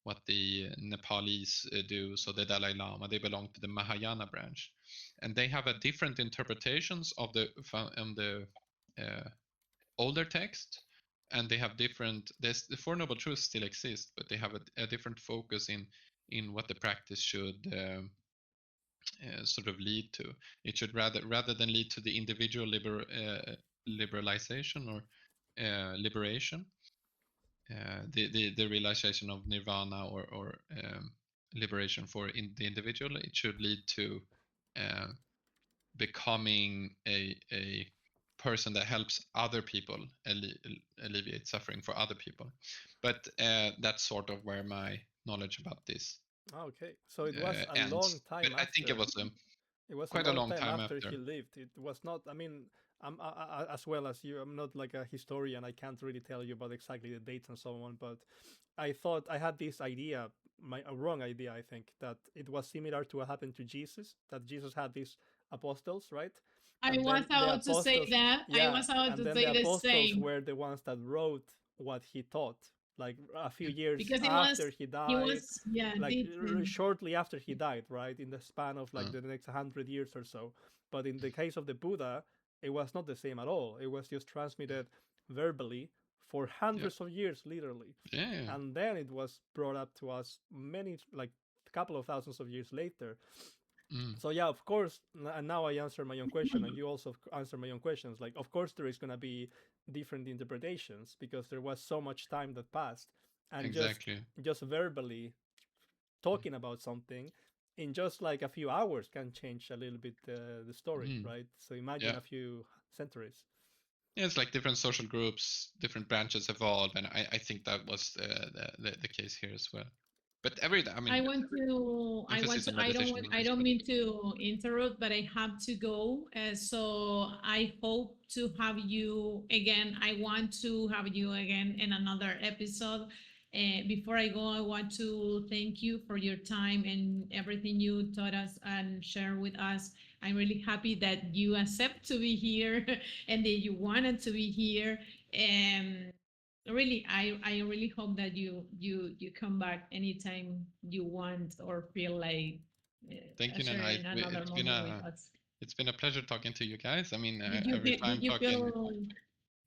what the Nepalese do. So the Dalai Lama, they belong to the Mahayana branch, and they have a different interpretations of the uh, older text, and they have different. The Four Noble Truths still exist, but they have a different focus in what the practice should sort of lead to. It should rather than lead to the individual liberalization or liberation, the realization of nirvana or liberation for the individual. It should lead to uh, becoming a person that helps other people alleviate suffering for other people. But that's sort of where my knowledge about this Okay, so it was a long ends. But time I think it after. was It was a quite a long long time time after after. he lived. It was not. I mean, as well as you. I'm not like a historian. I can't really tell you about exactly the dates and so on. But I thought I had this idea, a wrong idea. I think that it was similar to what happened to Jesus. That Jesus had these apostles, right? I And was then the about to say apostles, that. I yeah, was about and to then the say the apostles same were the ones that wrote what he taught. Like a few years because after he he died, was yeah like different. shortly after he died, right, in the span of like Uh, the next 100 years or so. But in the case of the Buddha, it was not the same at all. It was just transmitted verbally for yeah, hundreds of years, literally, yeah, and then it was brought up to us many, like a couple of thousands of years later. mm, So yeah, of course, and now I answer my own question, and you also answer my own questions. Like, of course, there is gonna be different interpretations because there was so much time that passed, and exactly. just verbally talking about something in just like a few hours can change a little bit the story, Mm, right? So imagine yeah. a few centuries. Yeah, it's like different social groups, different branches evolve, and I think that was the case here as well. But I I mean, want to, I want emphasis to, on meditation and I rest, don't but mean to interrupt, but I have to go. So I hope to have you again. I want to have you again in another episode. Before I go, I want to thank you for your time and everything you taught us and share with us. I'm really happy that you accept to be here and that you wanted to be here. And really, I really hope that you come back anytime you want or feel like thank you, Nena. sharing another moment with us. It's been a pleasure talking to you guys. I mean, every time Did you talking, feel,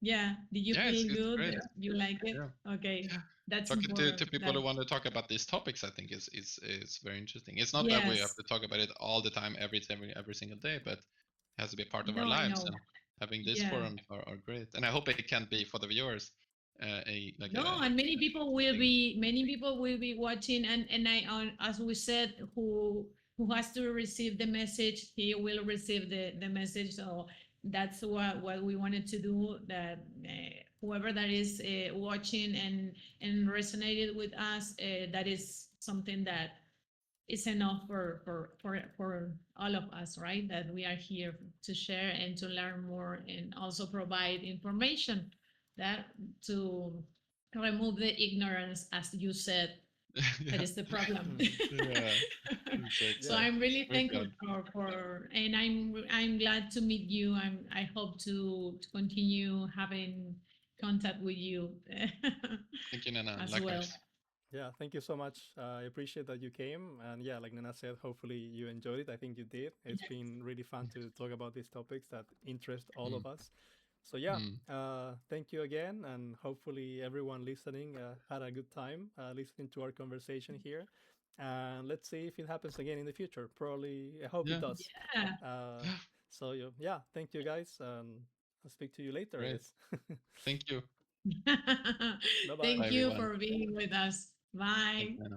yeah, did you yeah, feel it's good? great. You like it? Yeah. Okay, that's Talking important. to people That who want to talk about these topics, I think is very interesting. It's not that we have yes. to talk about it all the time, every single day, but it has to be a part of our No, I lives. know. And having these Yeah. forums are great. And I hope it can be for the viewers No, and thing. many people will be watching, and I as we said, who has to receive the message, he will receive the message. So that's what we wanted to do. That whoever that is watching and resonated with us, that is something that is enough for all of us, right? That we are here to share and to learn more and also provide information that to remove the ignorance, as you said, that Yeah, is the problem. yeah, So exactly. Yeah, I'm really We're thankful glad. for and I'm glad to meet you. I hope to continue having contact with you Thank you, Nana. as well. Likewise. yeah, thank you so much. I appreciate that you came, and yeah, like Nana said, hopefully you enjoyed it. I think you did. It's been really fun to talk about these topics that interest all Mm, of us. So yeah, mm. thank you again, and hopefully everyone listening had a good time listening to our conversation here. And let's see if it happens again in the future. Probably, I hope it Yeah. does. Yeah. Uh, so yeah, thank you guys, and I'll speak to you later, I Great. guess. Thank you. Bye bye. Bye, Thank you everyone. for being with us. Thank Bye. you, Nana.